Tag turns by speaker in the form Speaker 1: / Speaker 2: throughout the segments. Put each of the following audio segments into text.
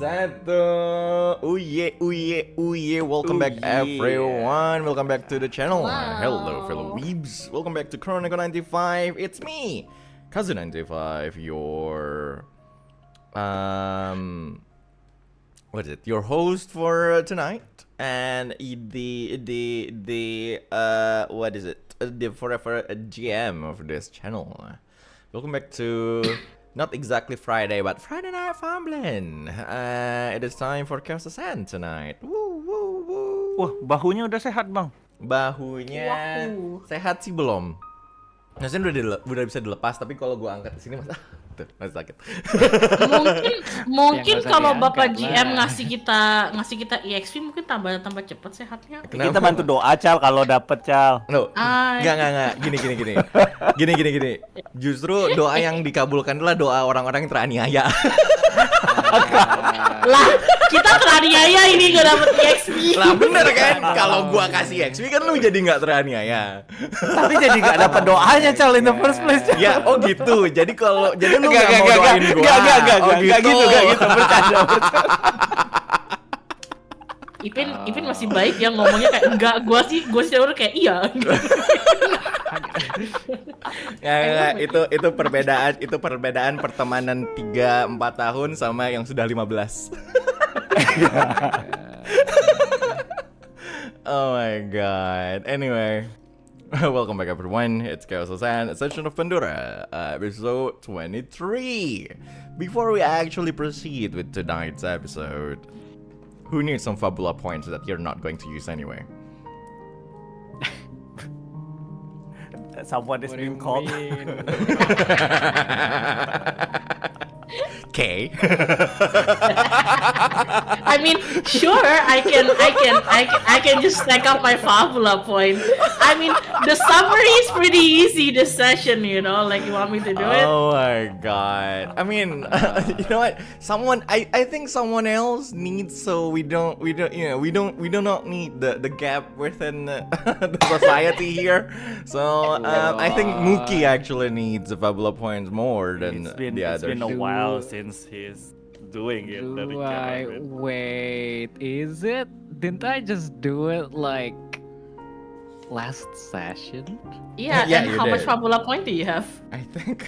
Speaker 1: Satu. Uye. Welcome back everyone. Welcome back to the channel.
Speaker 2: Wow.
Speaker 1: Hello fellow weebs. Welcome back to Chronicle 95. It's me, Kazu 95, your what is it? Your host for tonight. And the what is it? The forever GM of this channel. Welcome back to not exactly Friday, but Friday Night Fumbling. It is time for Ascension tonight. Woo.
Speaker 3: Wah, bahunya udah sehat, Bang.
Speaker 1: Bahunya sehat sih belum. Maksudnya udah bisa dilepas, tapi kalau gua angkat di sini masih sakit.
Speaker 2: mungkin
Speaker 4: Ya,
Speaker 2: kalau
Speaker 4: diangkat
Speaker 2: Bapak
Speaker 4: lah.
Speaker 2: GM ngasih kita EXP mungkin tambah cepet sehatnya.
Speaker 1: Kenapa?
Speaker 3: Kita bantu doa, Cal, kalau dapet, Cal.
Speaker 1: No, enggak. Gini. Justru doa yang dikabulkan adalah doa orang-orang yang teraniaya.
Speaker 2: Lah, kita teraniaya ini gak dapet EXP.
Speaker 1: Lah bener kan? Kalau gua kasih XP kan lu jadi nggak teraniaya.
Speaker 3: Tapi jadi nggak dapet doanya, Cal, in the first place.
Speaker 1: Ya, oh gitu. Jadi lu nggak mau doain gua.
Speaker 3: Enggak gitu. Bercanda.
Speaker 2: Ipin masih baik yang ngomongnya kayak enggak, gua sih udah kayak iya.
Speaker 1: Nggak, itu perbedaan pertemanan 3-4 tahun sama yang sudah 15. Oh my god. Anyway, welcome back everyone. It's Ascension of Pandora, episode 23. Before we actually proceed with tonight's episode, who needs some Fabula points that you're not going to use anyway?
Speaker 3: Someone is being called.
Speaker 1: K.
Speaker 2: I mean, sure, I can just stack up my Fabula point. I mean, the summary is pretty easy this session, you know, like you want me to do it?
Speaker 1: Oh my god. I mean, you know what? I think someone else needs, so we do not need the gap within the society here. So I think Muukyu actually needs the Fabula points more than the others.
Speaker 3: It's been a while since he's doing it.
Speaker 4: Wait, is it? Didn't I just do it like last session?
Speaker 2: Yeah,
Speaker 1: Yeah,
Speaker 2: and
Speaker 1: you
Speaker 2: how much
Speaker 1: did.
Speaker 2: Fabula point do you have?
Speaker 1: I think.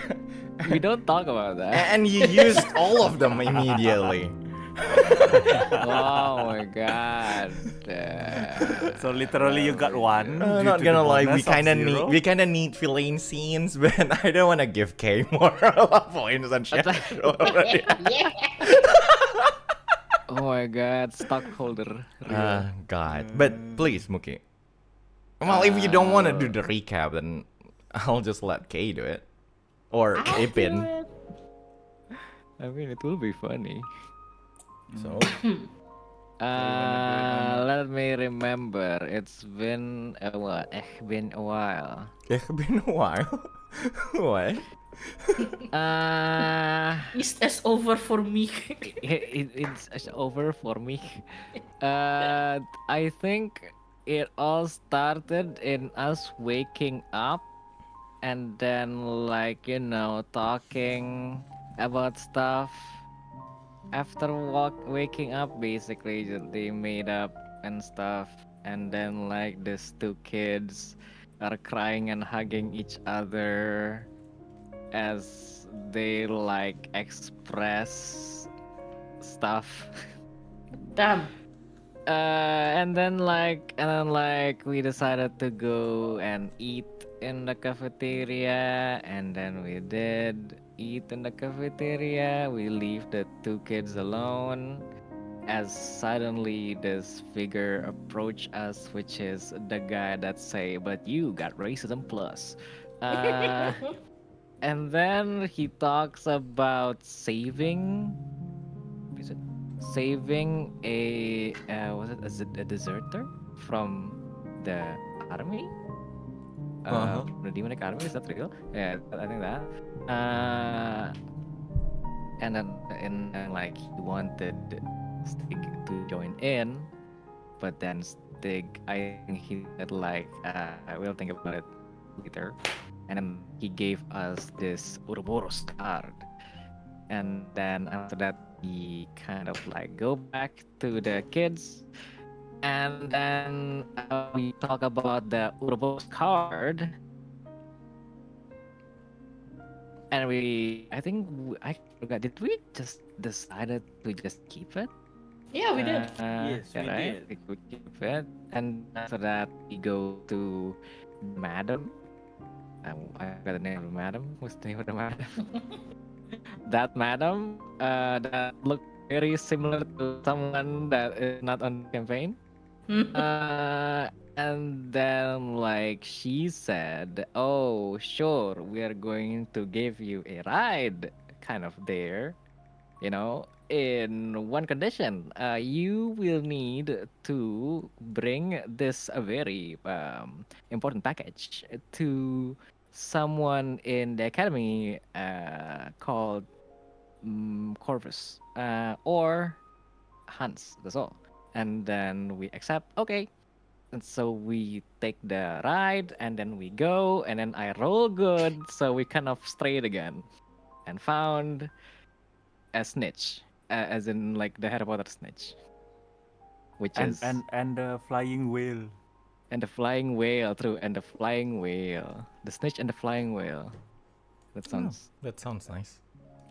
Speaker 4: We don't talk about that.
Speaker 1: And you used all of them immediately.
Speaker 4: Oh my god.
Speaker 3: So literally you got one. due
Speaker 1: Not
Speaker 3: to
Speaker 1: gonna
Speaker 3: the
Speaker 1: lie,
Speaker 3: bonus of zero.
Speaker 1: we kinda need villain scenes, but I don't wanna give K more points than shit already.
Speaker 4: Oh my god, stockholder.
Speaker 1: God. But please, Muukyu. Well, if you don't wanna do the recap, then I'll just let K do it. Or Ipin.
Speaker 4: I mean, it will be funny.
Speaker 1: So,
Speaker 4: Let me remember. It's been a while. Been a while.
Speaker 1: it's been a while. What?
Speaker 2: It's over for me.
Speaker 4: It's over for me. I think it all started in us waking up and then, like, you know, talking about stuff. After waking up, basically, they made up and stuff. And then, like, these two kids are crying and hugging each other as they, like, express stuff.
Speaker 2: Damn.
Speaker 4: And then we decided to go and eat in the cafeteria, and then we did eat in the cafeteria. We leave the two kids alone as suddenly this figure approached us, which is the guy that say, "But you got racism plus." And then he talks about saving a was it a deserter from the army? The demonic army, is that real? Yeah, I think that. And then like he wanted Stygg to join in, but then Stygg, I think he said like, I will think about it later. And then he ghe gave us this Ouroboros card. And then after that, we kind of like go back to the kids, and then we talk about the Urbos card, and I forgot. Did we just decided to just keep it?
Speaker 2: Yeah, we did.
Speaker 3: Yes, we did.
Speaker 4: We could keep it, and after that we go to Madam. I forgot the name of the madam. What's the name of the madam? That madam that looked very similar to someone that is not on the campaign. And then like she said, "Oh, sure, we are going to give you a ride," kind of there, you know. In one condition, you will need to bring this very important package to someone in the academy called Corvus or Hans. That's all. And then we accept. Okay. And so we take the ride, and then we go, and then I roll good, so we kind of strayed again, and found a snitch, as in like the Harry Potter snitch, which is
Speaker 3: And the flying whale.
Speaker 4: and the flying whale, true, and the flying whale, the snitch and the flying whale. That sounds
Speaker 1: That sounds nice.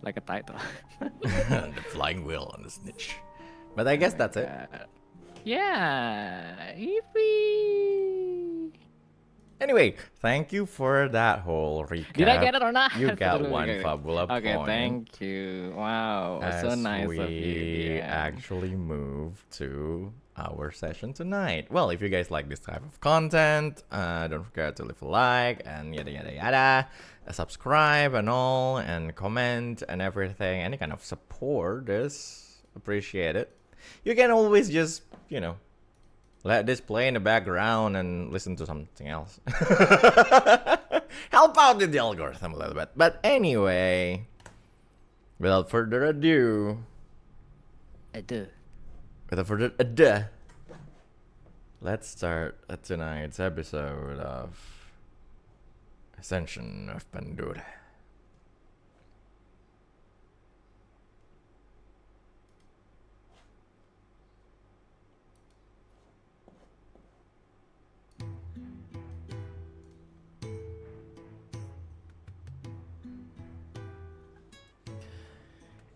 Speaker 4: like a title.
Speaker 1: The flying whale and the snitch. But I guess that's it.
Speaker 4: Yeah, if we
Speaker 1: Anyway, thank you for that whole recap.
Speaker 4: did I get it or not?
Speaker 1: You got
Speaker 4: Okay,
Speaker 1: one
Speaker 4: okay.
Speaker 1: Fabula
Speaker 4: Okay,
Speaker 1: point.
Speaker 4: thank you. Wow, so
Speaker 1: As
Speaker 4: nice
Speaker 1: we
Speaker 4: of you. Yeah.
Speaker 1: actually move to our session tonight. Well, if you guys like this type of content, don't forget to leave a like and yada yada yada, subscribe and all, and comment and everything. Any kind of support is appreciated. You can always just, let this play in the background and listen to something else. Help out with the algorithm a little bit. But anyway, without further ado, let's start tonight's episode of Ascension of Pandora.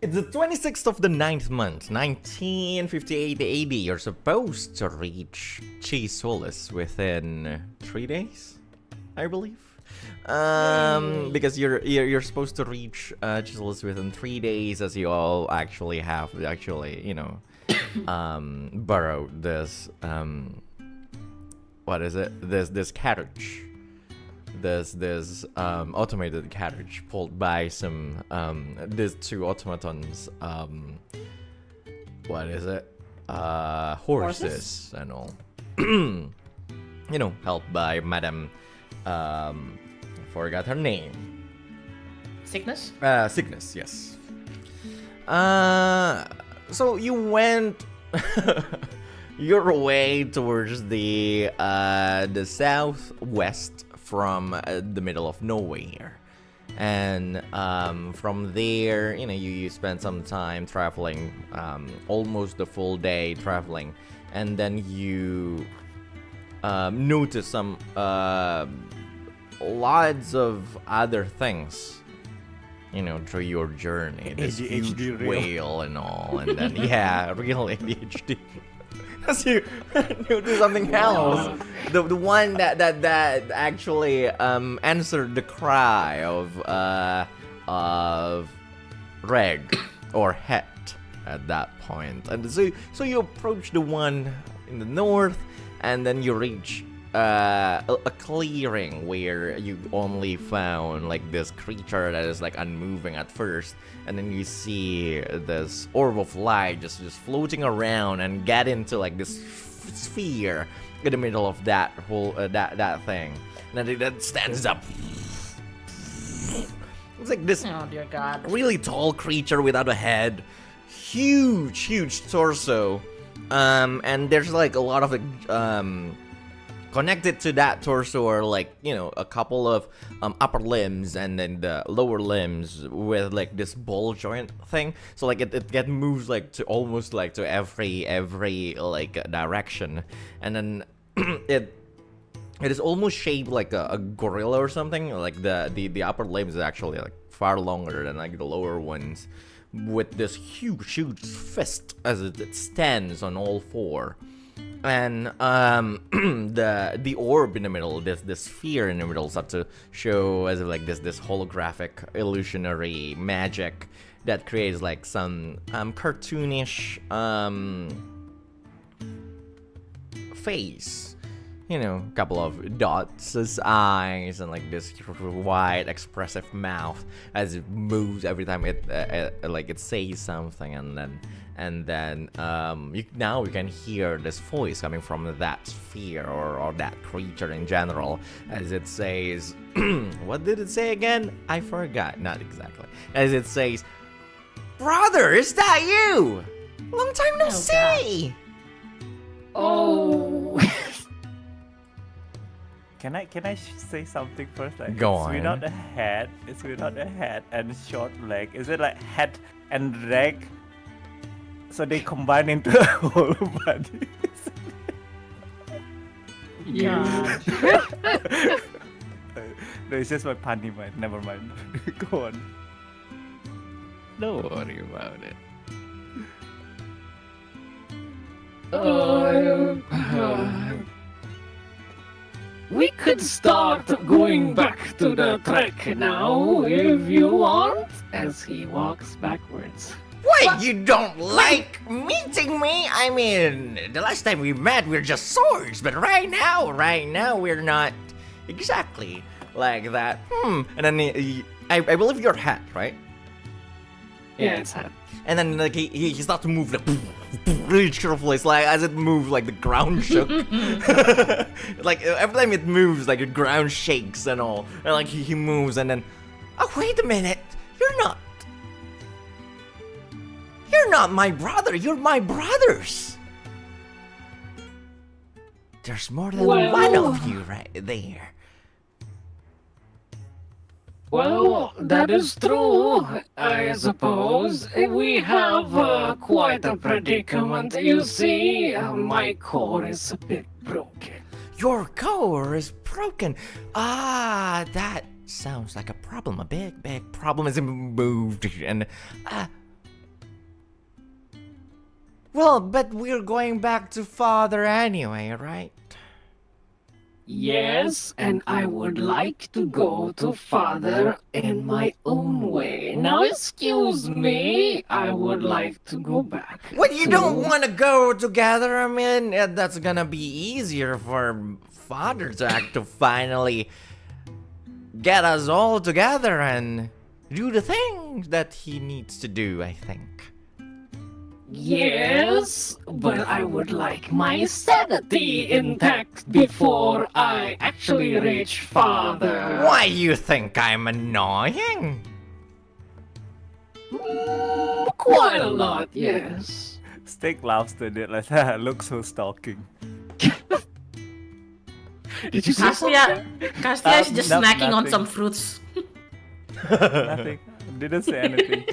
Speaker 1: It's the 26th of the 9th month, 1958 AD. You're supposed to reach Chi Solis within 3 days, I believe. Because you're supposed to reach Chi Solis within 3 days, as you all actually have borrowed this this carriage. This automated carriage pulled by some these two automatons, horses and all. Helped by Madam forgot her name.
Speaker 2: Sickness?
Speaker 1: Sickness, yes. So you went your way towards the southwest from the middle of nowhere, and from there, you spend some time traveling, almost a full day traveling, and then you notice some lots of other things, through your journey. This
Speaker 3: ADHD
Speaker 1: huge
Speaker 3: real.
Speaker 1: whale and all, and then real ADHD. As you do something else, the one that actually answered the cry of Regg or Het at that point, and so you approach the one in the north, and then you reach a clearing where you only found like this creature that is like unmoving at first, and then you see this orb of light just floating around and get into like this sphere in the middle of that whole that thing, and then that stands up. It's like this
Speaker 2: Oh dear God.
Speaker 1: really tall creature without a head, huge torso, and there's like a lot of connected to that torso are like, you know, a couple of upper limbs and then the lower limbs with like this ball joint thing. So like it moves like to almost like to every like direction, and then it is almost shaped like a gorilla or something. Like the upper limbs is actually like far longer than like the lower ones, with this huge fist as it stands on all four. And the orb in the middle, this sphere in the middle, starts to show as like this holographic illusionary magic that creates like some cartoonish face. You know, a couple of dots as eyes and like this wide expressive mouth as it moves every time it like it says something, and then now you can hear this voice coming from that sphere or that creature in general as it says, what did it say again? I forgot. Not exactly. As it says, "Brother, is that you? Long time no see."
Speaker 4: Oh.
Speaker 3: Can I say something first? Like,
Speaker 1: Go
Speaker 3: it's
Speaker 1: on.
Speaker 3: without a head. It's without a head and short leg. Is it like head and leg? So they combine into a whole body.
Speaker 2: Yeah.
Speaker 3: No, it's just my punny mind. Never mind. Go on.
Speaker 4: Don't worry about it. We could start going back to the trek now, if you want, as he walks backwards.
Speaker 1: Wait, you don't like meeting me? I mean, the last time we met, we were just swords, but right now, we're not exactly like that. And then I believe your hat, right?
Speaker 4: Yeah, it's hot.
Speaker 1: And then like he starts to move like really cheerful. It's like as it moves, like the ground shook. Like every time it moves, like the ground shakes and all. And like he moves, and then, oh wait a minute, you're not my brother. You're my brothers. There's more than one of you right there.
Speaker 4: Well, that is true, I suppose. We have quite a predicament. You see, my core is a bit broken.
Speaker 1: Your core is broken. Ah, that sounds like a problem. A big problem is moved. And, well, but we're going back to father anyway, right?
Speaker 4: Yes, and I would like to go to father in my own way. Now, excuse me, I would like to go back.
Speaker 1: What, you don't want to go together? I mean, that's gonna be easier for father to finally get us all together and do the things that he needs to do, I think.
Speaker 4: Yes, but I would like my sanity intact before I actually reach father.
Speaker 1: Why you think I'm annoying?
Speaker 4: Quite a lot, yes.
Speaker 3: Stygg laughs at it like, look so stalking.
Speaker 4: Did you see
Speaker 2: Castia is just
Speaker 3: No,
Speaker 2: snacking on
Speaker 3: nothing.
Speaker 2: some fruits.
Speaker 3: Nothing. Didn't say anything.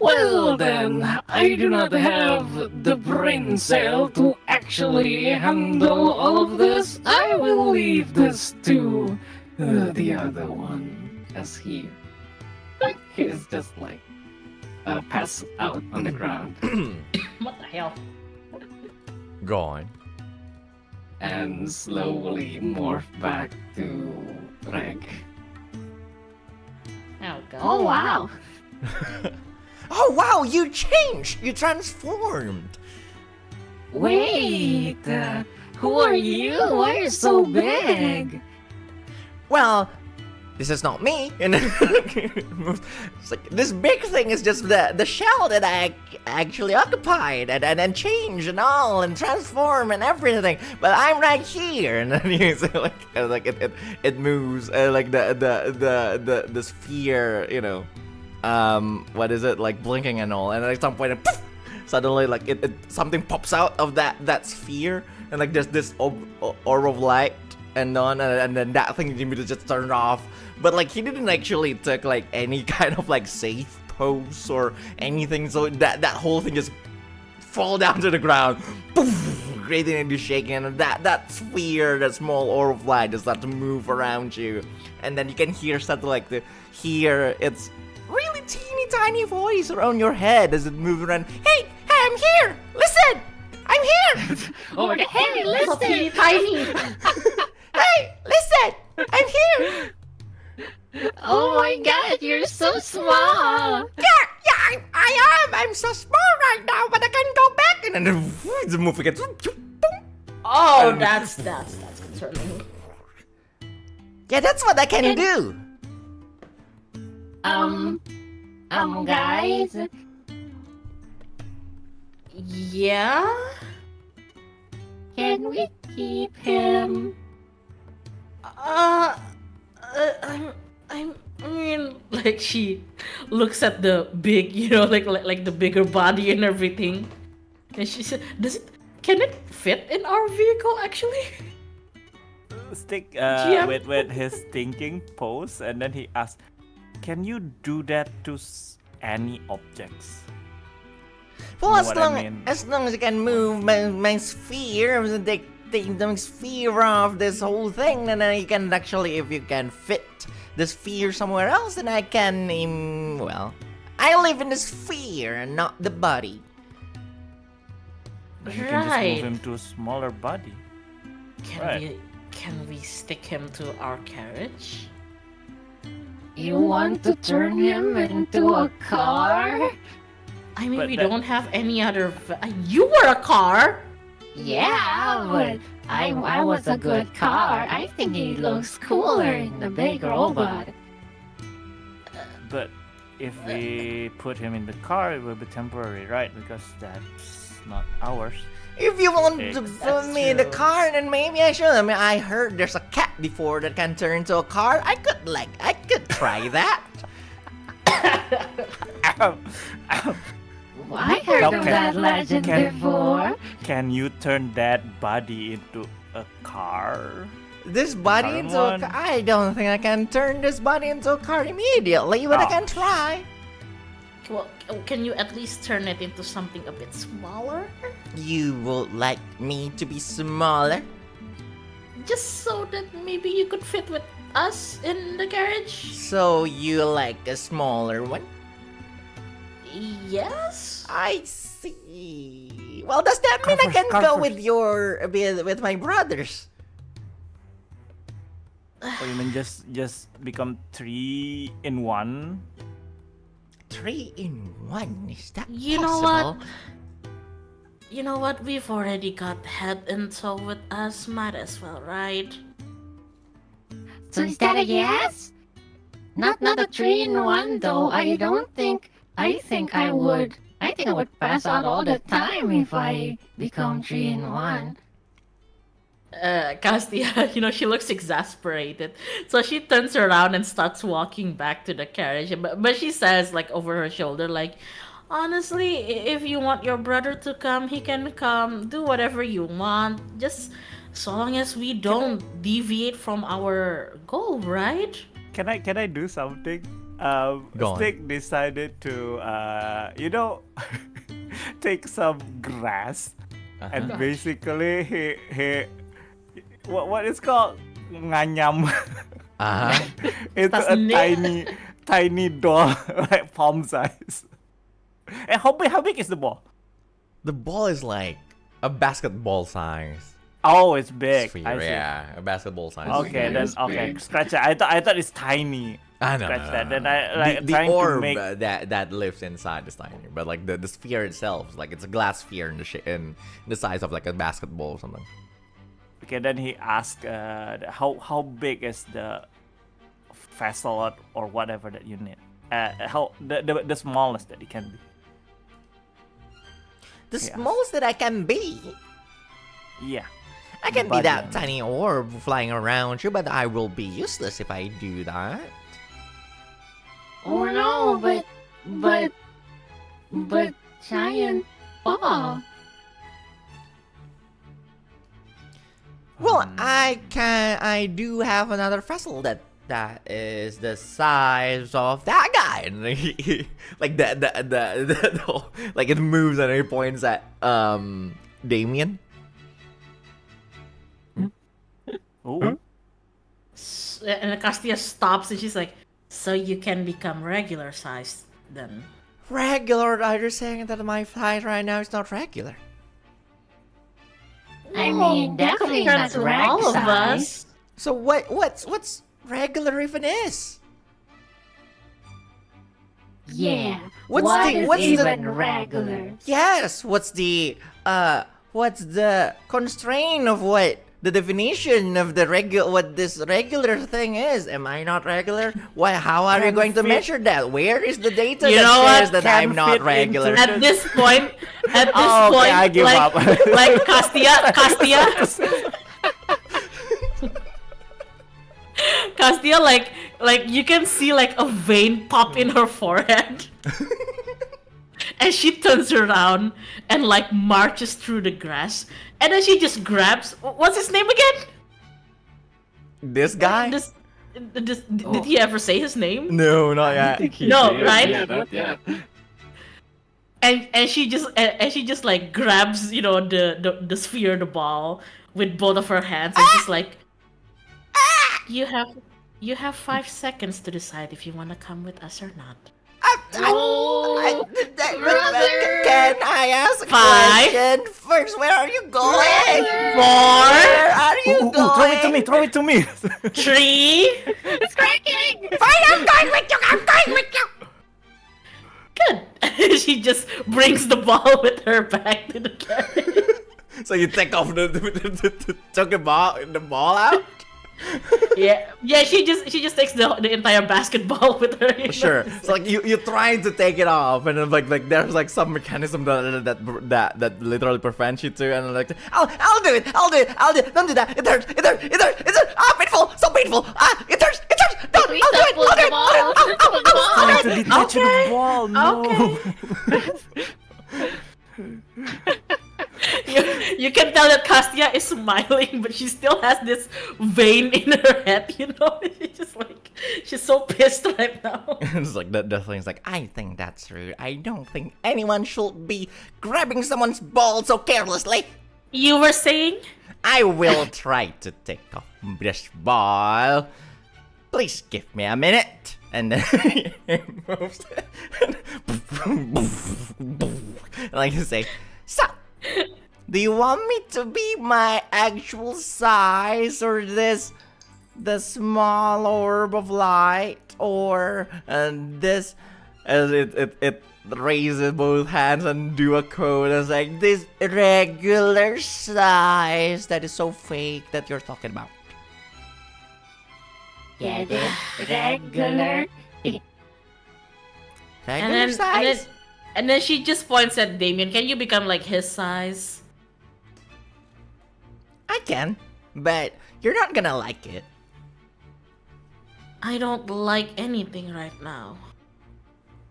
Speaker 4: Well then, I do not have the brain cell to actually handle all of this. I will leave this to the other one, as he's just like passed out on the ground
Speaker 2: What the hell?
Speaker 1: Go on.
Speaker 4: and slowly morph back to Regg.
Speaker 2: Oh god.
Speaker 5: Oh wow.
Speaker 1: Oh wow, you changed! You transformed!
Speaker 5: Wait, who are you? Why are you so big?
Speaker 1: Well, this is not me. And then it's like, this big thing is just the shell that I actually occupied and change and all and transform and everything. But I'm right here. And then you see like it moves like the sphere, you know, what is it, like blinking and all. And at some point, poof, suddenly like something pops out of that sphere, and like there's this orb of light, and then that thing immediately just turned off. But like he didn't actually take like any kind of like safe pose or anything, so that whole thing just fall down to the ground, poof, creating a shaking, and that sphere, that small orb of light, just start to move around you, and then you can hear something like hear its really teeny tiny voice around your head as it moves around. Hey, I'm here. Listen, I'm here.
Speaker 5: Oh, hey,
Speaker 2: So teeny
Speaker 5: listen.
Speaker 2: tiny.
Speaker 1: Hey, listen, I'm here.
Speaker 5: Oh my God, you're so small.
Speaker 1: Yeah, I am. I'm so small right now, but I can go back. And then the movie gets.
Speaker 2: Oh, that's concerning.
Speaker 1: Yeah, that's what I can do.
Speaker 5: Guys,
Speaker 2: Yeah.
Speaker 5: can we keep him?
Speaker 2: I mean, like she looks at the big, like the bigger body and everything, and she said, can it fit in our vehicle actually?"
Speaker 3: Stygg
Speaker 2: GM?
Speaker 3: with his thinking pose, and then he asks, "Can you do that to any objects?"
Speaker 1: Well,
Speaker 3: Know
Speaker 1: as
Speaker 3: what I
Speaker 1: long
Speaker 3: mean?
Speaker 1: as long as I can move my sphere, take the sphere off this whole thing, then I can actually, if you can fit the sphere somewhere else, then I can. Well, I live in the sphere and not the body.
Speaker 3: Then you can just
Speaker 2: Right.
Speaker 3: move him to a smaller body. Right.
Speaker 2: Can we stick him to our carriage?
Speaker 5: You want to turn him into a car?
Speaker 2: I mean,
Speaker 3: But
Speaker 2: we
Speaker 3: that-
Speaker 2: don't have any other. You were a car.
Speaker 5: Yeah, but I was a good car. I think he looks cooler in the big robot.
Speaker 3: But if we put him in the car, it will be temporary, right? Because that's not ours.
Speaker 1: If you want to
Speaker 3: That's
Speaker 1: put me in the
Speaker 3: true.
Speaker 1: car, then maybe I should. I mean, I heard there's a cat before that can turn into a car. I could try that.
Speaker 5: I heard of
Speaker 3: Okay.
Speaker 5: that legend
Speaker 3: Can-
Speaker 5: before.
Speaker 3: Can you turn that body into a car?
Speaker 1: This body
Speaker 3: Current
Speaker 1: into a
Speaker 3: one?
Speaker 1: car. I don't think I can turn this body into a car immediately, but I
Speaker 3: Oh.
Speaker 1: can try.
Speaker 2: Well, can you at least turn it into something a bit smaller?
Speaker 1: You would like me to be smaller?
Speaker 2: Just so that maybe you could fit with us in the carriage?
Speaker 1: So you like a smaller one?
Speaker 2: Yes?
Speaker 1: I see. Well, does that mean I
Speaker 3: Car
Speaker 1: can
Speaker 3: first, car
Speaker 1: go
Speaker 3: first.
Speaker 1: with my brothers?
Speaker 3: Or you mean just become 3 in 1?
Speaker 1: 3 in 1? Is that
Speaker 2: You know what?
Speaker 1: possible?
Speaker 2: You know what? We've already got head and toe with us. Might as well, right?
Speaker 5: So is that a yes? Not a 3-in-1 though. I think I would pass out all the time if I become 3-in-1.
Speaker 2: Castia, she looks exasperated. So she turns around and starts walking back to the carriage. But she says, like, over her shoulder, like, honestly, if you want your brother to come, he can come. Do whatever you want. Just so long as we don't deviate from our goal, right?
Speaker 3: Can I do something?
Speaker 1: Go on.
Speaker 3: Stygg decided to take some grass and basically he what is called nganyam into
Speaker 2: That's
Speaker 3: a
Speaker 2: neat.
Speaker 3: tiny doll like palm size. And how big is the ball?
Speaker 1: The ball is like a basketball size.
Speaker 3: Oh, it's big.
Speaker 1: Sphere,
Speaker 3: I see.
Speaker 1: yeah, a basketball size.
Speaker 3: Okay, then
Speaker 5: It's
Speaker 3: okay.
Speaker 5: big.
Speaker 3: Scratch it. I thought it's tiny.
Speaker 1: I know.
Speaker 3: Scratch that. Then I like
Speaker 1: the
Speaker 3: trying to
Speaker 1: orb
Speaker 3: make.
Speaker 1: that lives inside is tiny, but like the sphere itself, like it's a glass sphere in the size of like a basketball or something.
Speaker 3: Okay, then he asked, how big is the vessel or whatever that you need? How the smallest that it can be.
Speaker 1: The
Speaker 3: Yes.
Speaker 1: smallest that I can be.
Speaker 3: Yeah.
Speaker 1: I can be
Speaker 3: Body
Speaker 1: that
Speaker 3: and-
Speaker 1: tiny orb flying around you, but I will be useless if I do that.
Speaker 5: Oh no, but giant ball.
Speaker 1: Well, I do have another vessel that is the size of that guy. And like like it moves and it points at Damien.
Speaker 3: Ooh.
Speaker 2: And Castia stops and she's like, so you can become regular sized then.
Speaker 1: Regular? Are you saying that my size right now is not regular?
Speaker 5: I mean, definitely not
Speaker 2: Compared to
Speaker 5: rag
Speaker 2: all of
Speaker 5: size.
Speaker 2: us.
Speaker 1: So what's regular even is?
Speaker 5: Yeah.
Speaker 1: What's
Speaker 5: What
Speaker 1: the-
Speaker 5: is
Speaker 1: what's the-
Speaker 5: even regular?
Speaker 1: Yes, what's the constraint of what the definition of the what this regular thing is? Am I not regular? Why? How are you
Speaker 3: Can
Speaker 1: going to
Speaker 3: fit-
Speaker 1: measure that? Where is the data
Speaker 2: You
Speaker 1: that
Speaker 2: know what?
Speaker 1: says that
Speaker 3: Can
Speaker 1: I'm not
Speaker 3: fit
Speaker 1: regular?
Speaker 3: into
Speaker 2: At this point,
Speaker 3: Oh, okay, I give
Speaker 2: like,
Speaker 3: up.
Speaker 2: like Castia, Castia, like you can see like a vein pop in her forehead, and she turns around and like marches through the grass, and then she just grabs. What's his name again?
Speaker 1: This guy?
Speaker 2: Did he ever say his name?
Speaker 1: No, not yet.
Speaker 2: No, right?
Speaker 4: Yeah, not yet.
Speaker 2: And she just like grabs the sphere, the ball, with both of her hands, and she's like, you have 5 seconds to decide if you want to come with us or not.
Speaker 1: Can I ask a
Speaker 2: 5,
Speaker 1: question first? Where are you going?
Speaker 2: 4,
Speaker 1: Where are you
Speaker 3: Ooh,
Speaker 1: going?
Speaker 3: throw it to me.
Speaker 2: 3.
Speaker 5: It's cracking!
Speaker 1: Fine, I'm going with you. I'm going with you.
Speaker 2: Good. She just brings the ball with her back to the carriage.
Speaker 1: So you take off took the ball out?
Speaker 2: Yeah. She just takes the entire basketball with her. you know?
Speaker 1: Sure. So like you trying to take it off, and then like there's like some mechanism that literally prevents you to, and like I'll do it. Don't do that. It hurts. Ah, painful. So painful. Ah, it hurts. Don't.
Speaker 5: We
Speaker 1: I'll do it.
Speaker 5: pull the ball. Pull the ball.
Speaker 3: Trying to detach
Speaker 2: Okay,
Speaker 3: the ball. No.
Speaker 2: You can tell that Castia is smiling, but she still has this vein in her head, you know? She's so pissed right now.
Speaker 1: It's like that thing's like, I think that's rude. I don't think anyone should be grabbing someone's ball so carelessly.
Speaker 2: You were saying?
Speaker 1: I will try to take off this ball. Please give me a minute. And then he moves. Like you say, so, do you want me to be my actual size, or the small orb of light, or this, as it raises both hands and do a code as like this regular size that is so fake that you're talking about?
Speaker 5: Yeah, this regular.
Speaker 1: Regular size?
Speaker 2: And then she just points at Damien. Can you become like his size?
Speaker 1: I can, but you're not gonna like it.
Speaker 2: I don't like anything right now.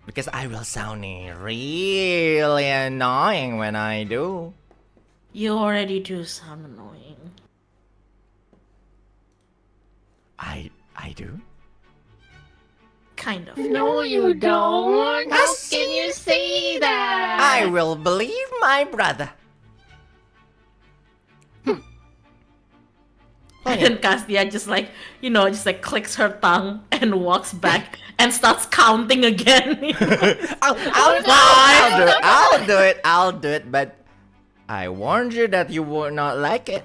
Speaker 1: Because I will sound really annoying when I do.
Speaker 2: You already do sound annoying.
Speaker 1: I do?
Speaker 2: Kind of.
Speaker 5: No, you don't. How
Speaker 1: Yes.
Speaker 5: can you say that?
Speaker 1: I will believe my brother.
Speaker 2: And then Castia just like, clicks her tongue and walks back and starts counting again.
Speaker 1: I'll do it, but I warned you that you would not like it.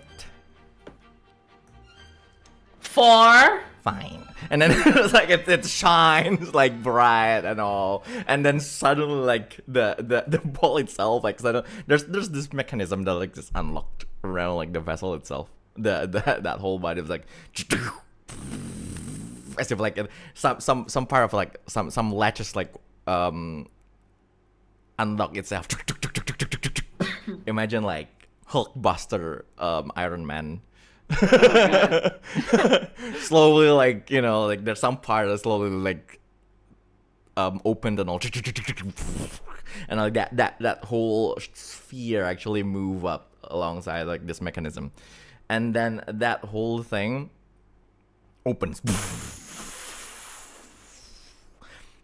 Speaker 2: 4.
Speaker 1: Fine. And then it's like it shines like bright and all, and then suddenly like the ball itself, like suddenly, there's this mechanism that like just unlocked around like the vessel itself. That whole body was like as if like some part of like some latches like unlock itself. Imagine like Hulkbuster, Iron Man. Slowly, like, like there's some part that slowly like opened and all, and like that whole sphere actually move up alongside like this mechanism, and then that whole thing opens,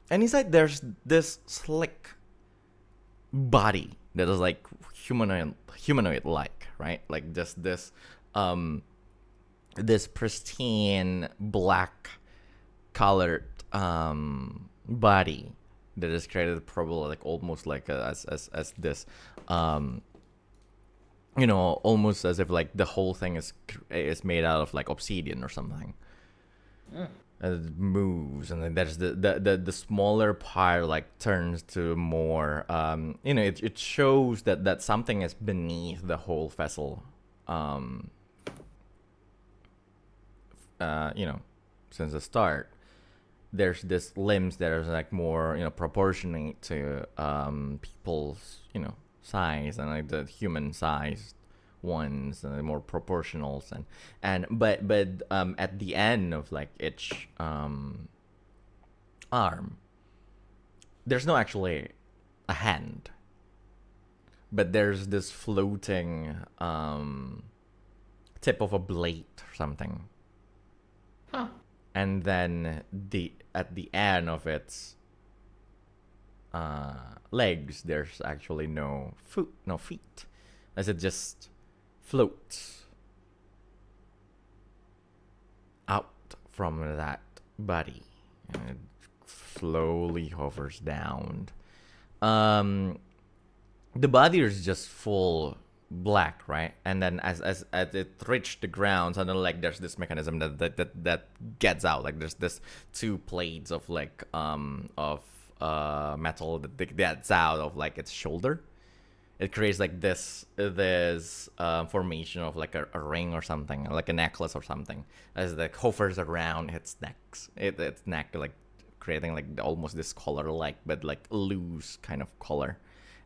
Speaker 1: and inside there's this slick body that is like humanoid like, right? Like just this this pristine black colored body that is created probably like almost like as this you know, almost as if like the whole thing is made out of like obsidian or something. And it moves, and then there's the smaller part like turns to more you know, it shows that something is beneath the whole vessel, you know, since the start. There's this limbs that are like more, you know, proportionate to people's, you know, size, and like the human sized ones, and more proportionals, but at the end of like each arm, there's no actually a hand, but there's this floating tip of a blade or something.
Speaker 2: Huh.
Speaker 1: And then at the end of its legs, there's actually no feet, as it just floats out from that body, and it slowly hovers down. The body is just full black, right? And then as it reached the ground, suddenly like there's this mechanism that gets out. Like there's this two plates of like metal that gets out of like its shoulder. It creates like this formation of like a ring or something, like a necklace or something, as it hovers around its neck, like creating like almost this collar like, but like loose kind of collar.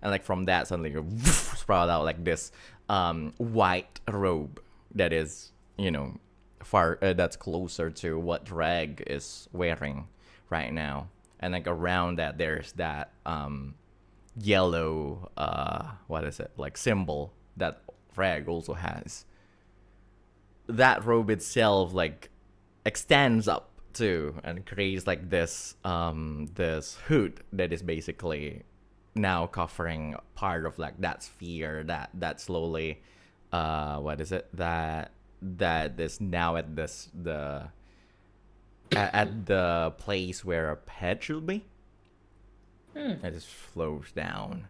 Speaker 1: And like from that suddenly you sprout out like this white robe that is, you know, far that's closer to what Regg is wearing right now. And like around that there's that yellow what is it, like symbol that Regg also has. That robe itself like extends up too, and creates like this this hood that is basically now covering part of like that sphere that slowly what is it, that is now at at the place where a head should be. It just flows down.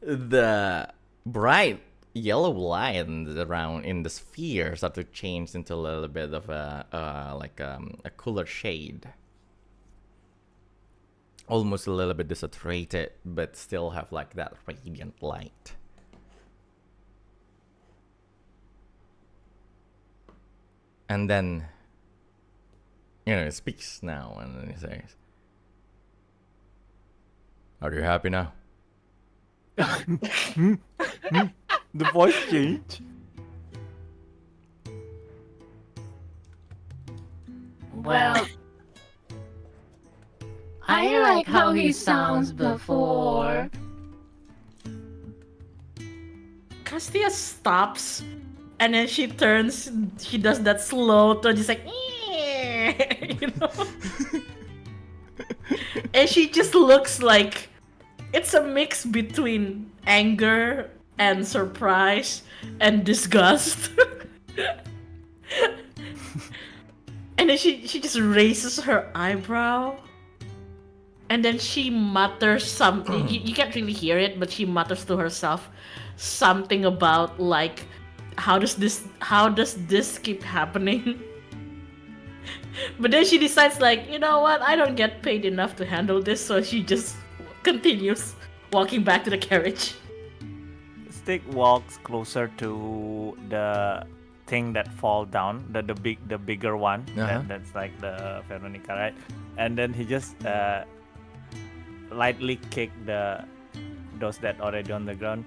Speaker 1: The bright yellow lines around in the sphere start to change into a little bit of a cooler shade. Almost a little bit desaturated, but still have like that radiant light. And then, you know, it speaks now, and then it says, "Are you happy now?"
Speaker 3: The voice changed.
Speaker 5: Well, I like how he sounds before.
Speaker 2: Castia stops, and then she turns. She does that slow turn, just like, you know. And she just looks like it's a mix between anger and surprise and disgust. And then she just raises her eyebrow. And then she mutters something. You can't really hear it, but she mutters to herself something about like, how does this keep happening? But then she decides like, you know what? I don't get paid enough to handle this, so she just continues walking back to the carriage.
Speaker 3: Stygg walks closer to the thing that fall down, the bigger one. That's like the Veronica, right? And then he just lightly kick those that already on the ground.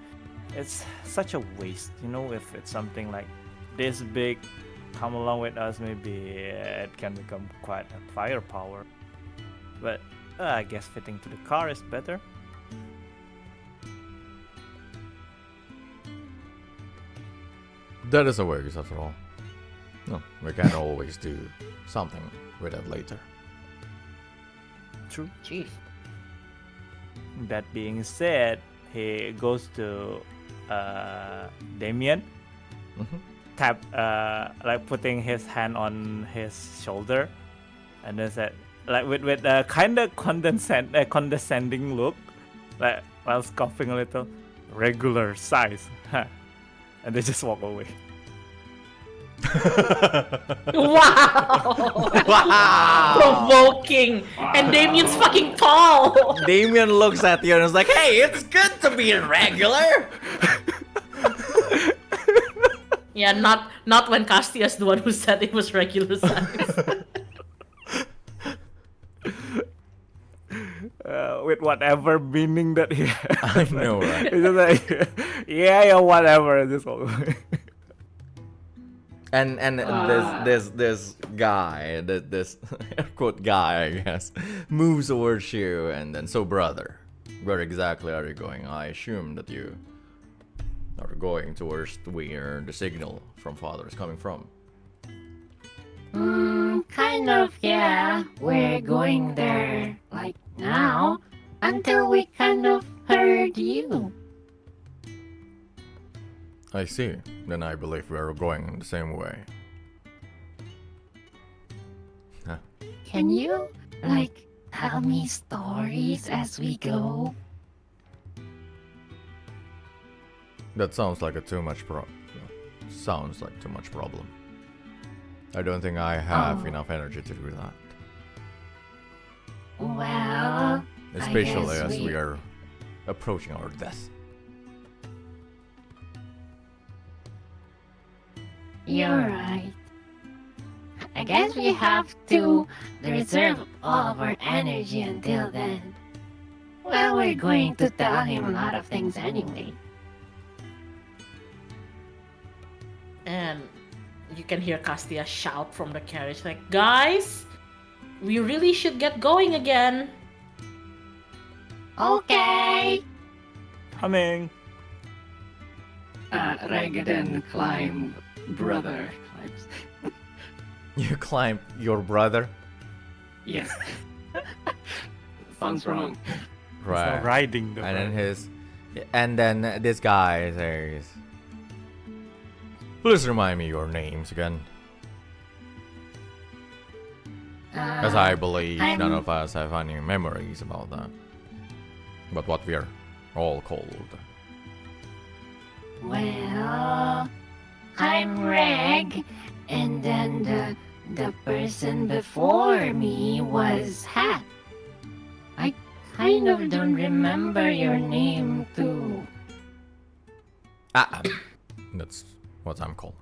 Speaker 3: It's such a waste, you know. If it's something like this big, come along with us, maybe it can become quite a firepower. But I guess fitting to the car is better.
Speaker 1: That is a waste after all. No, we can always do something with it later.
Speaker 3: True.
Speaker 2: Jeez.
Speaker 3: That being said, he goes to Damien, like putting his hand on his shoulder, and then said, like with a kind of condescending look, like while scoffing a little, regular size, and they just walk away.
Speaker 2: Wow!
Speaker 1: Wow!
Speaker 2: Provoking! And Damien's fucking tall!
Speaker 1: Damien looks at you and is like, hey, it's good to be regular!
Speaker 2: Yeah, not when Castia's the one who said it was regular size.
Speaker 3: With whatever meaning that he has.
Speaker 1: I know, right?
Speaker 3: It's just like, yeah, whatever. Just walk away.
Speaker 1: And this guy, this air quote guy, I guess, moves towards you, and then, so brother, where exactly are you going? I assume that you are going towards where the signal from father is coming from.
Speaker 5: Kind of, yeah. We're going there, like now, until we kind of heard you.
Speaker 1: I see. Then I believe we are going the same way. Huh.
Speaker 5: Can you, like, tell me stories as we go?
Speaker 1: That sounds like a too much sounds like too much problem. I don't think I have enough energy to do that.
Speaker 5: Well,
Speaker 1: Especially
Speaker 5: guess
Speaker 1: as we are approaching our death.
Speaker 5: you're right. I guess we have to reserve all of our energy until then. Well, we're going to tell him a lot of things anyway.
Speaker 2: And you can hear Castia shout from the carriage, like, guys, we really should get going again.
Speaker 5: Okay.
Speaker 3: Coming.
Speaker 4: Regg then climb. Brother climbs.
Speaker 1: You climb your brother?
Speaker 4: Yes. Sounds wrong.
Speaker 1: Right.
Speaker 3: Riding the
Speaker 1: And then this guy says, please remind me your names again. As I believe none of us have any memories about that. But what we're all called.
Speaker 5: Well, I'm Regg, and then the person before me was Hat. I kind of don't remember your name too.
Speaker 1: That's what I'm called.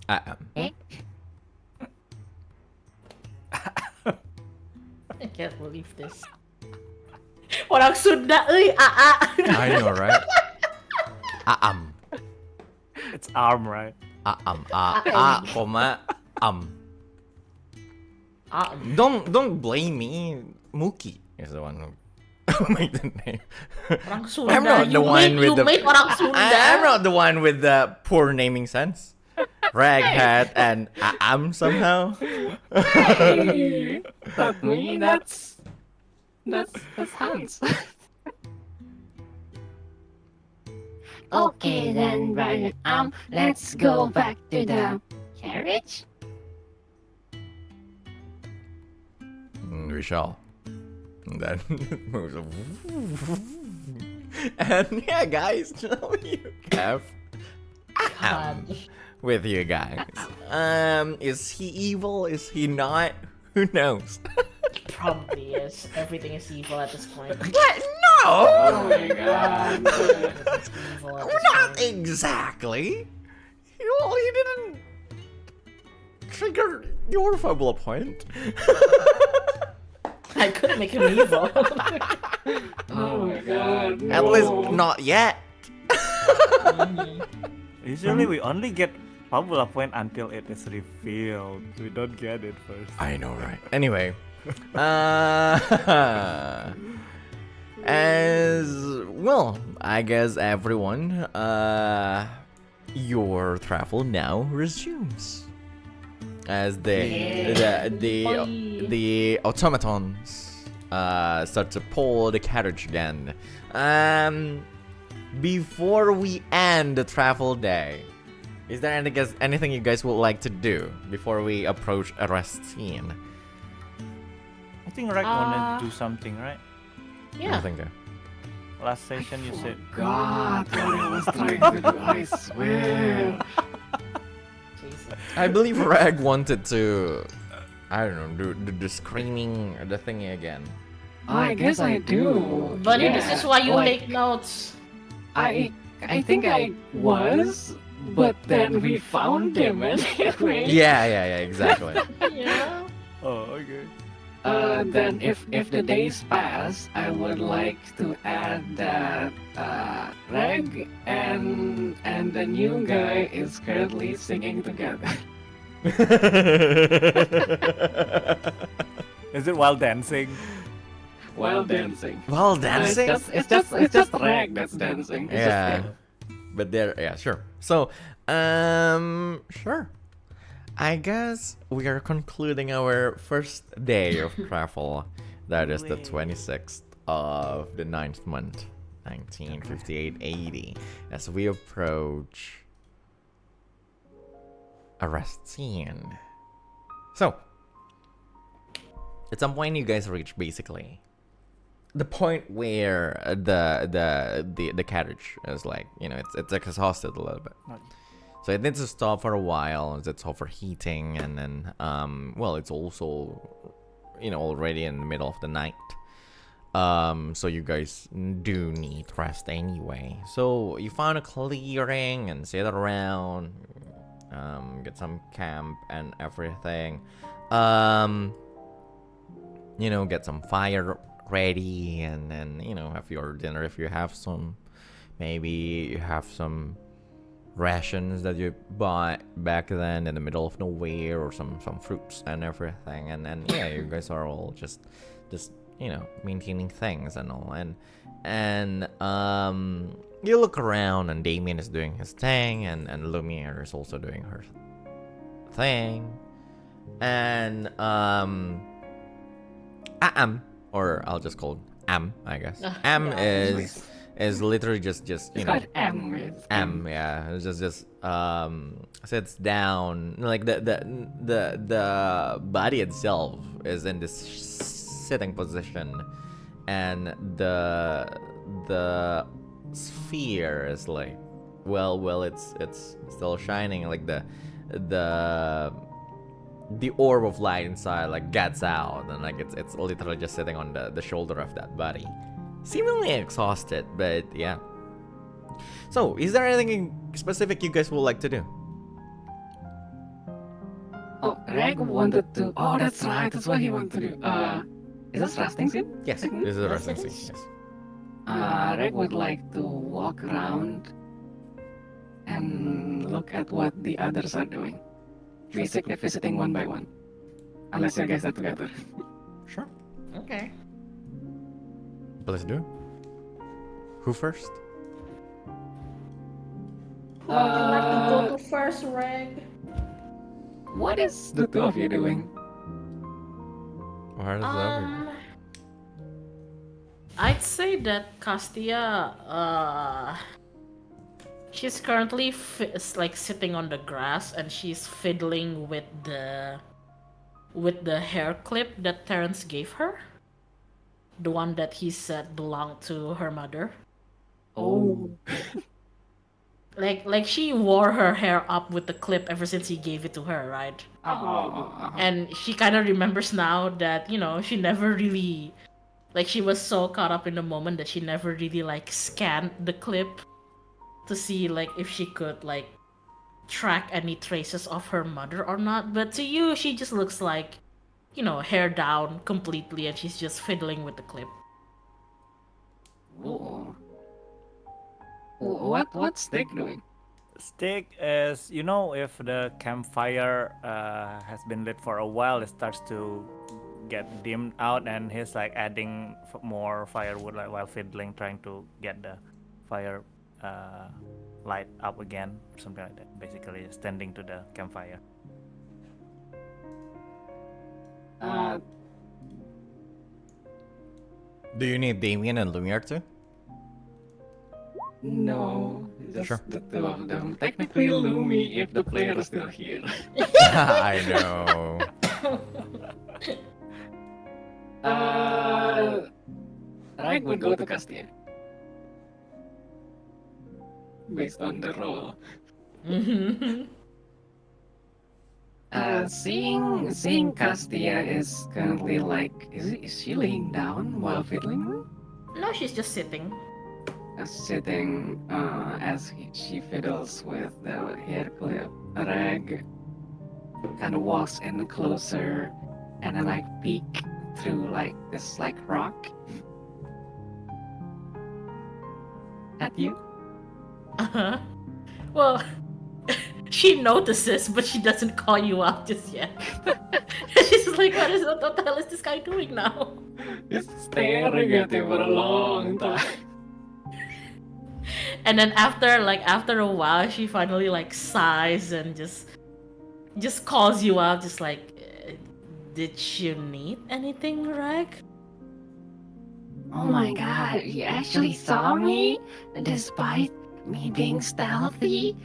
Speaker 5: Eh?
Speaker 2: I can't believe this. Orang Sunda,
Speaker 1: I know, right?
Speaker 3: It's arm, right?
Speaker 1: Comma, Don't blame me. Muukyu is the one who made the name.
Speaker 2: Orang Sunda.
Speaker 1: I'm not the one with the.
Speaker 2: made orang Sunda.
Speaker 1: I'm not the one with the poor naming sense. Regg had and somehow.
Speaker 4: Hey, not me. That's Hans.
Speaker 5: Okay then, Brian. Let's go back to the carriage.
Speaker 1: We shall. And then moves. And yeah, guys, now you have with you guys. Is he evil? Is he not? Who knows?
Speaker 2: Probably is. Everything is evil at this point.
Speaker 1: What? No!
Speaker 4: Oh my god.
Speaker 2: It's evil at this
Speaker 1: Not
Speaker 2: point.
Speaker 1: exactly. Well, he didn't trigger your Fabula point.
Speaker 2: I could make him evil.
Speaker 4: Oh my god.
Speaker 1: At least not yet.
Speaker 3: Usually we only get Fabula point until it is revealed. We don't get it first.
Speaker 1: I know, right? Anyway, as well, I guess everyone, your travel now resumes as the automatons start to pull the carriage again. Before we end the travel day, is there anything you guys would like to do before we approach a rest scene?
Speaker 3: I think Regg wanna do something, right?
Speaker 2: Yeah.
Speaker 1: I think so.
Speaker 3: Last session you said.
Speaker 5: God, what I was trying to do, I swear.
Speaker 2: Jesus.
Speaker 1: I believe Regg wanted to, I don't know, do the screaming, the thingy again.
Speaker 5: I guess I do.
Speaker 2: Bunny,
Speaker 5: Yeah,
Speaker 2: this is why you
Speaker 5: like,
Speaker 2: take notes.
Speaker 5: I think I was, but then we found him anyway.
Speaker 1: Yeah, exactly.
Speaker 2: Yeah.
Speaker 3: Oh, okay.
Speaker 5: Then if the days pass, I would like to add that Regg and the new guy is currently singing together.
Speaker 3: Is it while dancing?
Speaker 5: While dancing.
Speaker 1: While dancing?
Speaker 5: It's just Regg that's dancing. It's
Speaker 1: Yeah.
Speaker 5: just him.
Speaker 1: But there, yeah, sure. So, sure. I guess we are concluding our first day of travel. That is the 26th of the 9th month, 1958-80, as we approach a rest scene. So, at some point you guys reach basically the point where the carriage is like, you know, it's exhausted a little bit. So it needs to stop for a while. It's overheating, and then well, it's also, you know, already in the middle of the night. So you guys do need rest anyway. So you find a clearing and sit around, get some camp and everything. You know, get some fire ready, and then, you know, have your dinner if you have some. Maybe you have some rations that you bought back then in the middle of nowhere, or some fruits and everything, and then yeah, you guys are all just you know, maintaining things and all, and you look around, and Damien is doing his thing, and Lumi is also doing her thing, and or I'll just call Am, I guess. Am is literally just you know, yeah, it's just sits down, like the body itself is in this sitting position, and the sphere is like, well it's still shining, like the orb of light inside like gets out, and like it's literally just sitting on the shoulder of that body, seemingly exhausted, but yeah. So, is there anything specific you guys would like to do?
Speaker 5: Oh, Regg wanted to. Oh, that's right. That's what he wanted to do. Is this resting scene?
Speaker 1: Yes, this is a resting scene. Yes.
Speaker 5: Regg would like to walk around and look at what the others are doing. Basically visiting one by one. Unless you guys are together.
Speaker 1: Sure.
Speaker 2: Okay.
Speaker 1: But let's do. Who first?
Speaker 2: Who would you like to go to first, Regg?
Speaker 5: What is the two of you doing?
Speaker 1: Or is
Speaker 2: I'd say that Castia, she's currently like sitting on the grass, and she's fiddling with the hair clip that Terrence gave her, the one that he said belonged to her mother.
Speaker 5: Oh.
Speaker 2: Like she wore her hair up with the clip ever since he gave it to her, right? And she kind of remembers now that, you know, she never really, like, she was so caught up in the moment that she never really like scanned the clip to see like if she could like track any traces of her mother or not. But to you, she just looks like, you know, hair down completely, and she's just fiddling with the clip.
Speaker 5: Oh. What's Stygg doing?
Speaker 3: Stygg is, you know, if the campfire has been lit for a while, it starts to get dimmed out, and he's like adding more firewood, like while fiddling, trying to get the campfire light up again, something like that. Basically, standing to the campfire.
Speaker 1: Do you need Damien and Lumiere too?
Speaker 4: No, just
Speaker 1: Sure.
Speaker 4: the two of them. Technically, Lumi, if the player is still here.
Speaker 1: I know.
Speaker 4: Regg would go to Castia. Based on the role. Seeing Castia is currently like, is she laying down while fiddling?
Speaker 2: No, she's just sitting.
Speaker 4: Sitting as she fiddles with the hair clip. Regg kind of walks in closer and then like peek through like this like rock at you.
Speaker 2: Uh-huh. Well, she notices, but she doesn't call you out just yet. She's just like, what the hell is this guy doing now?
Speaker 4: He's staring at you for a long time.
Speaker 2: And then after a while, she finally like sighs and just calls you out, just like, did you need anything, Regg?
Speaker 5: Oh my god, you actually saw me? Despite me being stealthy?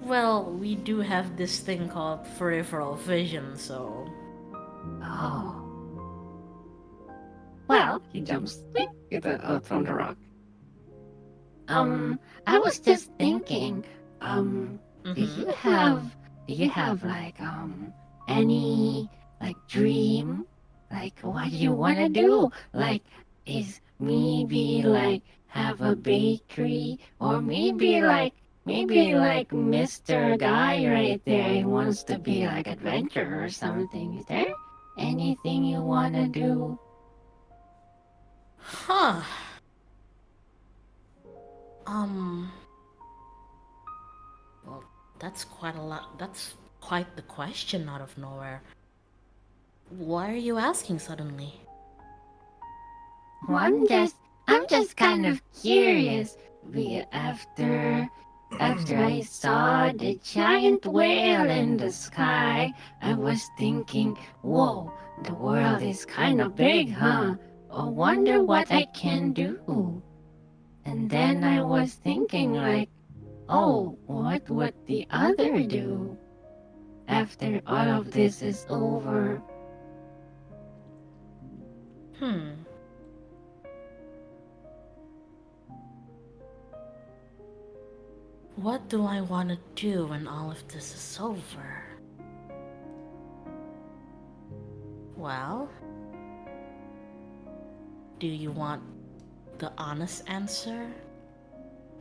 Speaker 2: Well, we do have this thing called peripheral vision, so...
Speaker 5: Oh.
Speaker 4: Well, he jumps out from the rock.
Speaker 5: I was just thinking,
Speaker 2: Mhm.
Speaker 5: do you have like, any, like, dream? Like, what you wanna do? Like, is maybe, like, have a bakery? Or maybe, like, Mr. Guy right there, he wants to be, like, adventurer or something. Is there anything you wanna do?
Speaker 2: Huh. Well, that's quite a lot. That's quite the question out of nowhere. Why are you asking suddenly?
Speaker 5: Well, I'm just kind of curious. After I saw the giant whale in the sky, I was thinking, whoa, the world is kind of big, huh? I wonder what I can do. And then I was thinking like, oh, what would the other do? After all of this is over.
Speaker 2: What do I want to do when all of this is over? Well, do you want the honest answer?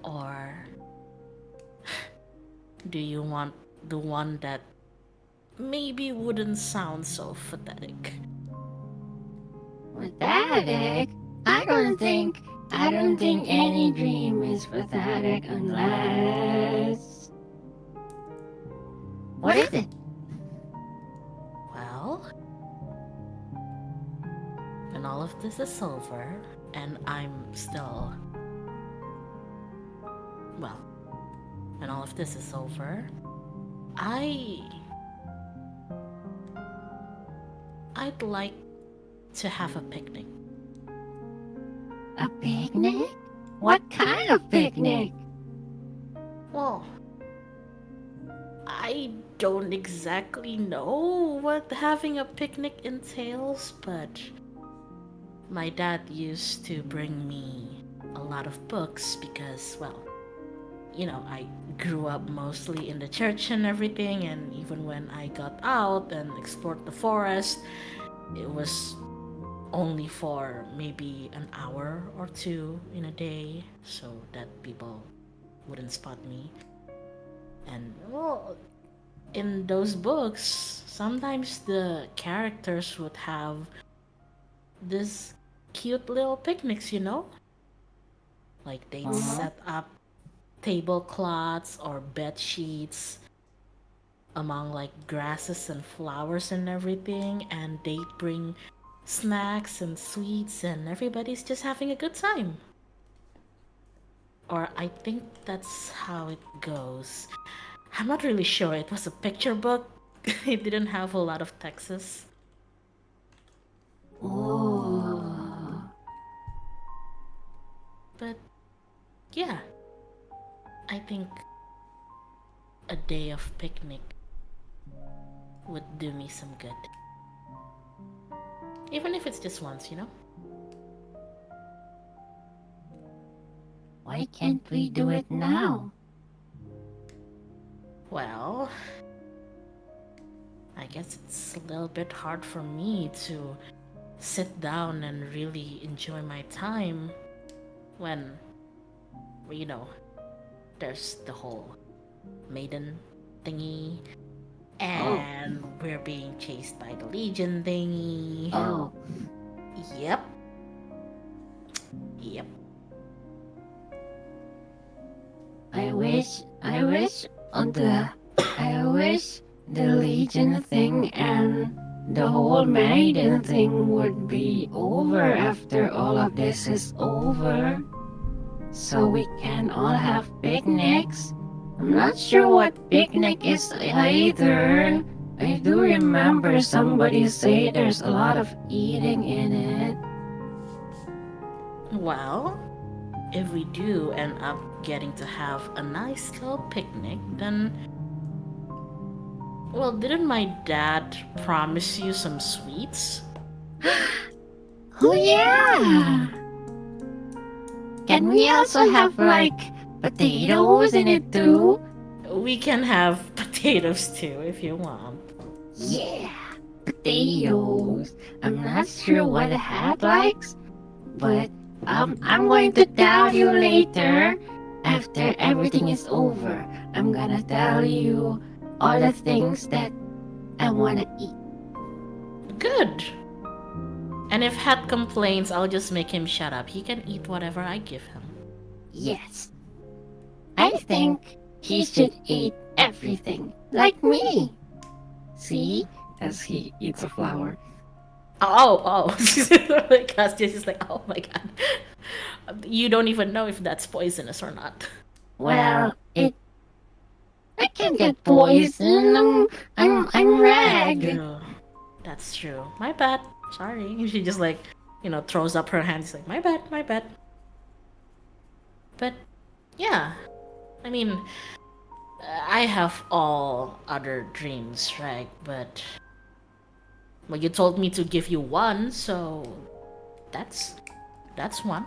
Speaker 2: Or do you want the one that maybe wouldn't sound so pathetic?
Speaker 5: Pathetic? I don't think any dream is pathetic unless... What is it?
Speaker 2: Well, when all of this is over and I'm still... Well, when all of this is over, I'd like to have a picnic.
Speaker 5: A picnic? What kind of picnic?
Speaker 2: Well, I don't exactly know what having a picnic entails, but my dad used to bring me a lot of books because, well, you know, I grew up mostly in the church and everything, and even when I got out and explored the forest, it was only for maybe an hour or two in a day so that people wouldn't spot me. And well, in those books, sometimes the characters would have this cute little picnics, you know? Like they'd set up tablecloths or bed sheets among like grasses and flowers and everything, and they'd bring snacks and sweets, and everybody's just having a good time. Or I think that's how it goes. I'm not really sure. It was a picture book. It didn't have a lot of texts.
Speaker 5: Oh.
Speaker 2: But yeah, I think a day of picnic would do me some good. Even if it's just once, you know?
Speaker 5: Why can't we do it now?
Speaker 2: Well, I guess it's a little bit hard for me to sit down and really enjoy my time when, you know, there's the whole maiden thingy and we're being chased by the Legion thingy.
Speaker 5: Oh,
Speaker 2: Yep. Yep.
Speaker 5: I wish the Legion thing and the whole Maiden thing would be over after all of this is over. So we can all have picnics. I'm not sure what picnic is either. I do remember somebody say there's a lot of eating in it.
Speaker 2: Well, if we do end up getting to have a nice little picnic, then. Well, didn't my dad promise you some sweets?
Speaker 5: Oh yeah! Can we also have like potatoes in it too?
Speaker 2: We can have potatoes too if you want.
Speaker 5: Yeah, potatoes. I'm not sure what the hat likes, but I'm going to tell you later. After everything is over, I'm gonna tell you all the things that I wanna eat.
Speaker 2: Good. And if Hat complains, I'll just make him shut up. He can eat whatever I give him.
Speaker 5: Yes. I think he should eat everything, like me. See? As he eats a flower.
Speaker 2: Oh. Castia's just like, oh my god. You don't even know if that's poisonous or not.
Speaker 5: Well, I can get poison. I'm Regg.
Speaker 2: True. That's true. My bad. Sorry. She just like, throws up her hands like, my bad. But yeah. I mean, I have all other dreams, right? But well, you told me to give you one, so that's one.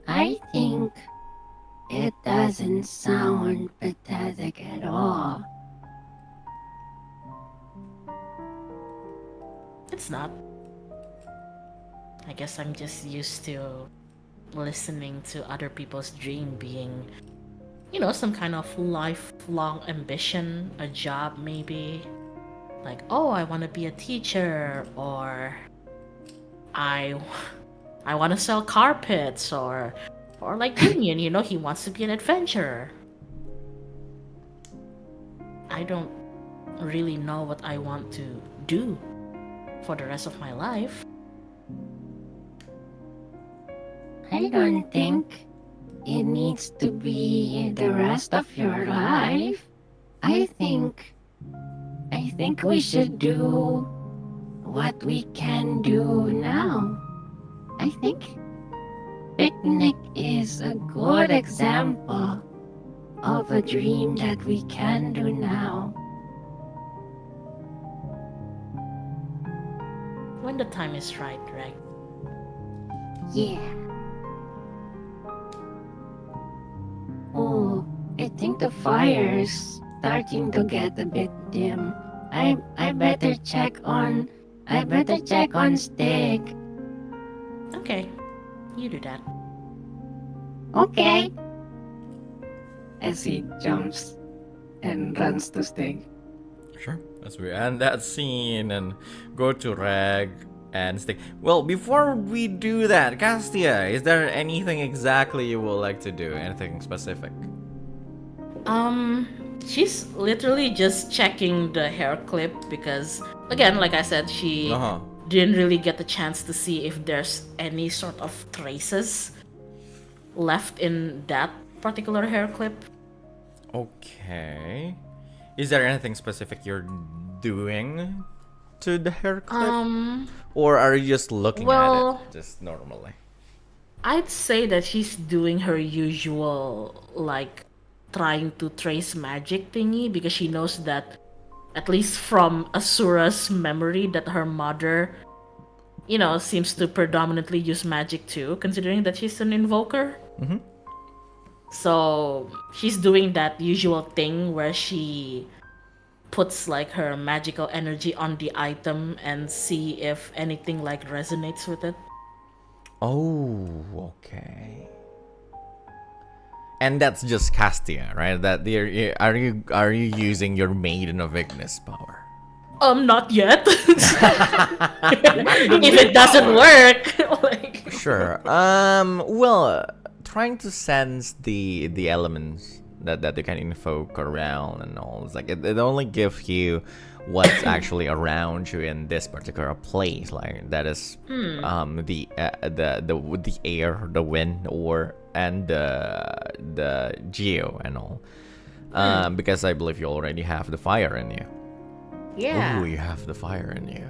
Speaker 5: I think it doesn't sound pathetic at all.
Speaker 2: It's not. I guess I'm just used to listening to other people's dream being, some kind of lifelong ambition, a job maybe. Like, oh, I want to be a teacher, or I want to sell carpets, or like Union, he wants to be an adventurer. I don't really know what I want to do for the rest of my life.
Speaker 5: I don't think it needs to be the rest of your life. I think we should do what we can do now. I think picnic is a good example of a dream that we can do now.
Speaker 2: When the time is right, right?
Speaker 5: Yeah. Oh, I think the fire's starting to get a bit dim. I better check on Stygg.
Speaker 2: Okay, you do that.
Speaker 5: Okay.
Speaker 6: As he jumps and runs to Stygg.
Speaker 1: Sure. As we end that scene and go to Regg and Stygg. Well, before we do that, Castia, is there anything exactly you would like to do? Anything specific?
Speaker 2: She's literally just checking the hair clip because, again, like I said, she didn't really get the chance to see if there's any sort of traces left in that particular hair clip.
Speaker 1: Okay. Is there anything specific you're doing to the hair clip? Or are you just looking at it just normally?
Speaker 2: I'd say that she's doing her usual, like, trying to trace magic thingy because she knows that, at least from Asura's memory, that her mother, seems to predominantly use magic too, considering that she's an invoker.
Speaker 1: Mm-hmm.
Speaker 2: So she's doing that usual thing where she puts like her magical energy on the item and see if anything like resonates with it.
Speaker 1: Oh, okay. And that's just Castia, right? Are you using your Maiden of Ignis power?
Speaker 2: Not yet. If it doesn't work, like.
Speaker 1: Sure. Well, trying to sense the elements that they can invoke around and all. It's like it only gives you what's actually around you in this particular place. Like that is the air, the wind, and the geo and all. Because I believe you already have the fire in you.
Speaker 2: Yeah.
Speaker 1: Oh, you have the fire in you.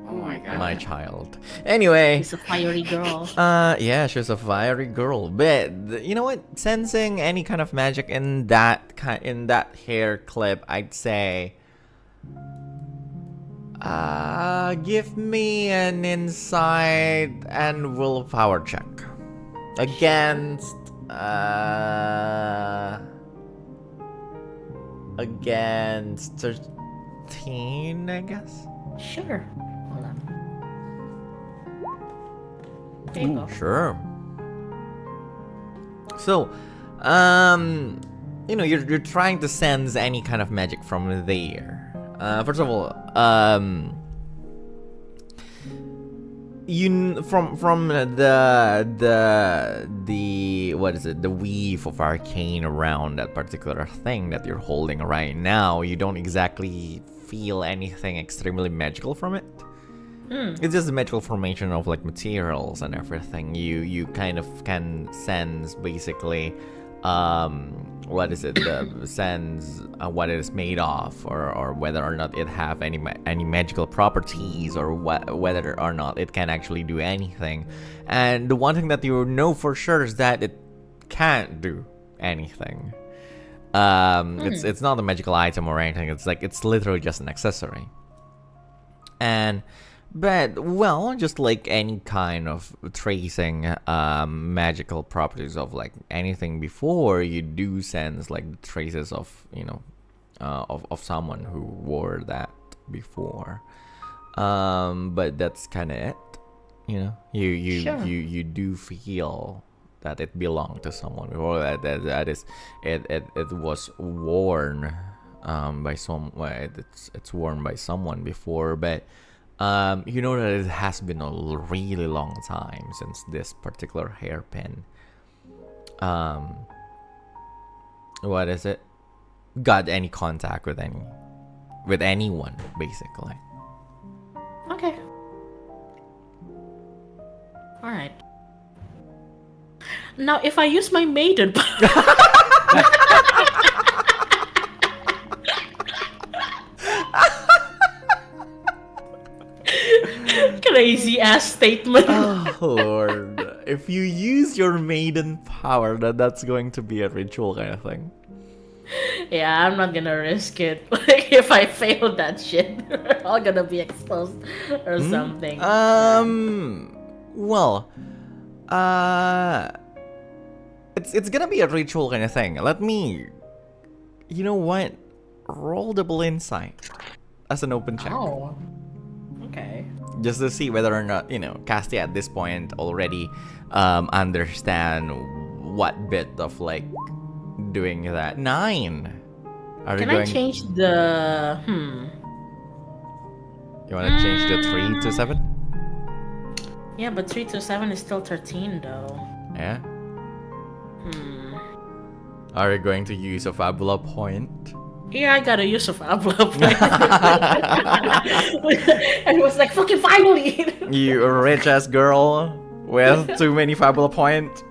Speaker 6: Oh my god.
Speaker 1: My child. Anyway.
Speaker 2: She's a fiery girl.
Speaker 1: Yeah, she's a fiery girl. But you know what? Sensing any kind of magic in that hair clip, I'd say. Give me an insight and willpower check against 13, I guess.
Speaker 2: Sure. Hold on. There you go.
Speaker 1: Sure. So, you're trying to sense any kind of magic from there. First of all, from the what is it? The weave of arcane around that particular thing that you're holding right now, you don't exactly feel anything extremely magical from it. It's just a magical formation of like materials and everything. You kind of can sense basically what is it, the sense what it is made of, or whether or not it have any magical properties, or whether or not it can actually do anything. And the one thing that you know for sure is that it can't do anything. It's not a magical item or anything. It's literally just an accessory. But, well, just like any kind of tracing magical properties of like anything before, you do sense like the traces of, of someone who wore that before. But that's kind of it. You do feel that it belonged to someone before. That is, it was worn by it's worn by someone before, but. That it has been a really long time since this particular hairpin. What is it? Got any contact with anyone, basically.
Speaker 2: Okay. All right. Now, if I use my maiden crazy ass statement.
Speaker 1: Oh Lord! If you use your maiden power, that's going to be a ritual kind of thing.
Speaker 2: Yeah, I'm not gonna risk it. Like if I fail that shit, we're all gonna be exposed or something.
Speaker 1: Well, it's gonna be a ritual kind of thing. Let me, you know what? Roll double insight as an open check.
Speaker 2: Oh. Okay.
Speaker 1: Just to see whether or not, Castia at this point already understand what bit of like doing that. 9.
Speaker 2: Can I change the
Speaker 1: You wanna change the 3 to 7?
Speaker 2: Yeah, but 3 to 7 is still 13 though.
Speaker 1: Yeah. Are you going to use a Fabula point?
Speaker 2: Yeah, I gotta use a Fabula point. And it was like, fucking finally!
Speaker 1: You rich ass girl with too many Fabula points.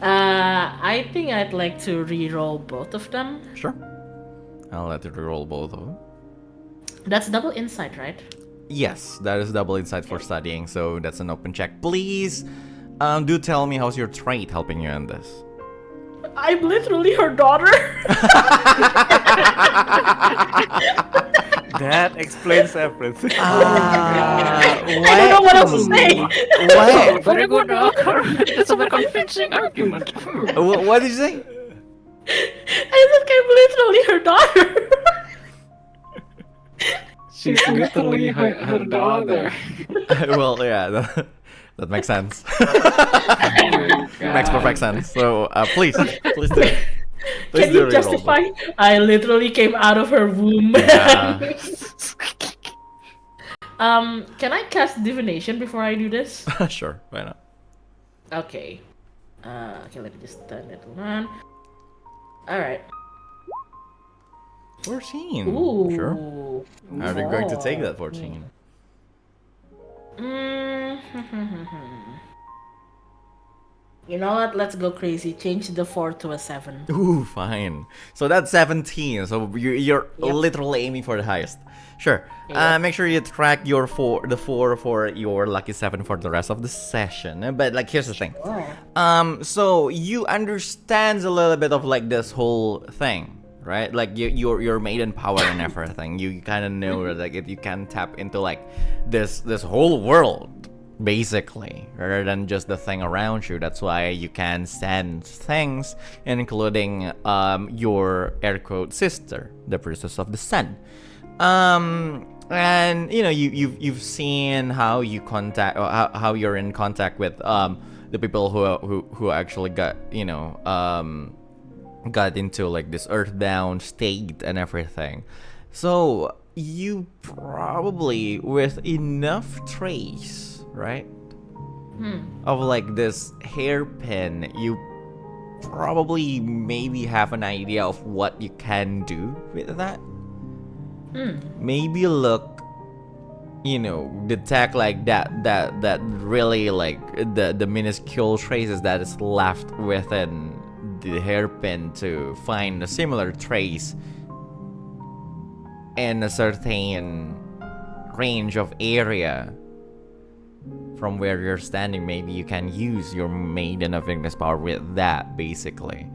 Speaker 2: I think I'd like to re-roll both of them.
Speaker 1: Sure. I'll let you roll both of them.
Speaker 2: That's double insight, right?
Speaker 1: Yes, that is double insight for studying, so that's an open check. Please, do tell me how's your trait helping you in this.
Speaker 2: I'm literally her daughter.
Speaker 3: That explains everything.
Speaker 2: I don't know what else to say.
Speaker 1: What?
Speaker 5: Very good, It's a very convincing argument.
Speaker 1: What did you say?
Speaker 2: I think I'm literally her daughter.
Speaker 6: She's literally her daughter.
Speaker 1: Well, yeah, that makes sense. Makes perfect sense. So, please do it. Please
Speaker 2: Can
Speaker 1: do
Speaker 2: you
Speaker 1: reroll.
Speaker 2: justify? I literally came out of her womb.
Speaker 1: Yeah.
Speaker 2: Can I cast divination before I do this?
Speaker 1: Sure, why not?
Speaker 2: Okay. Okay, let me just turn that on. Alright.
Speaker 1: 14.
Speaker 2: Ooh.
Speaker 1: Sure. How are you going to take that 14?
Speaker 2: You know what? Let's go crazy. Change the 4 to a 7.
Speaker 1: Ooh, fine. So that's 17. So you're
Speaker 2: Yep.
Speaker 1: literally aiming for the highest. Sure.
Speaker 2: Yep.
Speaker 1: Make sure you track the 4 for your lucky 7 for the rest of the session. But like, here's the thing. So you understand a little bit of like this whole thing, right? Like your maiden power and everything. You kind of know that like you can tap into like this whole world. Basically, rather than just the thing around you. That's why you can sense things, including your air quote sister, the princess of the sun. And you know you've seen how you contact, or how you're in contact with the people who actually got got into like this earthbound state and everything. So you probably, with enough trace, right, of like this hairpin, you probably maybe have an idea of what you can do with that. Maybe look, detect like that really like the minuscule traces that is left within the hairpin to find a similar trace in a certain range of area from where you're standing. Maybe you can use your Maiden of Ignis power with that, basically.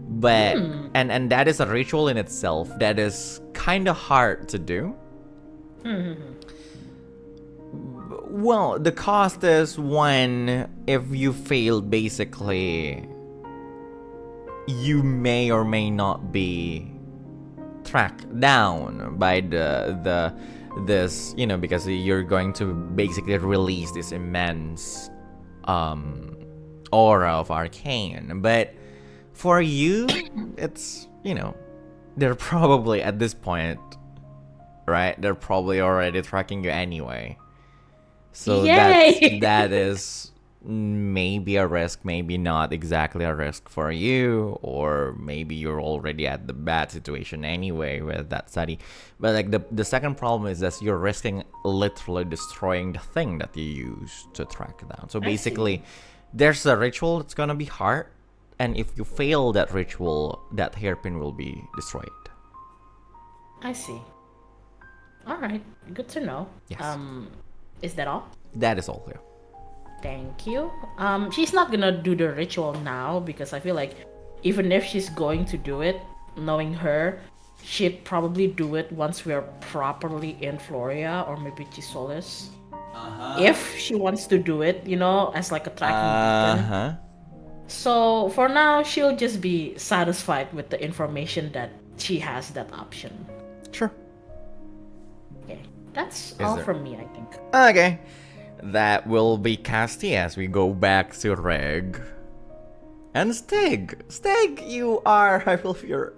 Speaker 1: But and that is a ritual in itself that is kind of hard to do. Well, the cost is one, if you fail, basically you may or may not be tracked down by this, because you're going to basically release this immense aura of arcane. But for you, it's, they're probably at this point, right, they're probably already tracking you anyway. So that is maybe a risk, maybe not exactly a risk for you, or maybe you're already at the bad situation anyway with that study. But like the second problem is that you're risking literally destroying the thing that you use to track down. So basically, there's a ritual that's gonna be hard, and if you fail that ritual, that hairpin will be destroyed.
Speaker 2: I see. All right, good to know.
Speaker 1: Yes.
Speaker 2: Is that all?
Speaker 1: That is all, yeah.
Speaker 2: Thank you. She's not gonna do the ritual now because I feel like even if she's going to do it, knowing her, she'd probably do it once we're properly in Floria or maybe Chisolis. If she wants to do it, as like a tracking beacon. So for now, she'll just be satisfied with the information that she has that option.
Speaker 1: Sure.
Speaker 2: Okay, that's all from me, I think.
Speaker 1: Okay. That will be Castia as we go back to Regg. And Stygg. Stygg, you are, I feel you're...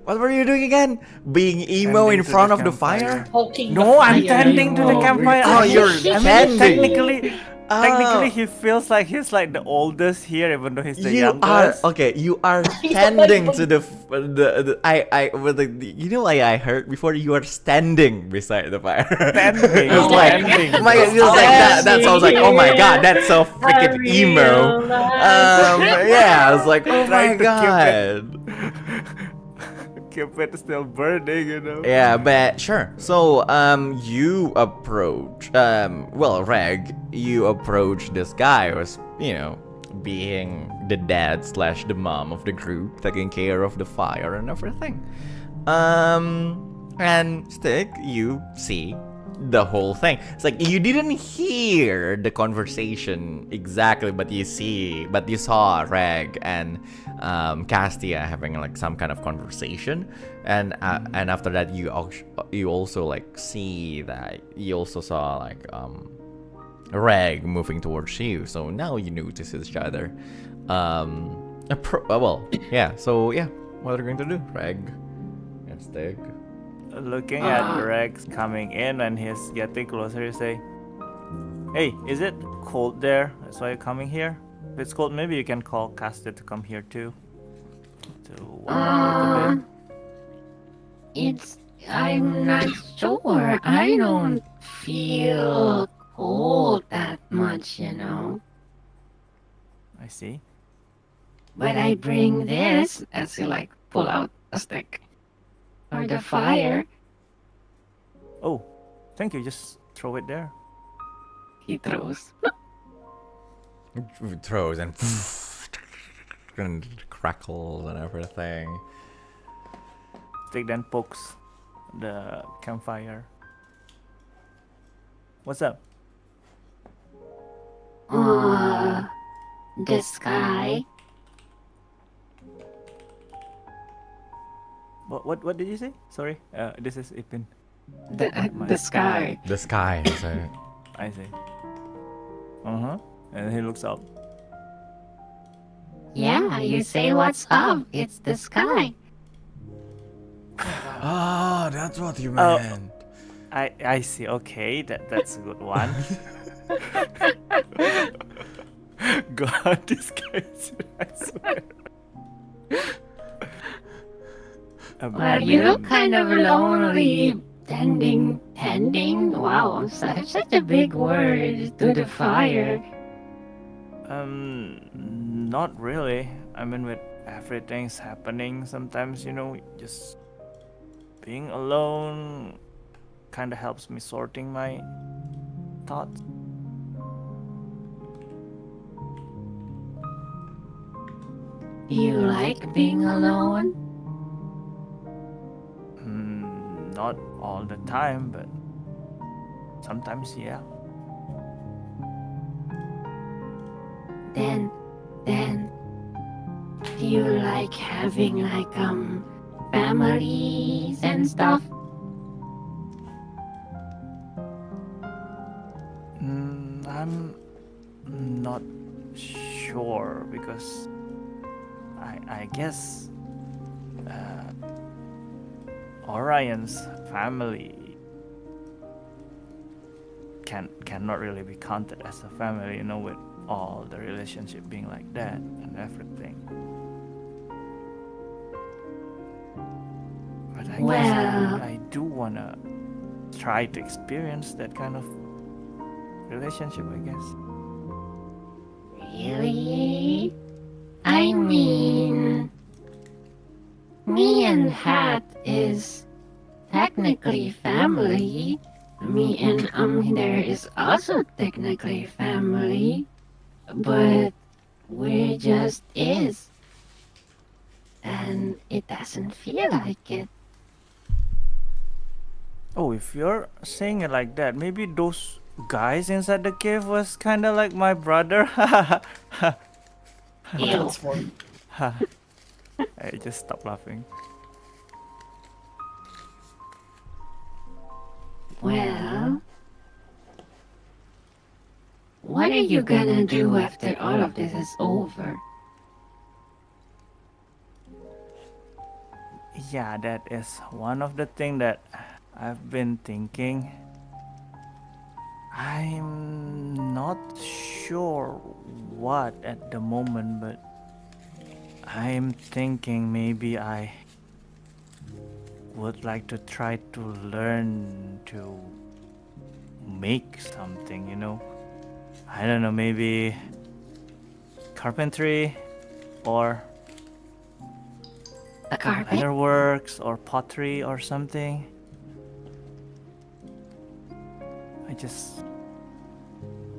Speaker 1: what were you doing again? Being emo in front of the fire?
Speaker 2: Poking
Speaker 3: No,
Speaker 2: the
Speaker 3: I'm
Speaker 2: fire.
Speaker 3: tending to the campfire.
Speaker 1: Oh, you're tending.
Speaker 3: Technically, he feels like he's like the oldest here, even though he's the
Speaker 1: You are
Speaker 3: youngest.
Speaker 1: okay. You are
Speaker 2: He's
Speaker 1: standing
Speaker 2: like-
Speaker 1: to the I with the you know like I heard before you are standing beside the fire.
Speaker 3: Standing,
Speaker 1: It's like
Speaker 3: standing.
Speaker 1: my it was like that. That sounds like oh my god, that's so freaking emo. Yeah, I was like oh my
Speaker 3: Trying to keep it-
Speaker 1: god.
Speaker 3: Keep it still burning, you know.
Speaker 1: Yeah, but sure. So, you approach, well, Regg, you approach this guy who's, you know, being the dad slash the mom of the group, taking care of the fire and everything. And Stygg, you see the whole thing. It's like you didn't hear the conversation exactly, but you saw Regg and Castia having like some kind of conversation, and after that you also like see that you also saw like Regg moving towards you. So now you notice each other. Well, yeah. So yeah, what are you going to do, Regg and Stygg?
Speaker 3: Looking at Rex coming in and he's getting closer, you say, "Hey, is it cold there? That's why you're coming here? If it's cold, maybe you can call Castia to come here too. To warm up a little bit."
Speaker 5: I'm not sure. I don't feel cold that much, you know.
Speaker 3: I see.
Speaker 5: But I bring this as you like pull out a stick for the fire.
Speaker 3: Oh, thank you. Just throw it there.
Speaker 5: He throws.
Speaker 1: Throws and crackles and everything.
Speaker 3: Stygg then pokes the campfire. What's up?
Speaker 5: The sky.
Speaker 3: What did you say? Sorry. This is Ipin.
Speaker 5: The sky.
Speaker 1: The sky. So.
Speaker 3: I see. And he looks up.
Speaker 5: Yeah, you say what's up. It's the sky.
Speaker 1: Ah, that's what you
Speaker 3: Oh.
Speaker 1: meant.
Speaker 3: I see. Okay, that's a good one. God, this guy is, I swear.
Speaker 5: Well, you look kind of lonely. Tending. Wow, such a big word to the fire.
Speaker 3: Not really. I mean, with everything's happening, sometimes, you know, just being alone kind of helps me sorting my thoughts.
Speaker 5: Do you like being alone?
Speaker 3: Not all the time, but sometimes, yeah.
Speaker 5: Then, do you like having like families and stuff?
Speaker 3: I'm not sure because I guess Orion's family cannot really be counted as a family, you know, with all the relationship being like that and everything. But I guess I do wanna try to experience that kind of relationship, I guess.
Speaker 5: Really? I mean, me and Hat is technically family. Me and there is also technically family, but we just is. And it doesn't feel like it.
Speaker 3: Oh, if you're saying it like that, maybe those guys inside the cave was kind of like my brother.
Speaker 5: Ew.
Speaker 3: I just stop laughing.
Speaker 5: Well, what are you gonna do after all of this is over?
Speaker 3: Yeah, that is one of the things that I've been thinking. I'm not sure what at the moment, but I'm thinking maybe I would like to try to learn to make something, you know. I don't know, maybe carpentry or
Speaker 5: A carpet?
Speaker 3: leatherworks or pottery or something. I just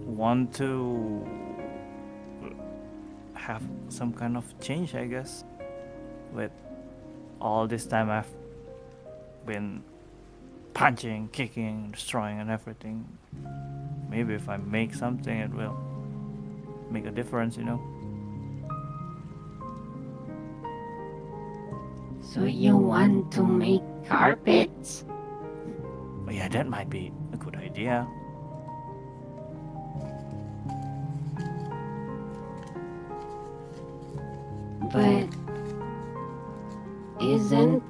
Speaker 3: want to have some kind of change, I guess. With all this time I've been punching, kicking, destroying, and everything. Maybe if I make something, it will make a difference, you know?
Speaker 5: So you want to make carpets?
Speaker 3: But yeah, that might be a good idea.
Speaker 5: But isn't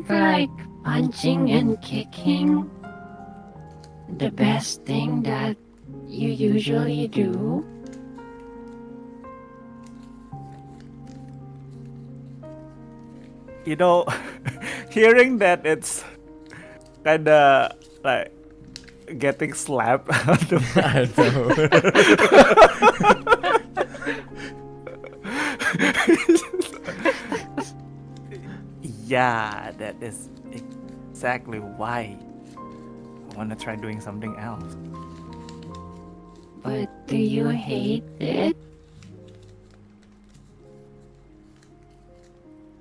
Speaker 5: like punching and kicking the best thing that you usually do?
Speaker 3: You know, hearing that it's kinda like getting slapped on the
Speaker 1: I know.
Speaker 3: Yeah, that is exactly why I want to try doing something else.
Speaker 5: But do you hate it?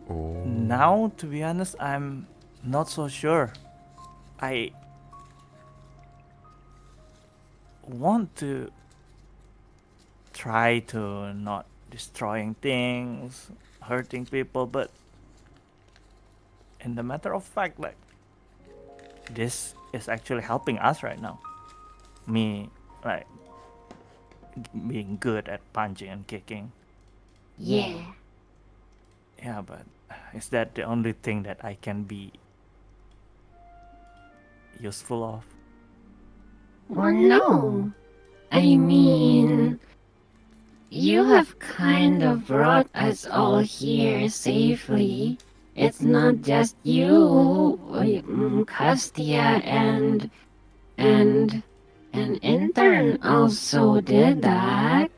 Speaker 1: Oh.
Speaker 3: Now, to be honest, I'm not so sure. I want to try to not destroying things, hurting people, but in the matter of fact, like this is actually helping us right now. Me, like being good at punching and kicking.
Speaker 5: Yeah.
Speaker 3: Yeah, but is that the only thing that I can be useful of?
Speaker 5: Or no? I mean, you have kind of brought us all here safely. It's not just you, Castia and an intern also did that.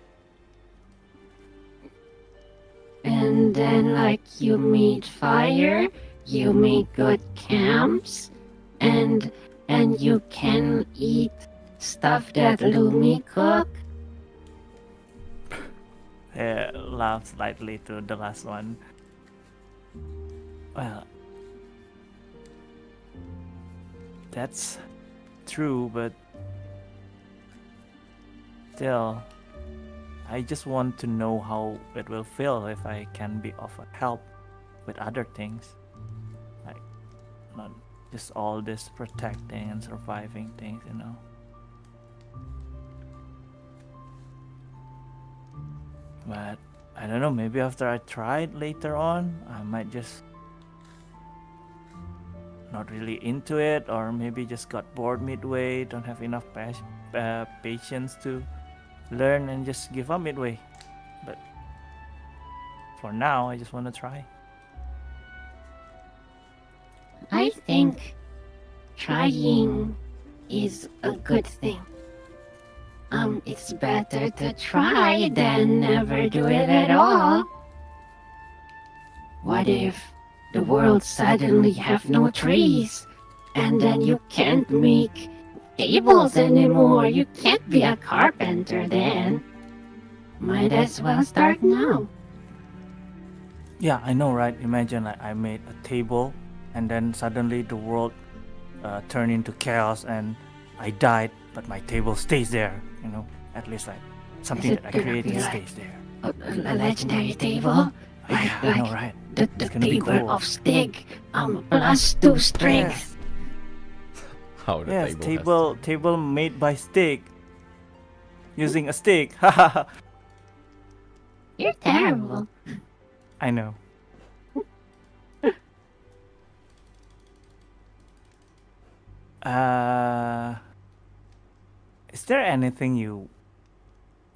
Speaker 5: And then like you made fire, you make good camps, and you can eat stuff that Lumi cook.
Speaker 3: Laugh slightly to the last one. Well, that's true, but still, I just want to know how it will feel if I can be of help with other things. Like, not just all this protecting and surviving things, you know? But I don't know, maybe after I try it later on, I might just not really into it, or maybe just got bored midway, don't have enough patience to learn and just give up midway. But for now, I just want to try.
Speaker 5: I think trying is a good thing. It's better to try than never do it at all. What if the world suddenly have no trees, and then you can't make tables anymore? You can't be a carpenter then. Might as well start now.
Speaker 3: Yeah, I know, right? Imagine like I made a table, and then suddenly the world turned into chaos, and I died, but my table stays there. You know, at least like something
Speaker 5: Is it
Speaker 3: that I
Speaker 5: gonna
Speaker 3: created
Speaker 5: be like
Speaker 3: stays there.
Speaker 5: A legendary table?
Speaker 3: Yeah, I know, right?
Speaker 5: The
Speaker 3: It's gonna be
Speaker 5: table
Speaker 3: cool.
Speaker 5: of Stygg, +2 strength.
Speaker 1: How the
Speaker 3: Yes,
Speaker 1: table.
Speaker 3: table made by Stygg, using a stick. Haha.
Speaker 5: You're terrible.
Speaker 3: I know. Uh, is there anything you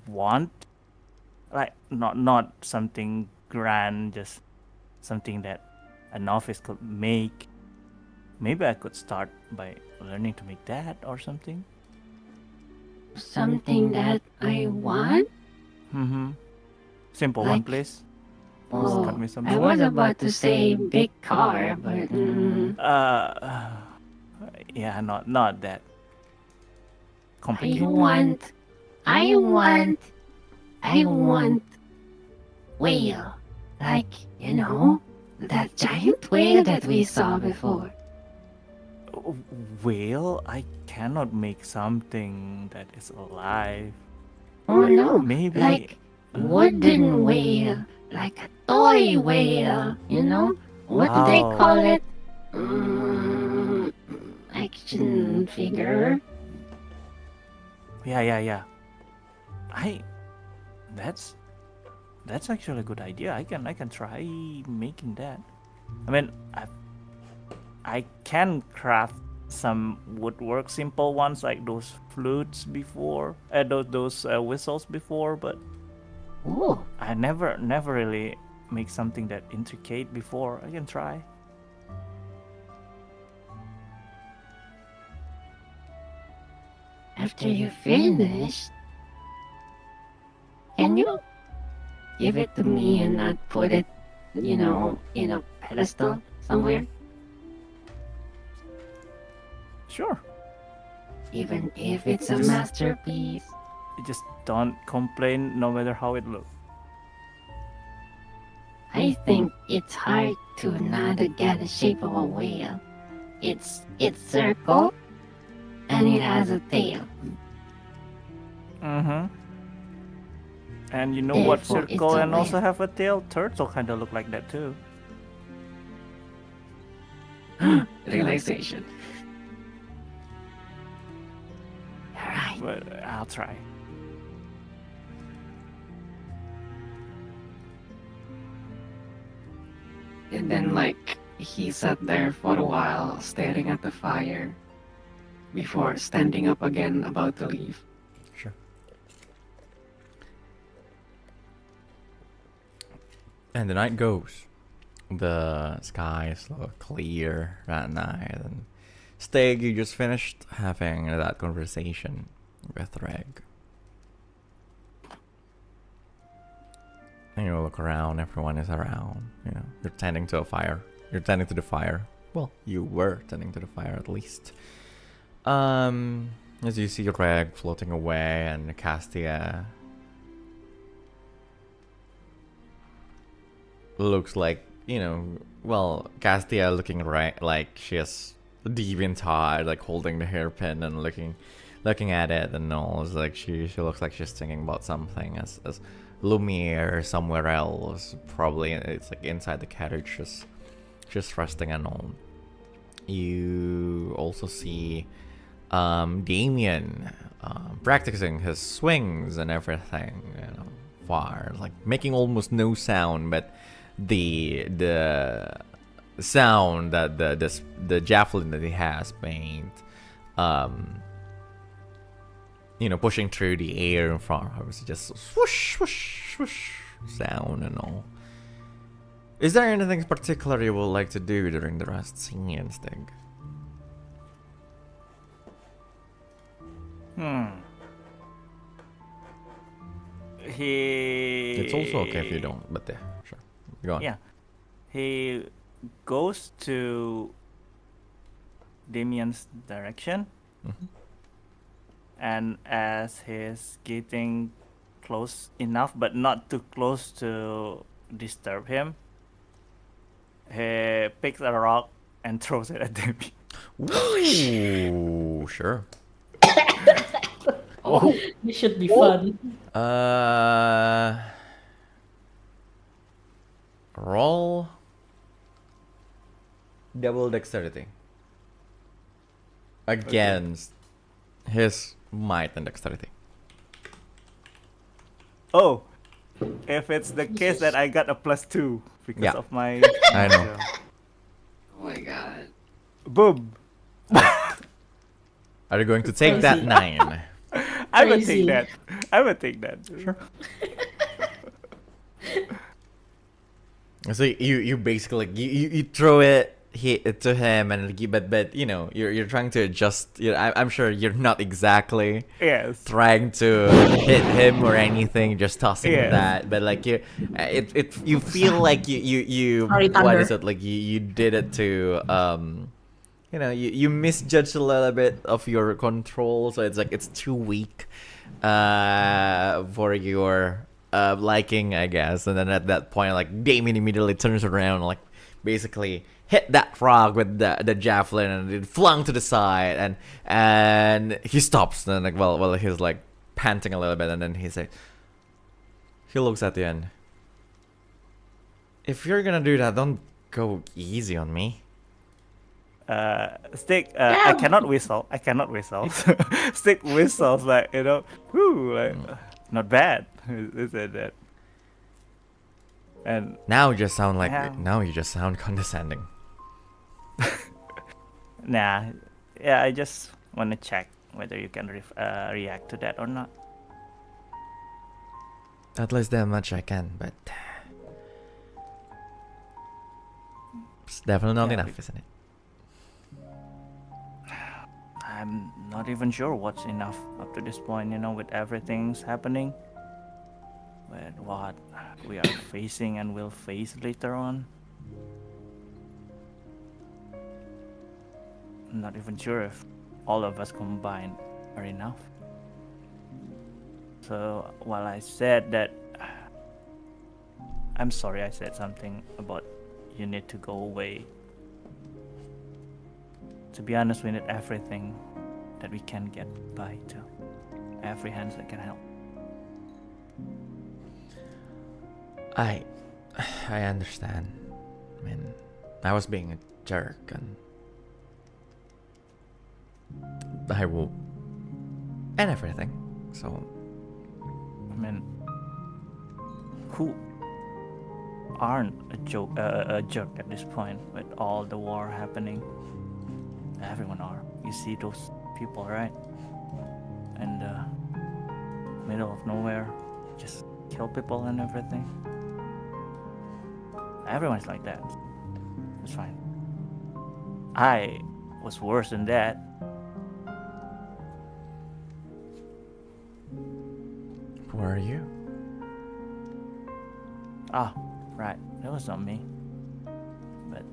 Speaker 3: want? Like not something grand, just something that a novice could make. Maybe I could start by learning to make that or something.
Speaker 5: Something that I want?
Speaker 3: Mm-hmm. Simple one,
Speaker 5: Like-
Speaker 3: please.
Speaker 5: Oh,
Speaker 3: cut me some
Speaker 5: I
Speaker 3: slack.
Speaker 5: was about to say big car, but
Speaker 3: Yeah, not that
Speaker 5: I
Speaker 3: complicated.
Speaker 5: want whale. Like, that giant whale that we saw before.
Speaker 3: Whale? I cannot make something that is alive.
Speaker 5: Oh no,
Speaker 3: Maybe.
Speaker 5: like wooden whale, like a toy whale, What do they
Speaker 3: Wow.
Speaker 5: call it? Action figure.
Speaker 3: Yeah. That's actually a good idea. I can try making that. I mean, I can craft some woodwork, simple ones like those flutes before, those whistles before, but
Speaker 5: Oh,
Speaker 3: I never really make something that intricate before. I can try.
Speaker 5: after you finish, can you give it to me and not put it, in a pedestal somewhere?
Speaker 3: Sure.
Speaker 5: Even if it's a masterpiece.
Speaker 3: You just don't complain no matter how it looks.
Speaker 5: I think it's hard to not get the shape of a whale. It's circle and it has a tail.
Speaker 3: Mm-hmm. And you know what
Speaker 5: Therefore, it's
Speaker 3: circle
Speaker 5: a
Speaker 3: and also
Speaker 5: whale.
Speaker 3: have a tail? Turtle kind of look like that too.
Speaker 6: Realization.
Speaker 5: Alright.
Speaker 3: But I'll try.
Speaker 6: And then, like, he sat there for a while, staring at the fire, before standing up again, about to leave.
Speaker 1: Sure. And the night goes. The skies look clear that night. And Stygg, you just finished having that conversation with Regg. And you look around, everyone is around. You're tending to a fire. You're tending to the fire. Well, you were tending to the fire at least. As you see Regg floating away and Castia looks like, Castia looking right like she has DeviantArt, like holding the hairpin and looking at it, and all. It's like she looks like she's thinking about something as Lumi or somewhere else. Probably it's like inside the carriage, just resting and all. You also see Damien practicing his swings and everything, far, like making almost no sound, but the sound that the javelin that he has made, pushing through the air in front of us, just swoosh, swoosh, swoosh sound and all. Is there anything particular you would like to do during the rest scene, Stygg? It's also okay if you don't, but yeah, sure. Go on.
Speaker 3: Yeah. He goes to Damien's direction, and as he's getting close enough, but not too close to disturb him, he picks a rock and throws it at Damien.
Speaker 1: Ooh, sure.
Speaker 2: Oh, this should be fun.
Speaker 1: Roll double dexterity against his might and dexterity.
Speaker 3: Oh, if it's the case that I got a +2 because
Speaker 1: Yeah.
Speaker 3: of my.
Speaker 1: I know.
Speaker 6: Oh my god.
Speaker 3: Boom.
Speaker 1: Are you going to take that
Speaker 2: Crazy.
Speaker 1: 9?
Speaker 3: I would
Speaker 2: Crazy.
Speaker 3: take that. I would take that. Sure.
Speaker 1: So you basically like, you throw it to him and but you know you're trying to adjust. I'm sure you're not exactly
Speaker 3: Yes.
Speaker 1: trying to hit him or anything, just tossing
Speaker 3: Yes.
Speaker 1: that. But like you feel like you
Speaker 2: Sorry,
Speaker 1: what is
Speaker 2: Thunder.
Speaker 1: it like you did it to you know you misjudged a little bit of your control, so it's like it's too weak for your liking, I guess. And then at that point, like Damien immediately turns around and, like basically hit that frog with the javelin, and it flung to the side, and he stops. And like well he's like panting a little bit, and then he looks at the end. If you're gonna do that, don't go easy on me.
Speaker 3: Stygg, I cannot whistle. Stygg whistles like, you know, whoo, like, not bad. He said that. And
Speaker 1: Now you just sound like
Speaker 3: Yeah.
Speaker 1: now you just sound condescending.
Speaker 3: nah, yeah, I just want to check whether you can react to that or not.
Speaker 1: At least that much I can, but it's definitely not
Speaker 3: Yeah,
Speaker 1: enough, isn't it?
Speaker 3: I'm not even sure what's enough up to this point, you know, with everything's happening. With what we are facing and will face later on. I'm not even sure if all of us combined are enough. So while I said that, I'm sorry I said something about you need to go away. To be honest, we need everything that we can get by to. Every hand that can help.
Speaker 1: I understand. I mean, I was being a jerk, and I will and everything. So
Speaker 3: I mean, who aren't a jerk at this point with all the war happening? Everyone are. You see those people, right? In the middle of nowhere, just kill people and everything. Everyone's like that. It's fine. I was worse than that.
Speaker 1: who are you?
Speaker 3: Ah, right. That was not me. But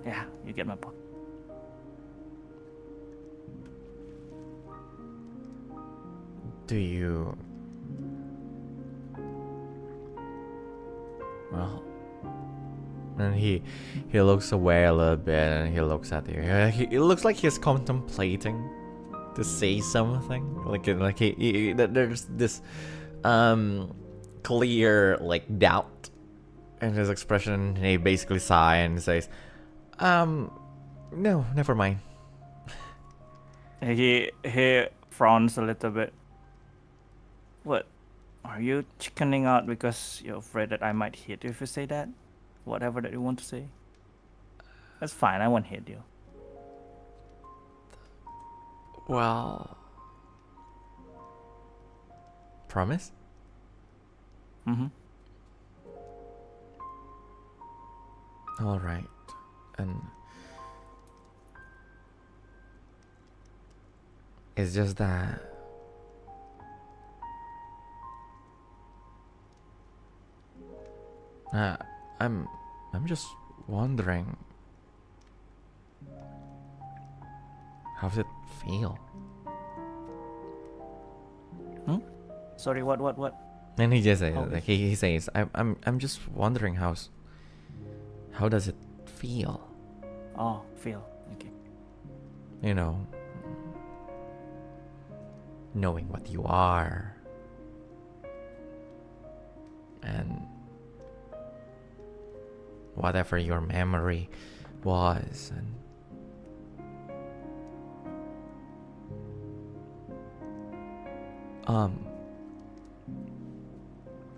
Speaker 3: yeah, you get my point.
Speaker 1: Do you? Well, and he looks away a little bit, and he looks at you. It looks like he's contemplating to say something. Like he there's this clear like doubt in his expression. And he basically sighs and says, no, never mind.
Speaker 3: He frowns a little bit. What? Are you chickening out because you're afraid that I might hit you if you say that? Whatever that you want to say. That's fine, I won't hit you.
Speaker 1: Well, promise?
Speaker 3: Mm-hmm.
Speaker 1: All right, and it's just that I'm just wondering, how's it feel?
Speaker 3: Sorry, what?
Speaker 1: And he just says,
Speaker 3: Oh.
Speaker 1: like he says, I'm just wondering how does it feel?
Speaker 3: Oh, feel. Okay.
Speaker 1: You know, knowing what you are, and whatever your memory was, and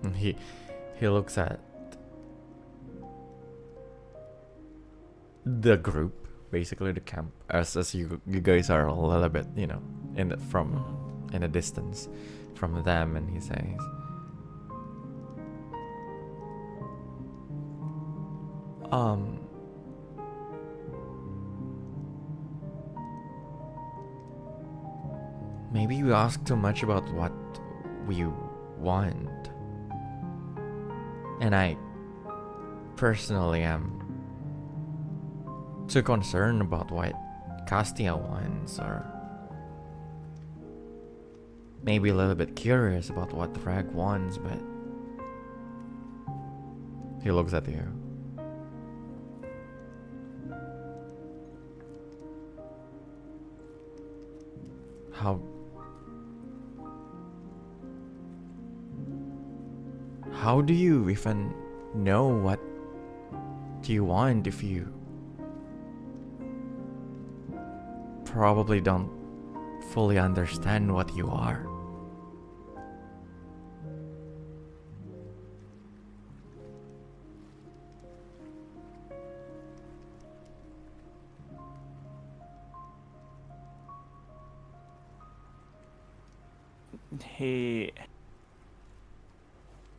Speaker 1: and he looks at the group basically the camp, as you guys are a little bit, you know, in a distance from them, and he says, maybe you ask too much about what we want, and I personally am too concerned about what Castia wants, or maybe a little bit curious about what Regg wants, but he looks at you. How do you even know what you want if you probably don't fully understand what you are?
Speaker 3: He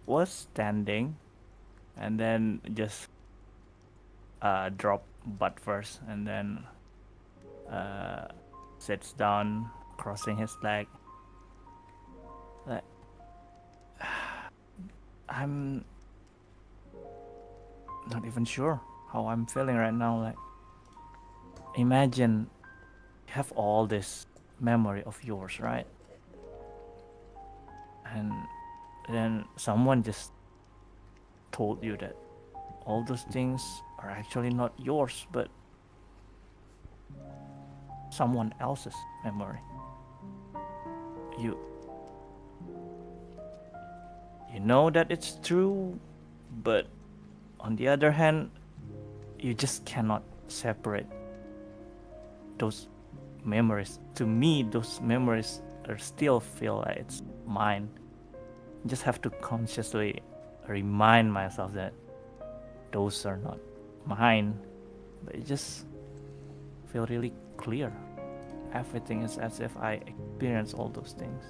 Speaker 3: was standing and then just drop butt first, and then sits down, crossing his leg. Like, I'm not even sure how I'm feeling right now. Like, imagine you have all this memory of yours, right? And then someone just told you that all those things are actually not yours, but someone else's memory. You know that it's true, but on the other hand, you just cannot separate those memories. To me, those memories are still feel like it's mine. Just have to consciously remind myself that those are not mine, but it just feel really clear. Everything is as if I experienced all those things.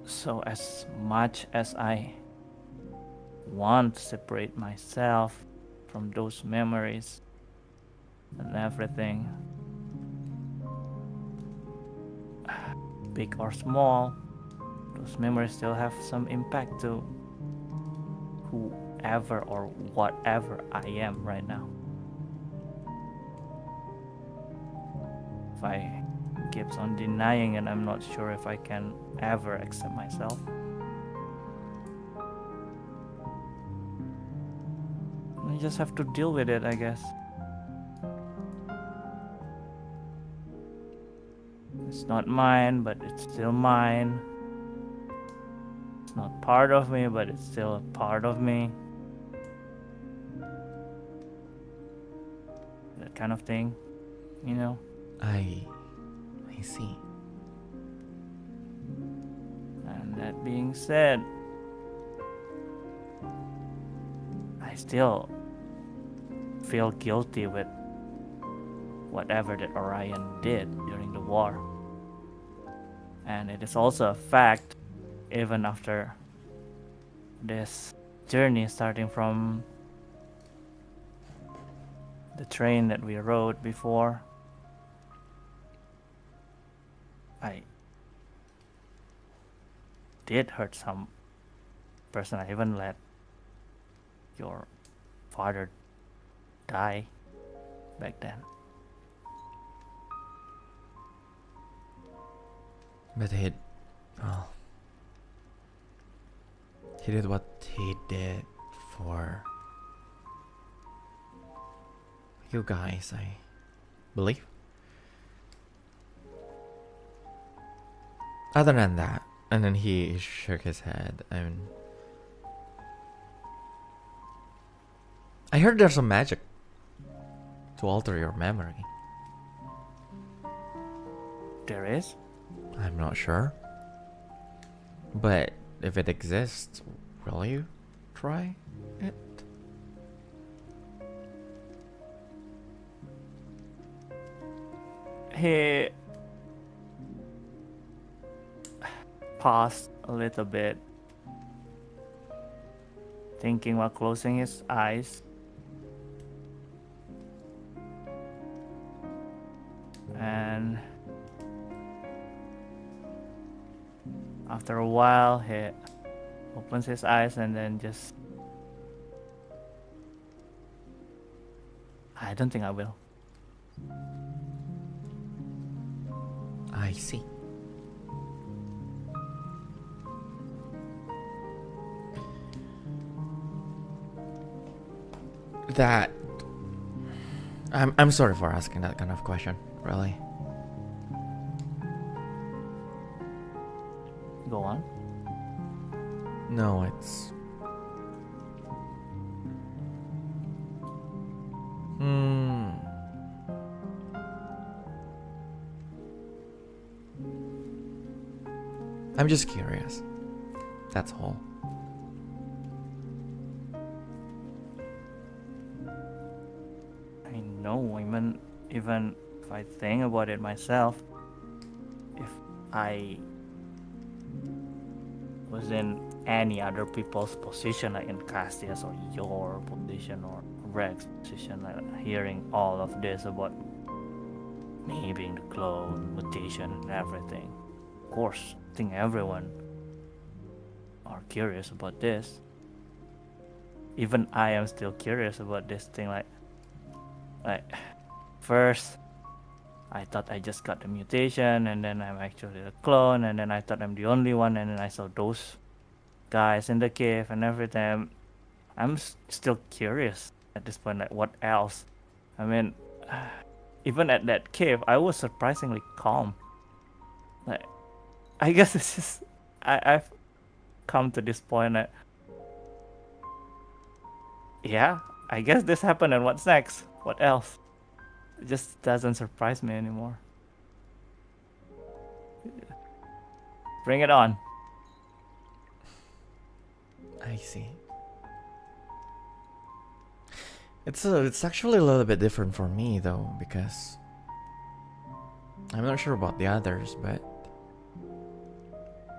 Speaker 3: So as much as I want to separate myself from those memories and everything, big or small, those memories still have some impact to whoever or whatever I am right now. If I keeps on denying it, I'm not sure if I can ever accept myself. I just have to deal with it, I guess. It's not mine, but it's still mine. It's not part of me, but it's still a part of me. That kind of thing, you know?
Speaker 1: I see.
Speaker 3: And that being said, I still feel guilty with whatever that Orion did during the war. And it is also a fact, even after this journey, starting from the train that we rode before, I did hurt some person. I even let your father die back then.
Speaker 1: But he did what he did for you guys, I believe. Other than that, and then he shook his head, and I heard there's some magic to alter your memory.
Speaker 3: There is?
Speaker 1: I'm not sure. But if it exists, will you try it?
Speaker 3: he paused a little bit, thinking while closing his eyes. And after a while, he opens his eyes and then just... I don't think I will.
Speaker 1: I see. That I'm sorry for asking that kind of question, really.
Speaker 3: Go on.
Speaker 1: No, it's I'm just curious. That's all.
Speaker 3: I know, even if I think about it myself, if I was in any other people's position, like in Castia's or your position or Regg's position, like hearing all of this about me being the clone, mutation, and everything, of course, I think everyone are curious about this. Even I am still curious about this thing. Like first, I thought I just got the mutation, and then I'm actually a clone, and then I thought I'm the only one, and then I saw those guys in the cave and everything. I'm still curious at this point, like what else? I mean, even at that cave, I was surprisingly calm. Like, I guess it's just I've come to this point that, yeah, I guess this happened, and what's next? What else? It just doesn't surprise me anymore. Bring it on.
Speaker 1: I see. It's actually a little bit different for me though, because I'm not sure about the others, but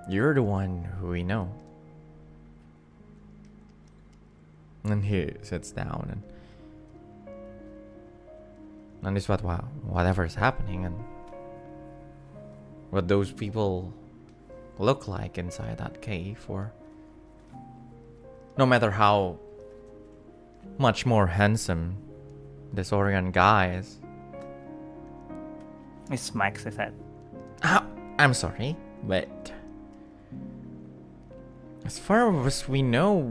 Speaker 1: you're the one who we know. And he sits down and it's whatever is happening and what those people look like inside that cave, or no matter how much more handsome this Orion guy is.
Speaker 3: He smacks his head.
Speaker 1: I'm sorry, but as far as we know,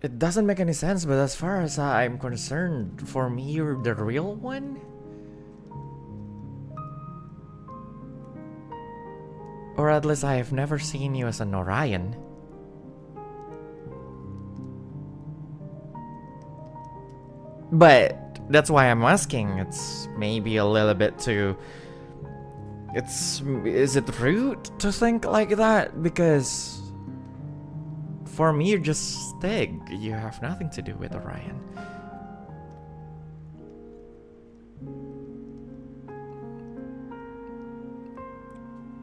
Speaker 1: it doesn't make any sense, but as far as I'm concerned, for me, you're the real one? Or at least I have never seen you as an Orion. But that's why I'm asking. It's maybe a little bit too... Is it rude to think like that? Because for me, you're just Stygg. You have nothing to do with Orion.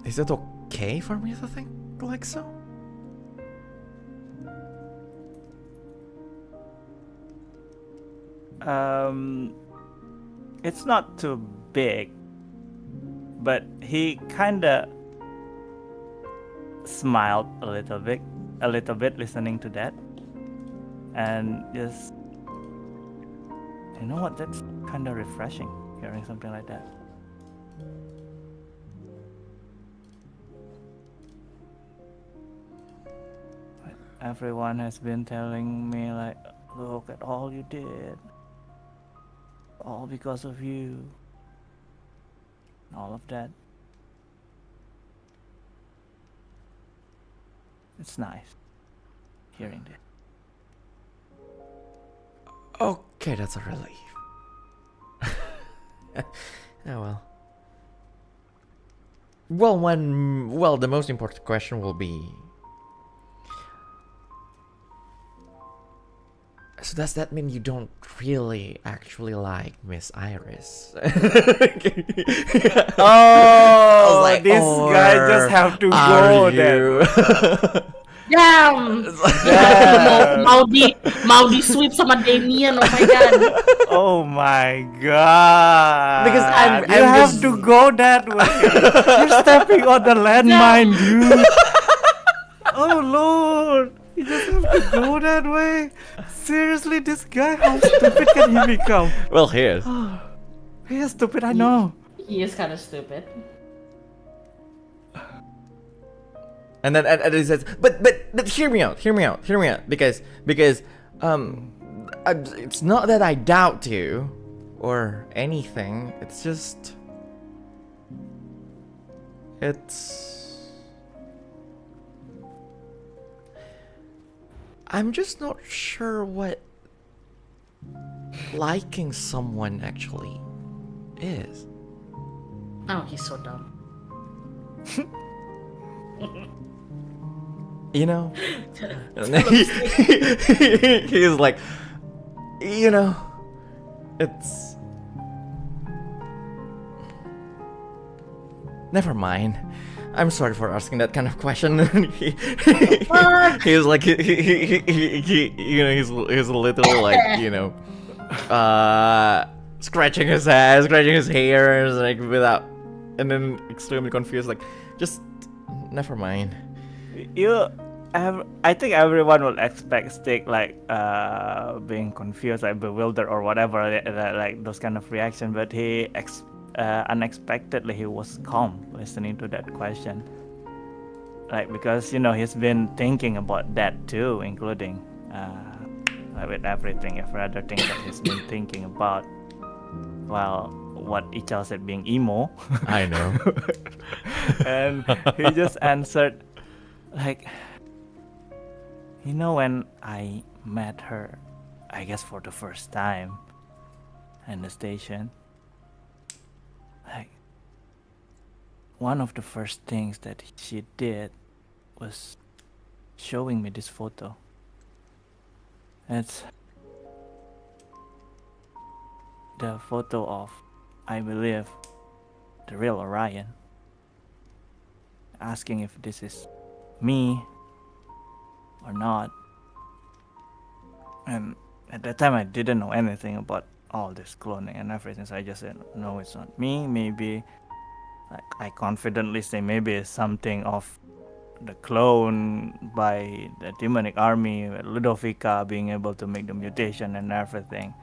Speaker 1: Is it okay for me to think like so?
Speaker 3: It's not too big, but he kinda smiled a little bit listening to that, and just, you know what, that's kinda refreshing, hearing something like that. But everyone has been telling me, like, look at all you did, all because of you, all of that. It's nice hearing this.
Speaker 1: Okay, that's a relief. Oh well. Well, the most important question will be, So does that mean you don't really actually like Miss Iris?
Speaker 3: Oh,
Speaker 1: like,
Speaker 3: this guy just have to go then.
Speaker 2: Damn!
Speaker 3: Damn.
Speaker 2: Maudi sweep sama Damien, oh my god.
Speaker 3: Oh my god.
Speaker 1: Because I'm
Speaker 3: you have
Speaker 1: just-
Speaker 3: to go that way. You're stepping on the landmine, dude. Oh lord. You just have to go that way. Seriously, this guy, how stupid can he become?
Speaker 1: Well, here's.
Speaker 3: He is stupid, I know.
Speaker 2: He is kind of stupid.
Speaker 1: And then and he says, but hear me out, because it's not that I doubt you or anything. It's just I'm just not sure what liking someone actually is.
Speaker 2: Oh, he's so dumb.
Speaker 1: You know? He's like, you know, it's... Never mind. I'm sorry for asking that kind of question. He's like, you know, he's a little like, you know, scratching his head, scratching his hair, like without, and then extremely confused, like, just never mind.
Speaker 3: I think everyone will expect Stygg like being confused, like bewildered or whatever, like those kind of reaction. But he unexpectedly he was calm listening to that question, like because you know he's been thinking about that too, including like with everything, every other thing that he's been thinking about. Well, what Ical said being emo.
Speaker 1: I know.
Speaker 3: And he just answered like, you know, when I met her, I guess for the first time in the station, like one of the first things that she did was showing me this photo. It's the photo of, I believe, the real Orion, asking if this is me or not. And at that time I didn't know anything about all this cloning and everything, so I just said no, it's not me. Maybe, like, I confidently say maybe it's something of the clone by the demonic army, Ludovica being able to make the mutation and everything.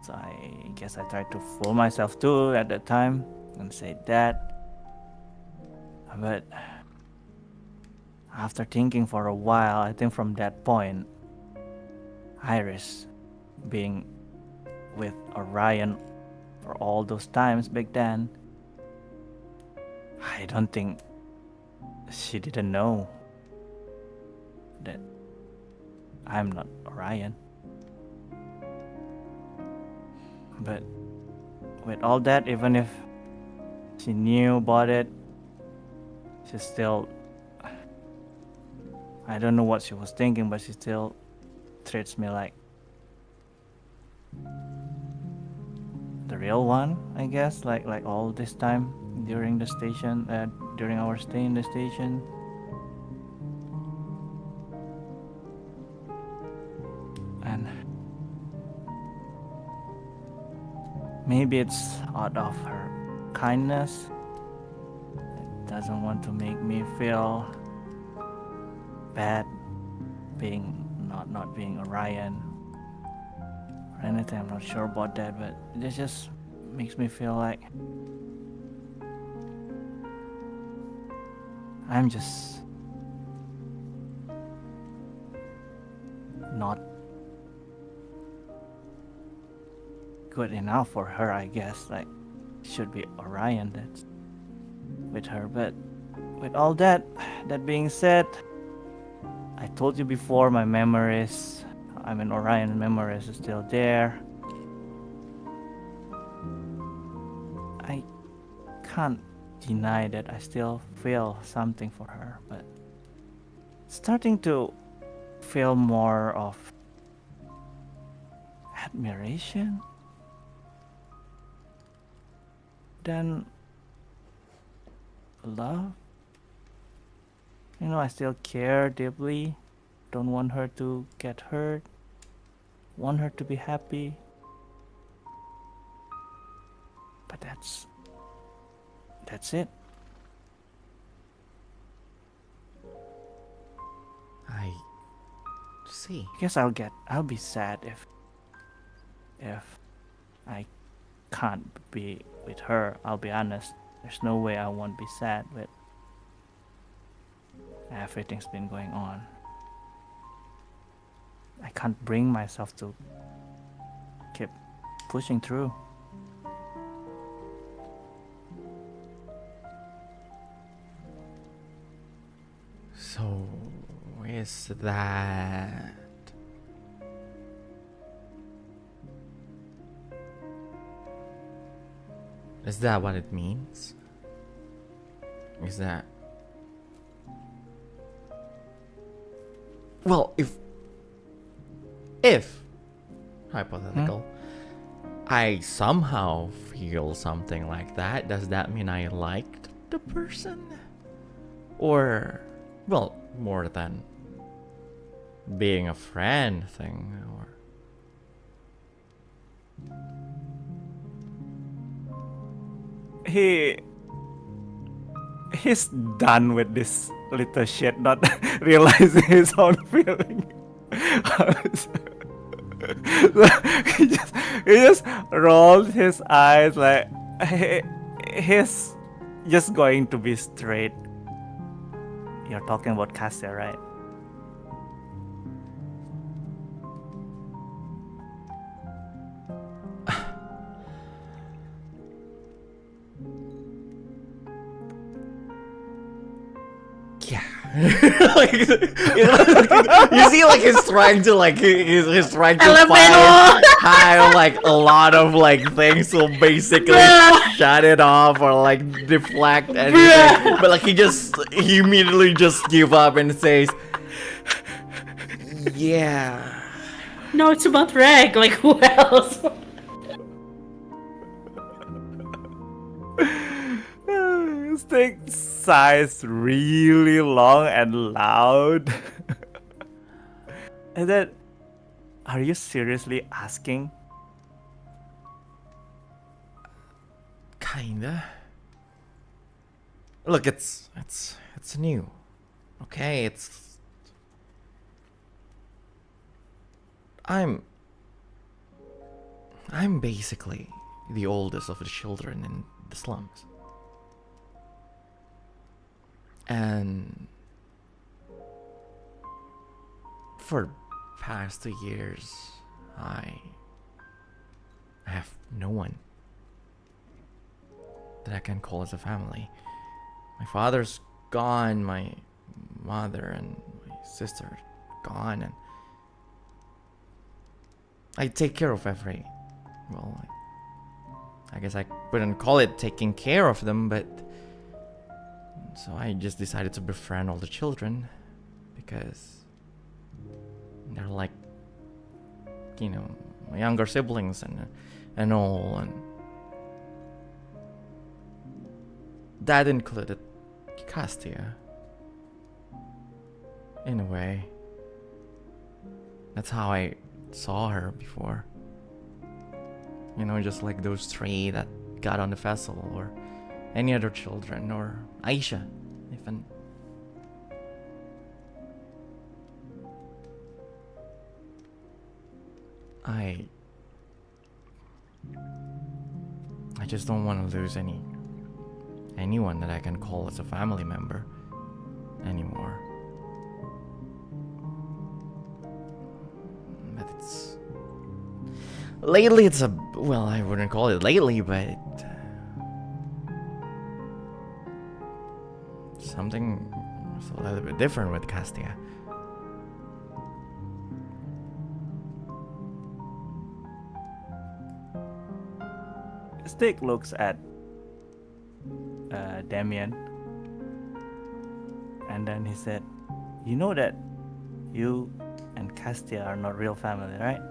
Speaker 3: So I guess I tried to fool myself too at that time and say that. But after thinking for a while, I think from that point, Iris being with Orion for all those times back then, I don't think she didn't know that I'm not Orion. But with all that, even if she knew about it, she still, I don't know what she was thinking, but she still treats me like the real one, I guess, like all this time during the station, during our stay in the station. And maybe it's out of her kindness. It doesn't want to make me feel bad being not being Orion or anything. I'm not sure about that, but it just makes me feel like I'm just not good enough for her, I guess. Like, should be Orion that's with her. But with all that being said, I told you before, my memories, I mean Orion memories is still there. I can't deny that I still feel something for her, but starting to feel more of admiration, then love. You know, I still care deeply, don't want her to get hurt, want her to be happy. But that's it.
Speaker 1: I see.
Speaker 3: Guess I'll be sad if I can't be with her. I'll be honest. There's no way I won't be sad with everything's been going on. I can't bring myself to keep pushing through.
Speaker 1: So, is that... Is that what it means? Is that... Well, if hypothetical, I somehow feel something like that, does that mean I liked the person? Or, well, more than being a friend thing, or...
Speaker 3: He's done with this little shit, not realizing his own feeling. he just rolled his eyes like he's just going to be straight. You're talking about Castia, right?
Speaker 1: Yeah. Like, you see, like he's trying to he's trying to find how like a lot of like things will basically shut it off or like deflect anything, but like he immediately just give up and says, "Yeah."
Speaker 2: No, it's about Regg. Like, who else?
Speaker 3: Stygg sighs really long and loud. And then, are you seriously asking?
Speaker 1: Kinda. Look, it's new. Okay, I'm basically the oldest of the children in the slums. And for past 2 years, I have no one that I can call as a family. My father's gone, my mother and my sister gone, and I take care of I guess I wouldn't call it taking care of them, but so I just decided to befriend all the children because they're like, you know, my younger siblings and all, and that included Castia. In a way, that's how I saw her before. You know, just like those three that got on the vessel, or any other children, or Aisha, even. I just don't want to lose anyone that I can call as a family member anymore. But lately I wouldn't call it lately, but something is a little bit different with Castia.
Speaker 3: Stygg looks at Damien, and then he said, "You know that you and Castia are not real family, right?"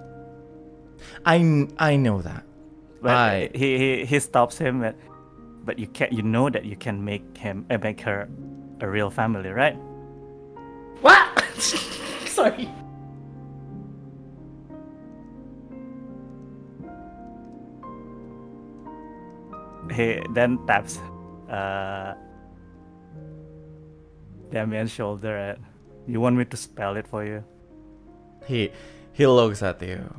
Speaker 1: I know that.
Speaker 3: But he stops him. But you can, you know that you can make her a real family, right?
Speaker 2: What? Sorry.
Speaker 3: He then taps Damian's shoulder. You want me to spell it for you?
Speaker 1: He looks at you.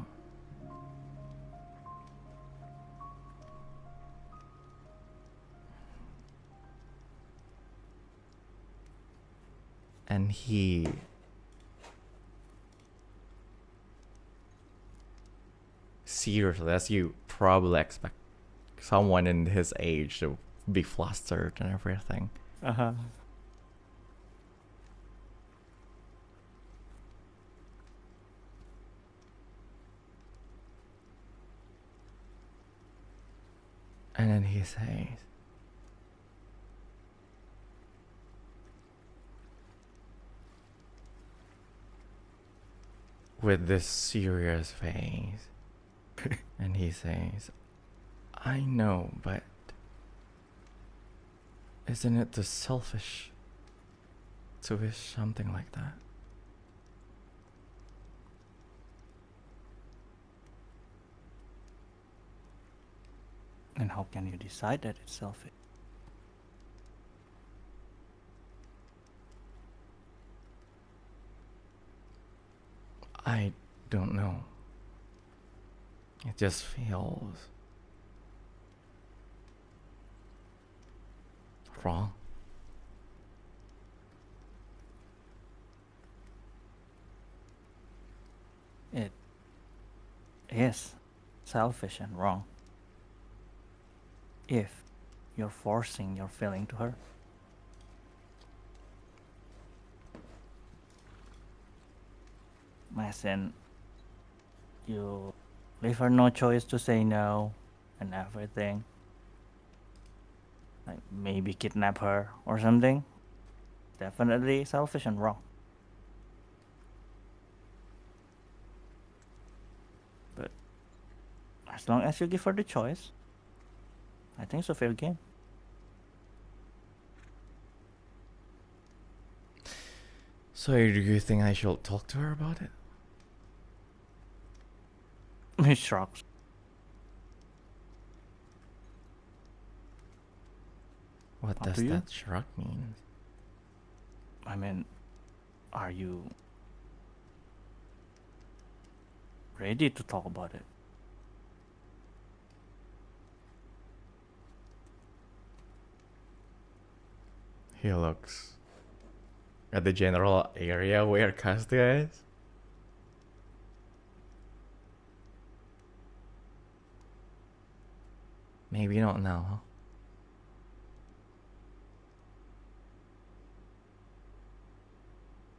Speaker 1: And he seriously, as you probably expect someone in his age to be flustered and everything.
Speaker 3: Uh-huh.
Speaker 1: And then he says, with this serious face, and he says, I know, but isn't it too selfish to wish something like that?
Speaker 3: And how can you decide that it's selfish?
Speaker 1: I don't know. It just feels wrong.
Speaker 3: It is selfish and wrong if you're forcing your feeling to her. As in, you leave her no choice to say no and everything. Like maybe kidnap her or something. Definitely selfish and wrong. But as long as you give her the choice, I think it's a fair game.
Speaker 1: So do you think I should talk to her about it?
Speaker 3: He shrugs.
Speaker 1: What
Speaker 3: Up
Speaker 1: does
Speaker 3: to you.
Speaker 1: that shrug mean?
Speaker 3: I mean, are you ready to talk about it?
Speaker 1: He looks at the general area where Castia is. Maybe not now, huh?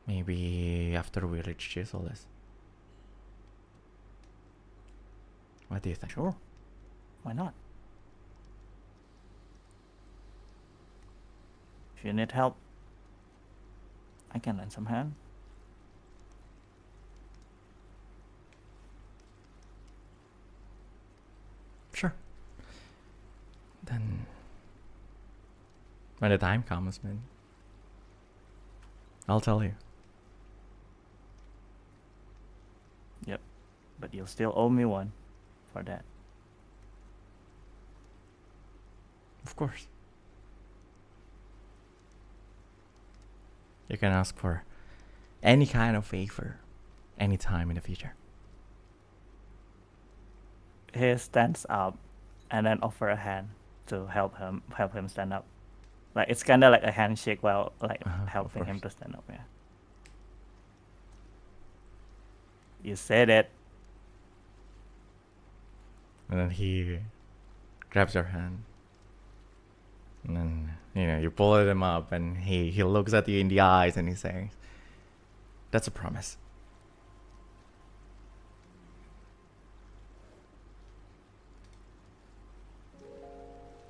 Speaker 1: Maybe after we reach Chiselis. What do you think?
Speaker 3: Sure. Why not? If you need help, I can lend some hand.
Speaker 1: Sure. Then, when the time comes, man, I'll tell you.
Speaker 3: Yep. But you'll still owe me one for that.
Speaker 1: Of course. You can ask for any kind of favor anytime in the future.
Speaker 3: He stands up and then offer a hand to help him stand up. Like it's kinda like a handshake while like
Speaker 1: Of
Speaker 3: helping him
Speaker 1: course.
Speaker 3: to stand up, yeah. You said it.
Speaker 1: And then he grabs your hand. And then, you pull him up and he looks at you in the eyes and he says, that's a promise.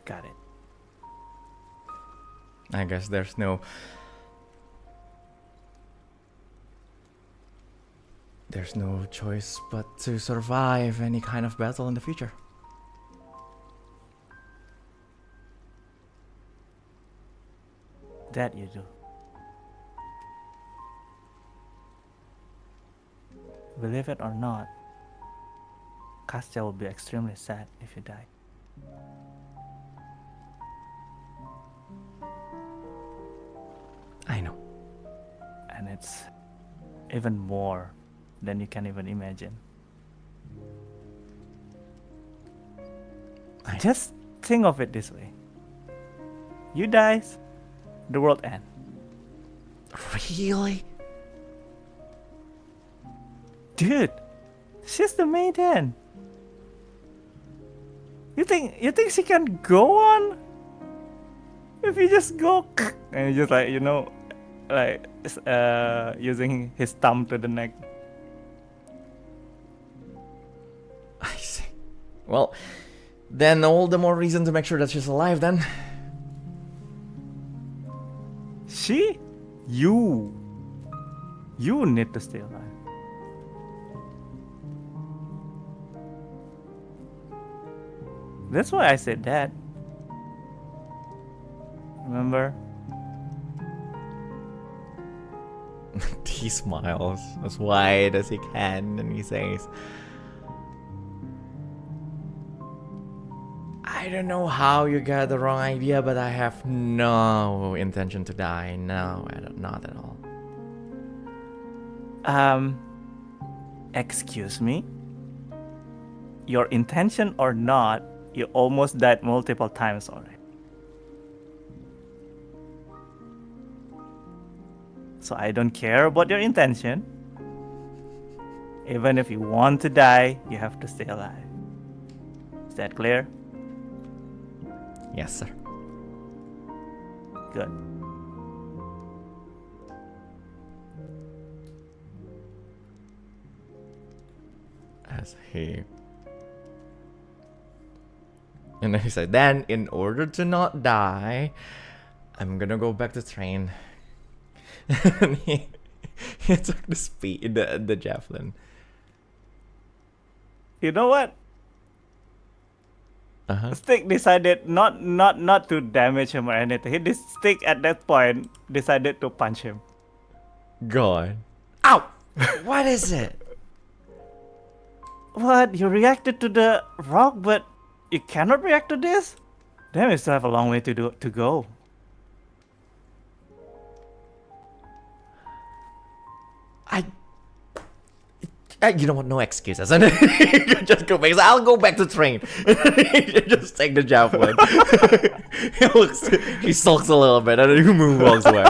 Speaker 3: Got it.
Speaker 1: I guess there's no there's no choice but to survive any kind of battle in the future.
Speaker 3: That you do. Believe it or not, Castia will be extremely sad if you die.
Speaker 1: I know.
Speaker 3: And it's even more than you can even imagine. Just think of it this way. You die, the world ends.
Speaker 1: Really?
Speaker 3: Dude, she's the maiden. You think she can go on? If you just go and you just like, you know, like using his thumb to the neck.
Speaker 1: I see. Well, then all the more reason to make sure that she's alive then.
Speaker 3: She? You need to stay alive. That's why I said that. Remember?
Speaker 1: He smiles as wide as he can and he says, I don't know how you got the wrong idea, but I have no intention to die. No, not at all.
Speaker 3: Excuse me? Your intention or not, you almost died multiple times already. So I don't care about your intention. Even if you want to die, you have to stay alive. Is that clear?
Speaker 1: Yes, sir.
Speaker 3: Good.
Speaker 1: As he... And then he said, then in order to not die, I'm gonna go back to train. And he took the javelin.
Speaker 3: You know what? Stygg decided not to damage him or anything. Stygg at that point decided to punch him.
Speaker 1: God. Ow! What is it?
Speaker 3: What? You reacted to the rock, but you cannot react to this? Damn, you still have a long way to go.
Speaker 1: You know what? No excuses. Just go back. I'll go back to train. Just take the javelin. He sulks a little bit, and then he walks away.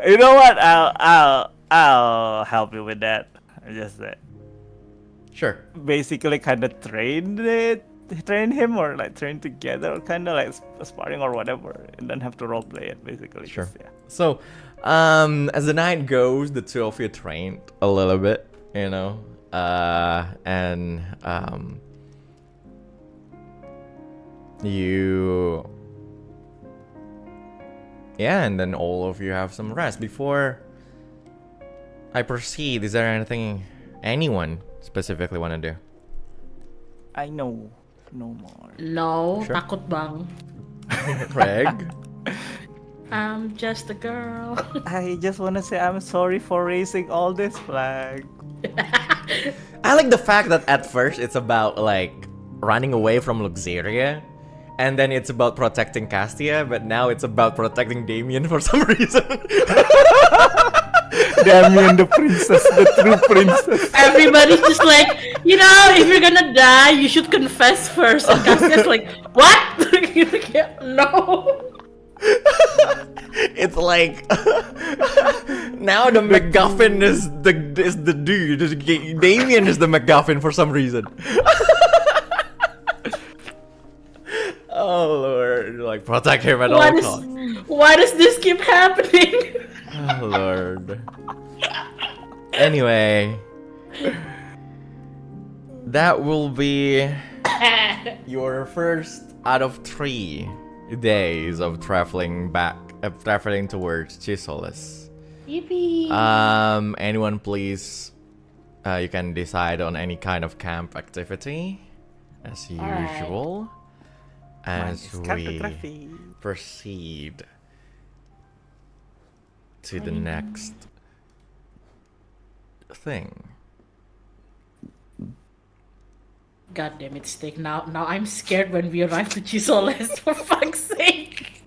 Speaker 3: You know what? I'll help you with that. Just
Speaker 1: Sure.
Speaker 3: basically kind of train him or like train together, or kind of like sparring or whatever, and then have to role play it basically.
Speaker 1: Sure.
Speaker 3: Yeah.
Speaker 1: So, as the night goes, the two of you trained a little bit, you know, and and then all of you have some rest. Before I proceed, is there anything anyone specifically want to do?
Speaker 3: I know no more.
Speaker 2: No,
Speaker 1: Sure.
Speaker 2: takot bang.
Speaker 1: Regg?
Speaker 2: I'm just a girl.
Speaker 3: I just want to say I'm sorry for raising all this flag.
Speaker 1: I like the fact that at first it's about like running away from Luxeria, and then it's about protecting Castia, but now it's about protecting Damien for some reason.
Speaker 3: Damien, the princess, the true princess.
Speaker 2: Everybody's just like, you know, if you're gonna die, you should confess first. And Castia's like, what? No.
Speaker 1: It's like now the MacGuffin is the dude. Damien is the MacGuffin for some reason. Oh Lord! Like protect him at all costs.
Speaker 2: Why does this keep happening?
Speaker 1: Oh Lord. Anyway, that will be your first out of 3 days of traveling towards Chisolis.
Speaker 2: Yippee!
Speaker 1: Anyone please? You can decide on any kind of camp activity, as
Speaker 2: Alright.
Speaker 1: usual, as
Speaker 3: It's
Speaker 1: we
Speaker 3: cartography.
Speaker 1: proceed to the
Speaker 2: Morning.
Speaker 1: next thing.
Speaker 2: God damn it, Stygg. Now I'm scared when we arrive to Chisoles, for fuck's sake.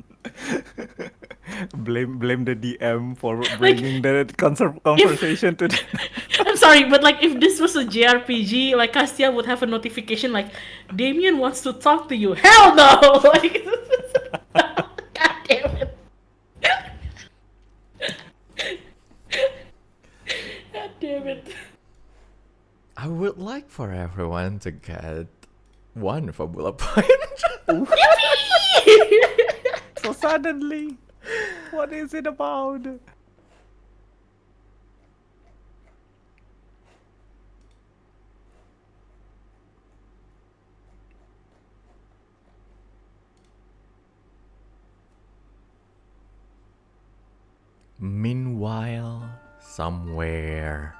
Speaker 3: Blame the DM for bringing the conversation to the.
Speaker 2: I'm sorry, but like if this was a JRPG, like Castia would have a notification like Damien wants to talk to you. Hell no! Like, God damn it. God damn it.
Speaker 1: I would like for everyone to get one Fabula point.
Speaker 3: So suddenly, what is it about?
Speaker 1: Meanwhile, somewhere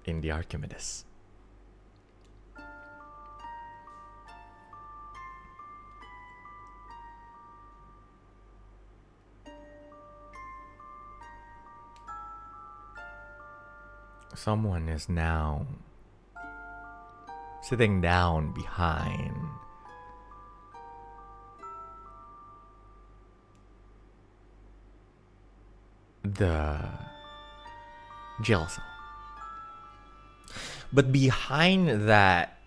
Speaker 1: in the Archimedes. Someone is now sitting down behind the jail cell. But behind that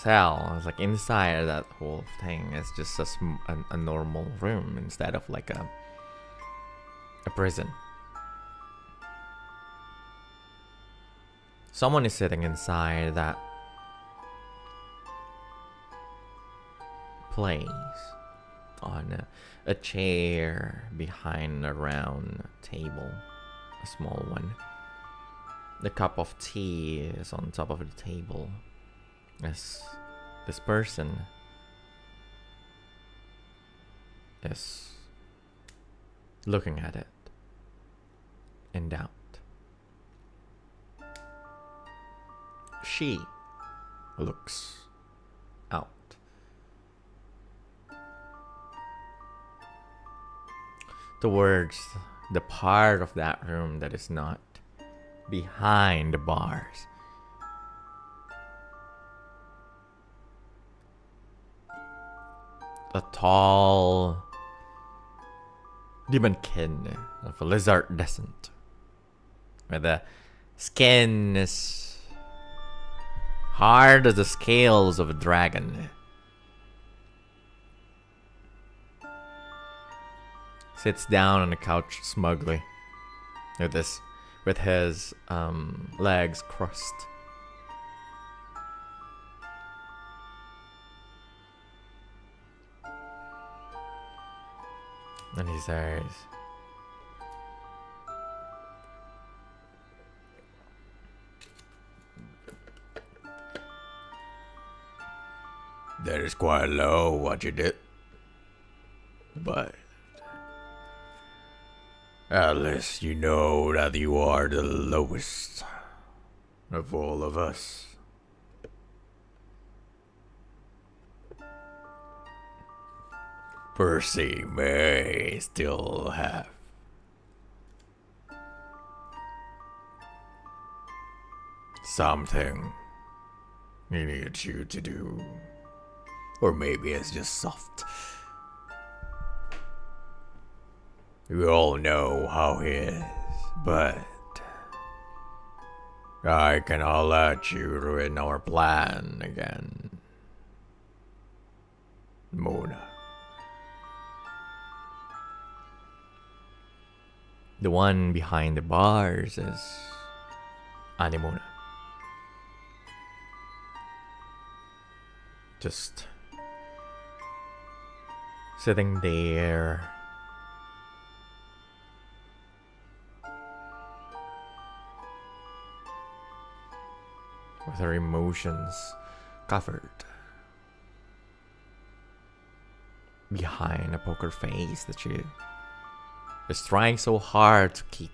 Speaker 1: cell, it's like inside that whole thing, is just a normal room instead of like a prison. Someone is sitting inside that place on a chair behind a round table, a small one. The cup of tea is on top of the table as this person is looking at it in doubt. She looks out. Towards the part of that room that is not behind the bars. A tall demon kin of a lizard descent, where the skin is hard as the scales of a dragon. Sits down on the couch smugly with his legs crossed. And he says, "That is quite low what you did, but at least you know that you are the lowest of all of us." Percy may still have something he needs you to do. Or maybe it's just soft. We all know how he is, but I cannot let you ruin our plan again, Mona. The one behind the bars is Anemona. Just sitting there, with her emotions covered. behind a poker face that she is trying so hard to keep.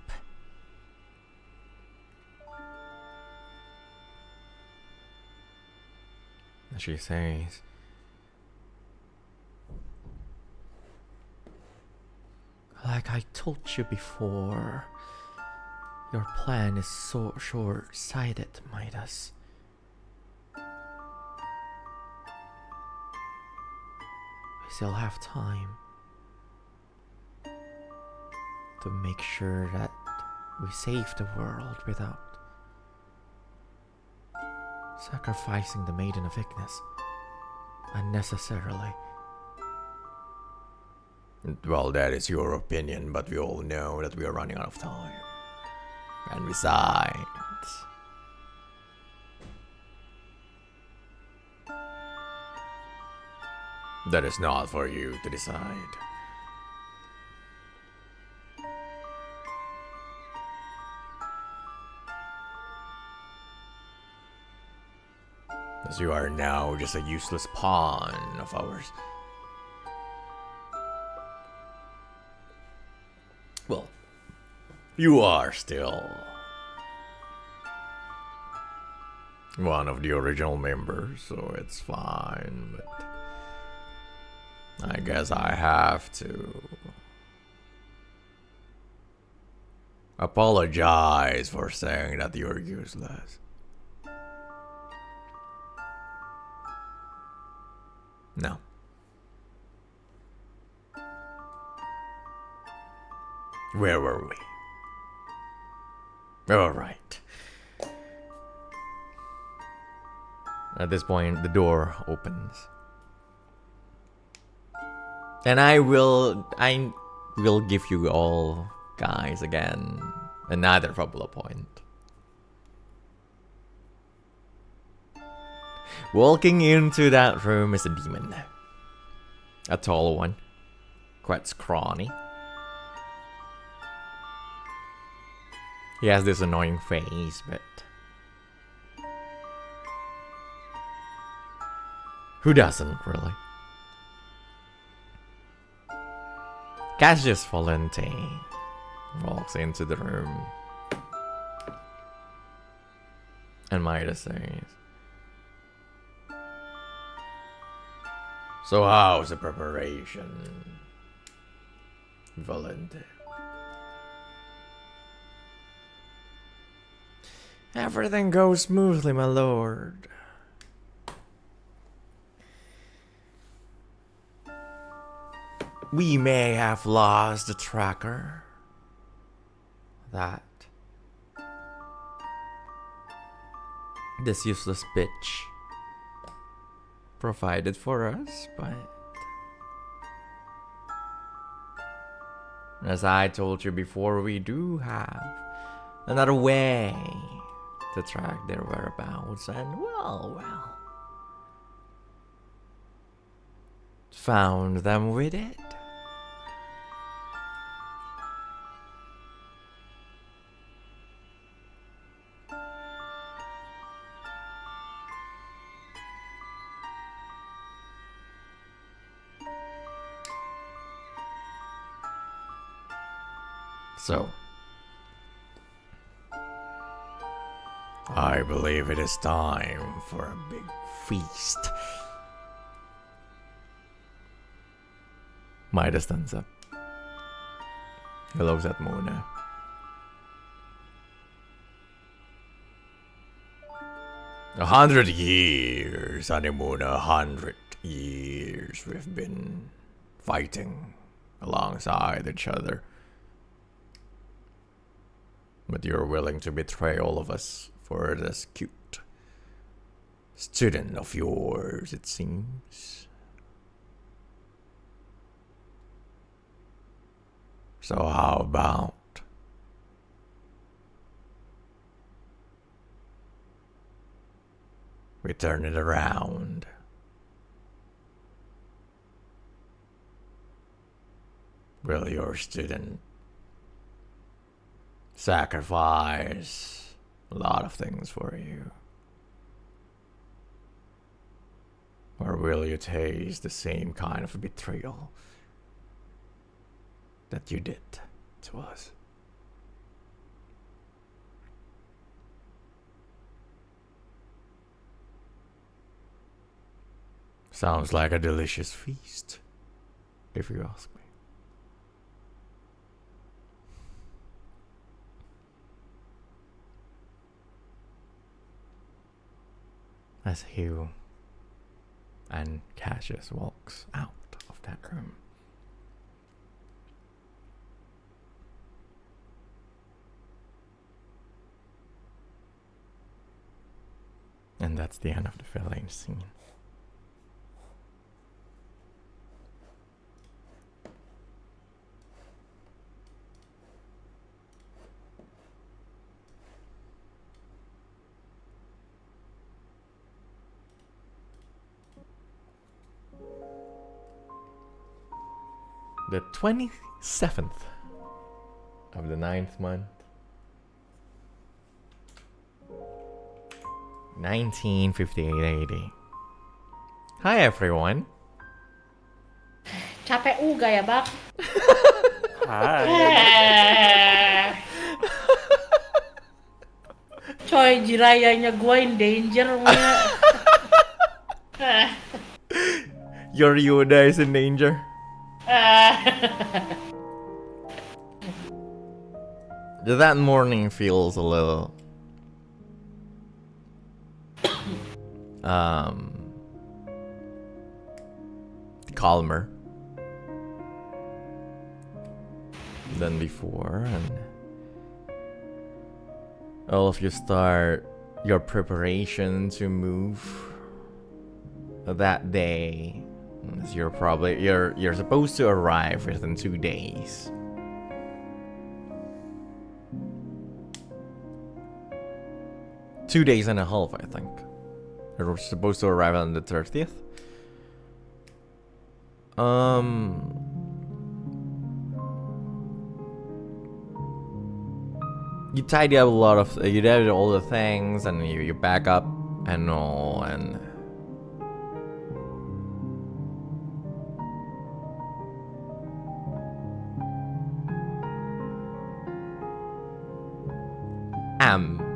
Speaker 1: She says, like I told you before, your plan is so short-sighted, Midas. We still have time to make sure that we save the world without sacrificing the Maiden of Ignis unnecessarily. Well, that is your opinion, but we all know that we are running out of time. And besides, that is not for you to decide. As you are now just a useless pawn of ours. Well, you are still one of the original members, so it's fine, but I guess I have to apologize for saying that you're useless. No. Where were we? Alright. At this point, the door opens. And I will give you all guys again another Fabula point. Walking into that room is a demon. A tall one. Quite scrawny. He has this annoying face, but who doesn't, really? Cassius Valente walks into the room. And Midas says, so how's the preparation, Valente? Everything goes smoothly, my lord. We may have lost the tracker that this useless bitch provided for us, but as I told you before, we do have another way to track their whereabouts, and well, found them with it. So, I believe it is time for a big feast. Midas stands up. He looks at Mona. 100 years, Animuna, 100 years we've been fighting alongside each other. But you're willing to betray all of us for this cute student of yours, it seems. So how about we turn it around? Will your student sacrifice a lot of things for you? Or will you taste the same kind of betrayal that you did to us? Sounds like a delicious feast, if you ask me. As Hugh and Cassius walks out of that room. And that's the end of the villain scene. The 27th of the 9th month, 1958 AD. Hi everyone.
Speaker 2: Capek uga ya, Bak?
Speaker 3: Hi.
Speaker 2: Coy, jirayanya gue in danger muna.
Speaker 1: Your Yoda is in danger. That morning feels a little calmer than before, and all of you start your preparation to move that day. You're supposed to arrive within 2 days. Two days and a half, I think. You're supposed to arrive on the 30th. You tidy up a lot of, you did all the things, and you back up and all, and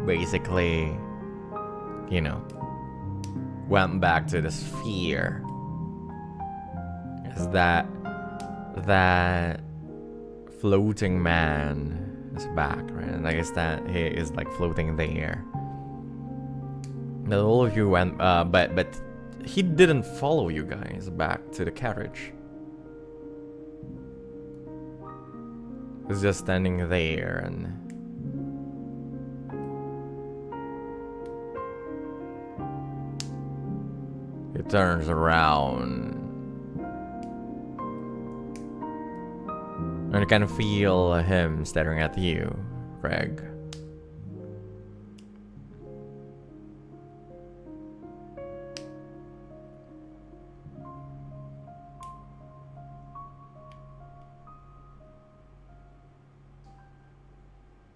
Speaker 1: basically, you know, went back to the sphere. Is that floating man is back, right? And I guess that he is like floating there. Now all of you went, but he didn't follow you guys back to the carriage. He's just standing there, and he turns around, and you can feel him staring at you, Regg.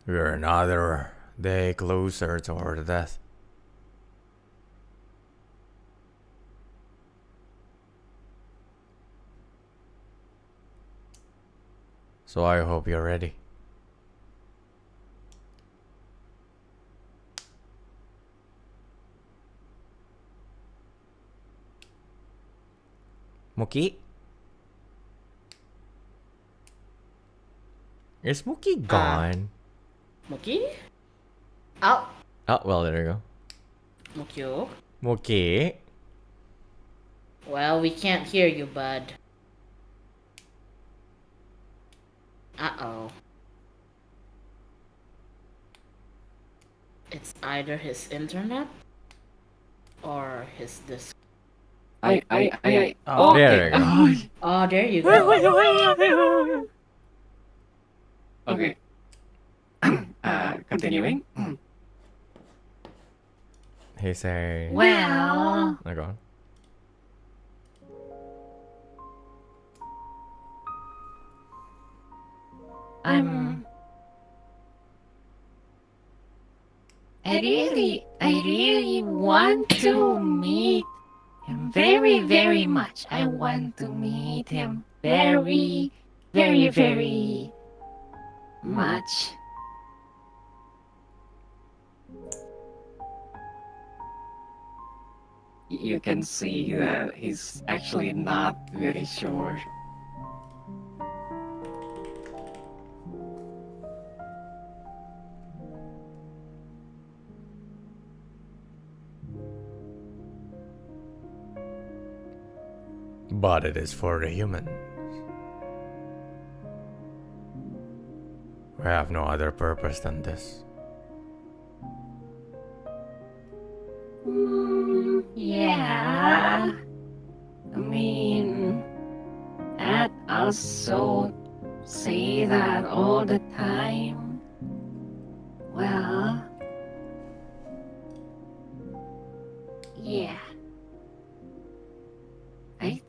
Speaker 1: We're another day closer toward death. So I hope you're ready. Muukyu? Is Muukyu gone?
Speaker 2: Muukyu? Oh,
Speaker 1: Oh, well, there you go.
Speaker 2: Muukyu.
Speaker 1: Muukyu?
Speaker 2: Well, we can't hear you, bud. Uh-oh. It's either his internet or his disc.
Speaker 3: Oh,
Speaker 1: There you go.
Speaker 2: Oh, there you go.
Speaker 6: Okay. Continuing.
Speaker 1: He say,
Speaker 5: Well,
Speaker 1: oh, go on.
Speaker 5: I really want to meet him very, very much. I want to meet him very, very, very much.
Speaker 6: You can see that he's actually not very sure.
Speaker 1: But it is for the humans. We have no other purpose than this.
Speaker 5: Yeah. I mean, Dad also say that all the time. Well, yeah. I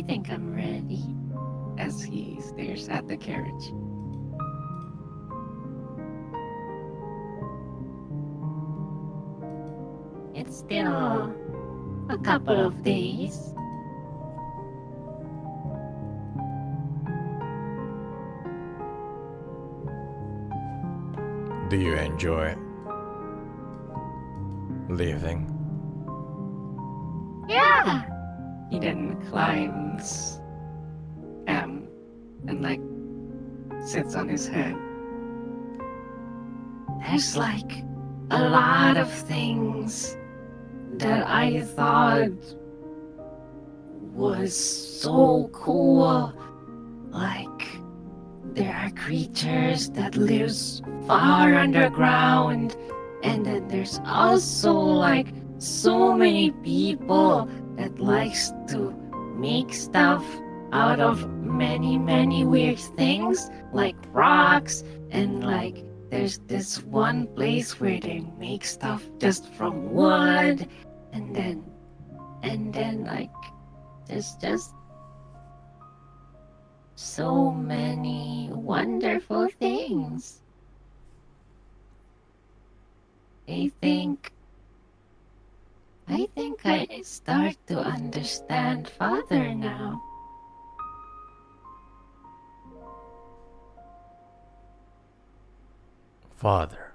Speaker 5: think I'm ready.
Speaker 6: As he stares at the carriage.
Speaker 5: It's still a couple of days.
Speaker 1: Do you enjoy leaving?
Speaker 5: Yeah.
Speaker 6: He then climbs and like sits on his head.
Speaker 5: There's like a lot of things that I thought was so cool. Like there are creatures that lives far underground, and then there's also like so many people that likes to make stuff out of many, many weird things like rocks, and like there's this one place where they make stuff just from wood, and then like there's just so many wonderful things. I think I start to understand Father now.
Speaker 1: Father.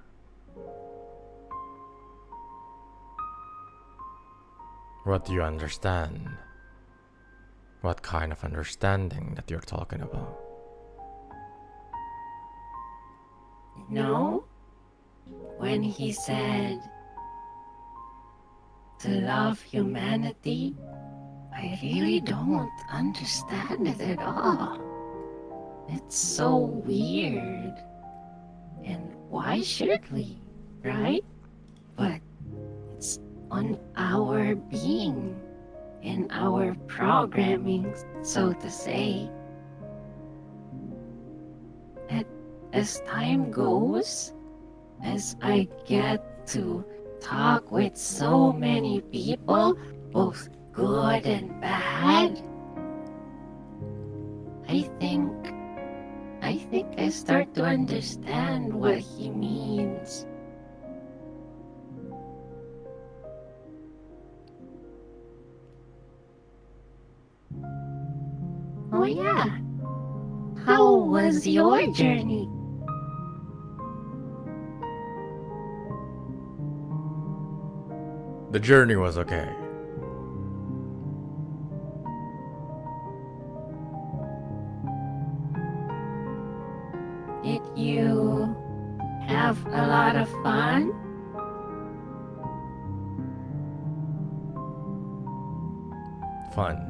Speaker 1: What do you understand? What kind of understanding that you're talking about?
Speaker 5: No? When he said to love humanity, I really don't understand it at all. It's so weird. And why should we, right? But it's on our being, in our programming, so to say. And as time goes, as I get to talk with so many people, both good and bad, I think I start to understand what he means. Oh yeah. How was your journey?
Speaker 1: The journey was okay.
Speaker 5: Did you have a lot of fun?
Speaker 1: Fun.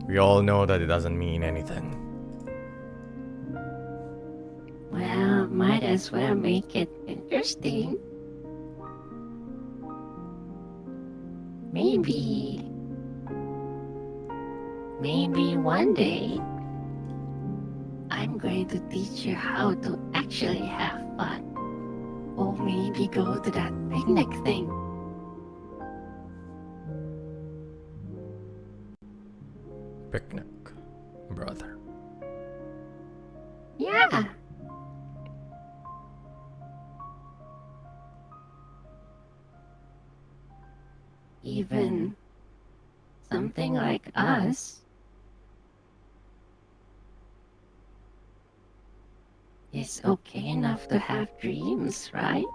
Speaker 1: We all know that it doesn't mean anything.
Speaker 5: Well, might as well make it interesting. Maybe one day I'm going to teach you how to actually have fun. Or maybe go to that picnic thing.
Speaker 1: Picnic, brother.
Speaker 5: Yeah. Even something like us is okay enough to have dreams, right?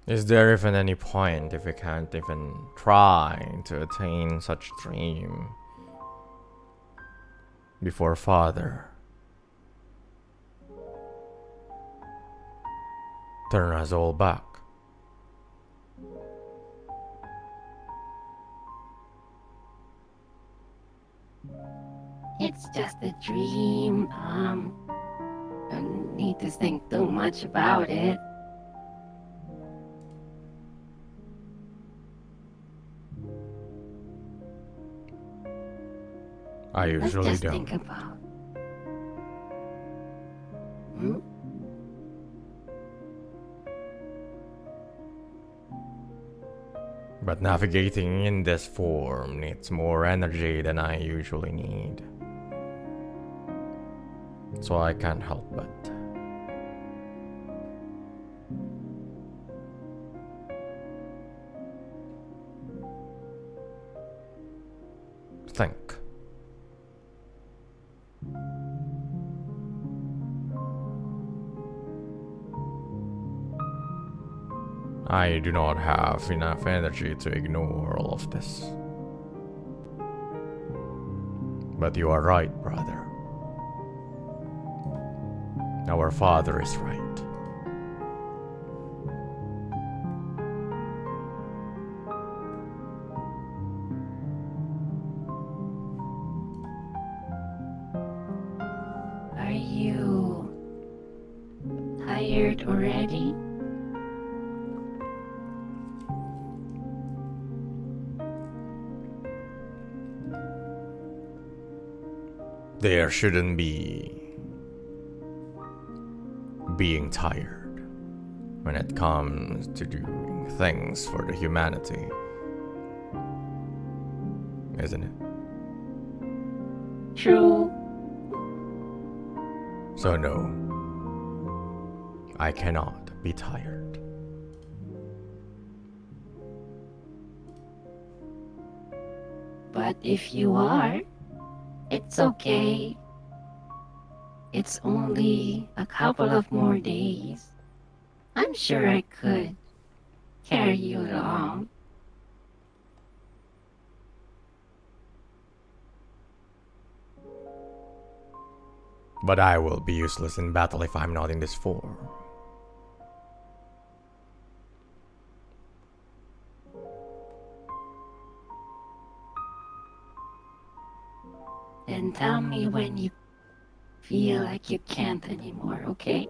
Speaker 1: Is there even any point if we can't even try to attain such dream before Father turn us all back?
Speaker 5: It's just a dream. Don't need to think too much about it.
Speaker 1: I usually
Speaker 5: Let's just
Speaker 1: don't.
Speaker 5: think about. Hmm?
Speaker 1: But navigating in this form needs more energy than I usually need. So I can't help but think. I do not have enough energy to ignore all of this. But you are right, brother. Our father is right.
Speaker 5: Are you tired already?
Speaker 1: There shouldn't be being tired when it comes to doing things for the humanity, isn't it?
Speaker 5: True.
Speaker 1: So no, I cannot be tired.
Speaker 5: But if you are, it's okay. It's only a couple of more days. I'm sure I could carry you along.
Speaker 1: But I will be useless in battle if I'm not in this form.
Speaker 5: Then tell me when you feel like you can't anymore, okay?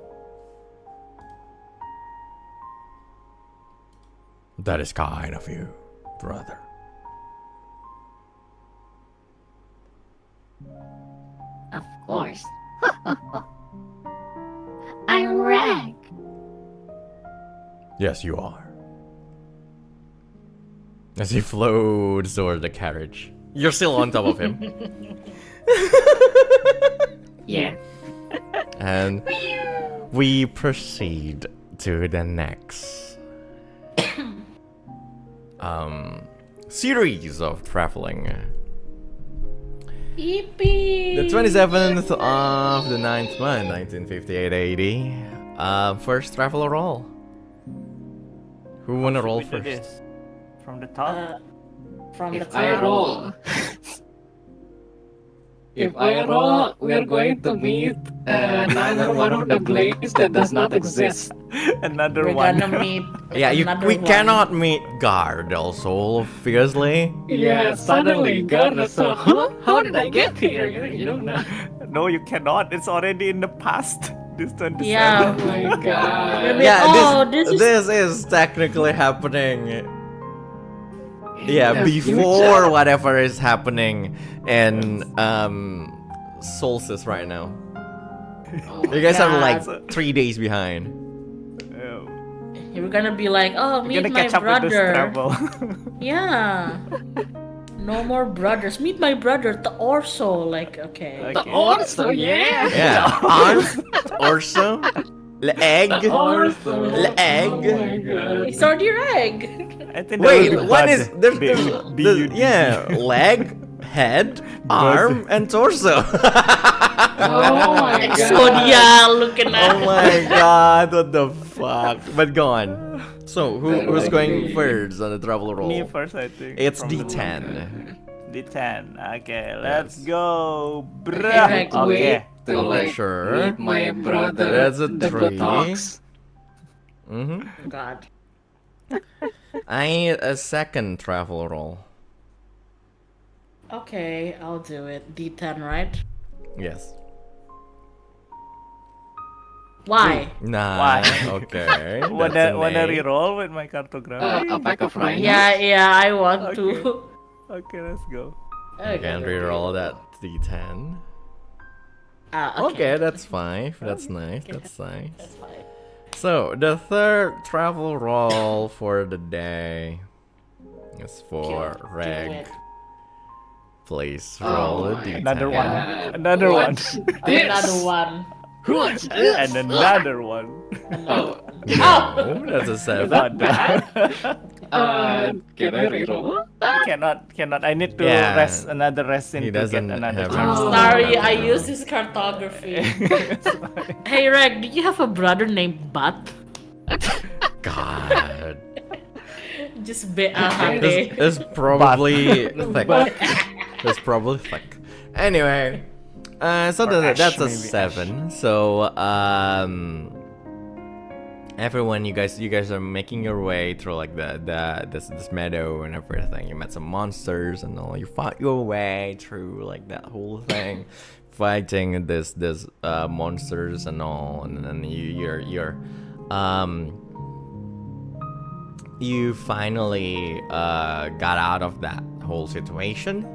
Speaker 1: That is kind of you, brother.
Speaker 5: Of course. I'm Regg.
Speaker 1: Yes, you are. As he floats toward the carriage. You're still on top of him.
Speaker 5: Yeah.
Speaker 1: And we proceed to the next series of traveling.
Speaker 2: Yippee!
Speaker 1: The 27th of the 9th month, 1958 AD. First traveler roll. Who wanna roll
Speaker 3: We did
Speaker 1: first?
Speaker 3: this. From the top?
Speaker 2: From the
Speaker 6: If I
Speaker 2: top.
Speaker 6: roll, if I roll, we're going to meet another one of the blades that does not exist.
Speaker 3: Another
Speaker 2: We're
Speaker 3: one.
Speaker 2: gonna meet
Speaker 1: Yeah,
Speaker 2: another
Speaker 1: we
Speaker 2: one.
Speaker 1: cannot meet guard also, obviously.
Speaker 6: Yeah, suddenly, God, so, huh? How did I get here? You don't know.
Speaker 3: No, you cannot. It's already in the past. This 27.
Speaker 2: Yeah.
Speaker 6: Oh my God.
Speaker 2: Maybe-
Speaker 1: Yeah,
Speaker 2: oh, this is
Speaker 1: this is technically happening. Yeah,
Speaker 6: the
Speaker 1: before
Speaker 6: future.
Speaker 1: whatever is happening in Solstice right now.
Speaker 6: Oh
Speaker 1: You guys are
Speaker 2: God.
Speaker 1: like 3 days behind.
Speaker 2: We're gonna be like, oh,
Speaker 3: We're
Speaker 2: meet
Speaker 3: gonna
Speaker 2: my
Speaker 3: catch up with this
Speaker 2: brother.
Speaker 3: travel.
Speaker 2: Yeah. No more brothers. Meet my brother, the Orso. Like, okay.
Speaker 6: The Orso, yeah.
Speaker 1: Yeah, arms, torso, leg,
Speaker 6: Orso.
Speaker 1: leg.
Speaker 6: Oh my god.
Speaker 2: It's already Regg.
Speaker 3: I think that
Speaker 1: Wait,
Speaker 3: would be
Speaker 1: what
Speaker 3: bud.
Speaker 1: is there's
Speaker 3: B-U-D-D.
Speaker 1: yeah, leg, head, arm, and torso.
Speaker 6: Oh my god.
Speaker 2: Exodia looking at.
Speaker 1: Oh my god, what the fuck? But go on. So who's going first on the travel roll?
Speaker 3: Me first, I think.
Speaker 1: It's
Speaker 3: from the
Speaker 1: D10.
Speaker 3: D10. Okay, let's
Speaker 1: Yes.
Speaker 3: go, bruh.
Speaker 2: Regg,
Speaker 3: Okay.
Speaker 6: To like
Speaker 1: Sure.
Speaker 6: meet my brother.
Speaker 1: That's a
Speaker 6: the
Speaker 1: 3.
Speaker 6: Botox.
Speaker 1: Mm-hmm.
Speaker 2: God.
Speaker 1: I need a second travel roll.
Speaker 2: Okay, I'll do it. D10, right?
Speaker 1: Yes.
Speaker 2: Why?
Speaker 1: Nah.
Speaker 3: Why?
Speaker 1: Okay.
Speaker 3: Wanna
Speaker 1: that's an A.
Speaker 3: reroll with my cartography?
Speaker 6: A pack of rhinos.
Speaker 2: Yeah, I want to.
Speaker 3: Okay, let's go.
Speaker 1: You can reroll that D10. Okay, that's 5. That's nice. That's nice.
Speaker 2: That's fine.
Speaker 1: So the third travel roll for the day is for
Speaker 2: Do
Speaker 1: Regg.
Speaker 2: it.
Speaker 1: Please
Speaker 6: Oh
Speaker 1: roll a
Speaker 6: my
Speaker 1: D10.
Speaker 3: Another one.
Speaker 6: God.
Speaker 3: Another one.
Speaker 6: What's
Speaker 2: Another
Speaker 6: this?
Speaker 2: one.
Speaker 6: What's this?
Speaker 3: And another one.
Speaker 6: Oh,
Speaker 1: No, that's a 7.
Speaker 3: Not bad.
Speaker 6: can I reroll?
Speaker 3: Cannot. I need to
Speaker 1: Yeah.
Speaker 3: rest another rest in
Speaker 1: He
Speaker 3: to get
Speaker 1: doesn't
Speaker 3: another
Speaker 1: have
Speaker 3: chance.
Speaker 6: Oh.
Speaker 2: Sorry, I used his cartography. Hey, Regg, do you have a brother named Bat?
Speaker 1: God.
Speaker 2: Just be
Speaker 1: It's probably thick. It's probably thick. Anyway, so
Speaker 3: Or
Speaker 1: that's
Speaker 3: ash,
Speaker 1: a
Speaker 3: maybe
Speaker 1: 7. So everyone, you guys are making your way through like this meadow and everything. You met some monsters and all. You fought your way through like that whole thing, fighting this monsters and all, and then you finally got out of that whole situation.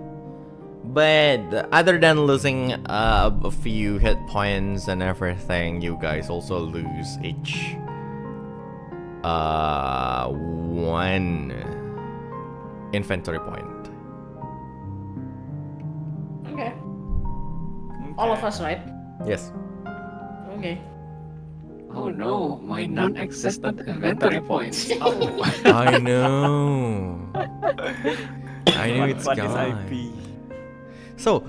Speaker 1: But other than losing a few hit points and everything, you guys also lose each 1 inventory point.
Speaker 2: Okay. All of us, right?
Speaker 1: Yes.
Speaker 2: Okay.
Speaker 6: Oh no, my non-existent inventory points. Oh.
Speaker 1: I know. I knew it's
Speaker 3: What is
Speaker 1: gone.
Speaker 3: IP?
Speaker 1: So,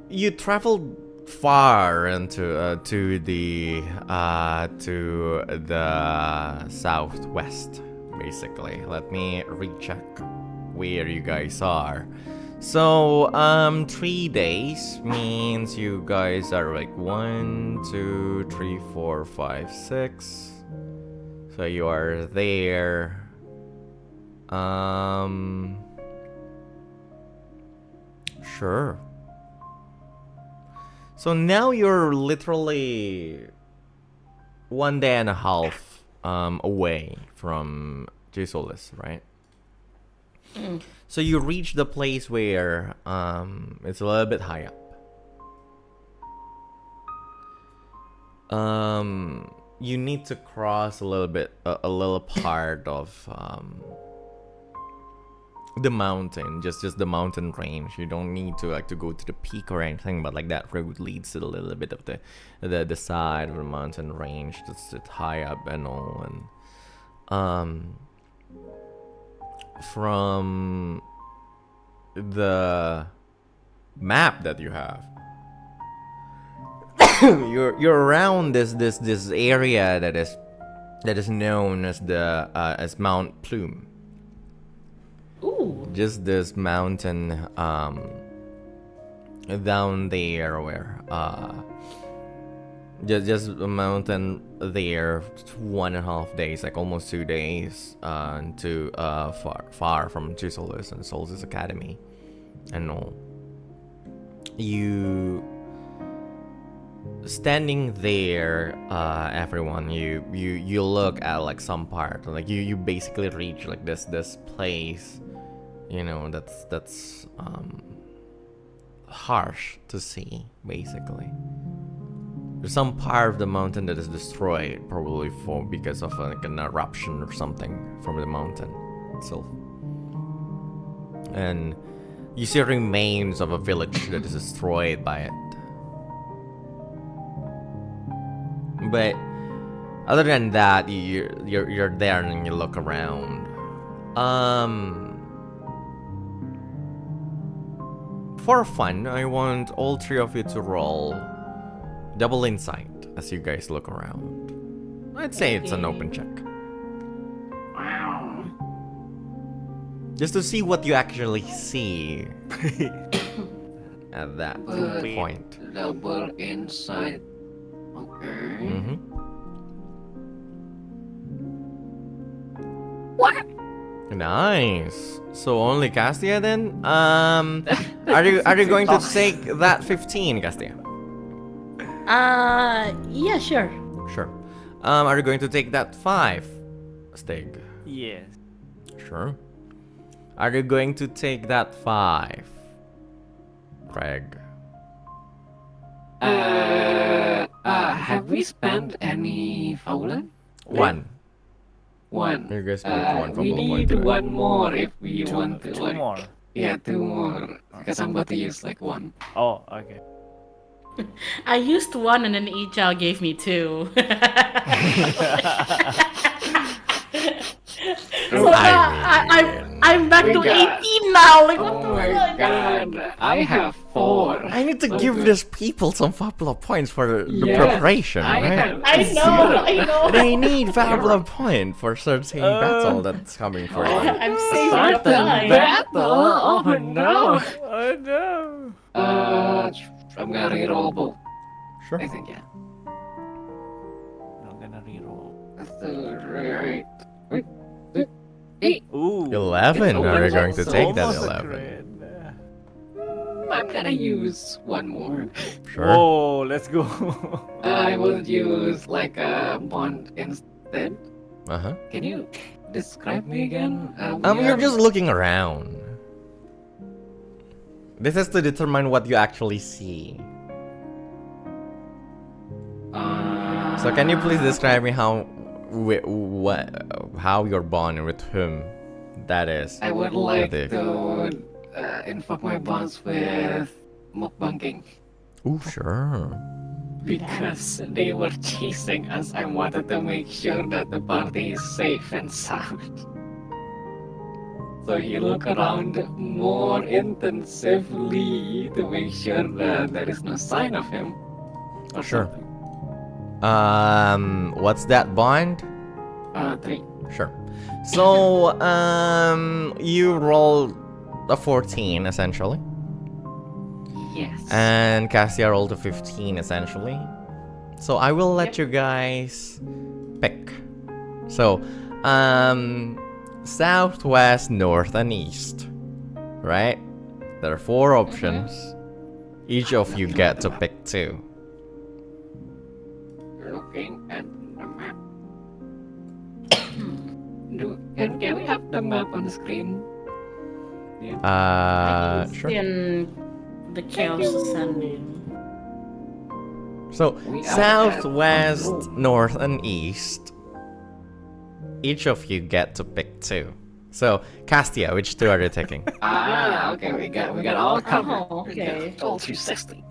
Speaker 1: you traveled far into to the southwest, basically. Let me recheck where you guys are. So, 3 days means you guys are like 1, 2, 3, 4, 5, 6. So you are there. Sure. So now you're literally 1 day and a half away from Gisolis, right? So you reach the place where it's a little bit high up. You need to cross a little bit, a little part of the mountain, just the mountain range. You don't need to like to go to the peak or anything, but like that road leads to a little bit of the side of the mountain range that's high up and all. And from the map that you have, you're around this area that is known as the as Mount Plume.
Speaker 2: Ooh.
Speaker 1: Just this mountain down there where just a mountain there, 1.5 days, like almost 2 days to far from Gisolis and Solstice Academy and all. You standing there, everyone, you look at like some part, like you basically reach like this place, you know, that's harsh to see. Basically there's some part of the mountain that is destroyed, probably because of like an eruption or something from the mountain itself. and you see remains of a village that is destroyed by it. But other than that, you're there and you look around. For fun, I want all three of you to roll double insight as you guys look around. I'd say it's an open check.
Speaker 6: Wow.
Speaker 1: Just to see what you actually see at that point.
Speaker 6: Double insight. Okay.
Speaker 1: Mm-hmm.
Speaker 6: What?
Speaker 1: Nice. So only Castia then? Are you going to take that 15, Castia?
Speaker 2: Yeah, sure.
Speaker 1: Sure. Are you going to take that 5, Stygg?
Speaker 3: Yes.
Speaker 1: Sure. Are you going to take that 5, Regg?
Speaker 6: Have we spent any Fabula?
Speaker 1: 1.
Speaker 6: One.
Speaker 1: You guys spent 1
Speaker 6: We
Speaker 1: Fabula point
Speaker 6: need
Speaker 1: to it.
Speaker 6: one more if we want to.
Speaker 3: Two more.
Speaker 6: Yeah, 2 more. Because I'm about to use like 1.
Speaker 3: Oh, okay.
Speaker 2: I used 1 and then Ical gave me 2. So I'm back to 18 now. Like, what
Speaker 6: Oh
Speaker 2: the
Speaker 6: my
Speaker 2: fuck?
Speaker 6: god. I have 4.
Speaker 1: I need to give these people some Fabula points for the
Speaker 6: Yes,
Speaker 1: preparation,
Speaker 6: I
Speaker 1: right?
Speaker 6: have
Speaker 2: I know.
Speaker 1: They need Fabula point for certain battle that's coming for you.
Speaker 2: I'm saving up
Speaker 6: Certain
Speaker 2: time.
Speaker 6: battle? Oh no.
Speaker 3: Oh no.
Speaker 6: I'm gonna reroll both.
Speaker 1: Sure.
Speaker 6: I think, yeah.
Speaker 3: I'm gonna reroll.
Speaker 6: That's right. Wait. 8.
Speaker 3: Ooh.
Speaker 1: 11.
Speaker 6: It's
Speaker 1: Are you going to
Speaker 6: almost
Speaker 1: take that
Speaker 3: Almost a
Speaker 1: 11?
Speaker 3: crit.
Speaker 6: I'm gonna use 1 more.
Speaker 1: Sure.
Speaker 3: Oh, let's go.
Speaker 6: I will use like a bond instead.
Speaker 1: Uh-huh.
Speaker 6: Can you describe me again?
Speaker 1: You're just looking around. This is to determine what you actually see. So can you please describe me how you're born with whom that is?
Speaker 6: I would like
Speaker 1: the-
Speaker 6: to invoke my bonds with mukbanging.
Speaker 1: Ooh, sure.
Speaker 6: Because they were chasing us, I wanted to make sure that the party is safe and sound. So you look around more intensively to make sure that there is no sign of him. Or
Speaker 1: Sure.
Speaker 6: something.
Speaker 1: What's that bond?
Speaker 6: 3.
Speaker 1: Sure. So, you rolled a 14 essentially,
Speaker 6: Yes.
Speaker 1: and Cassia rolled a 15 essentially. So I will let you guys pick. So, southwest, north, and east. Right? There are 4 options. Each of you get to pick 2.
Speaker 6: Looking at the map. Can we have the map on the screen?
Speaker 1: Sure.
Speaker 2: In the chaos ascending.
Speaker 1: So,
Speaker 6: We are
Speaker 1: southwest,
Speaker 6: at-
Speaker 1: north, and east. Each of you get to pick 2. So, Castia, which 2 are you taking?
Speaker 6: Okay, we got all covered.
Speaker 2: Oh, okay.
Speaker 6: We got all 360.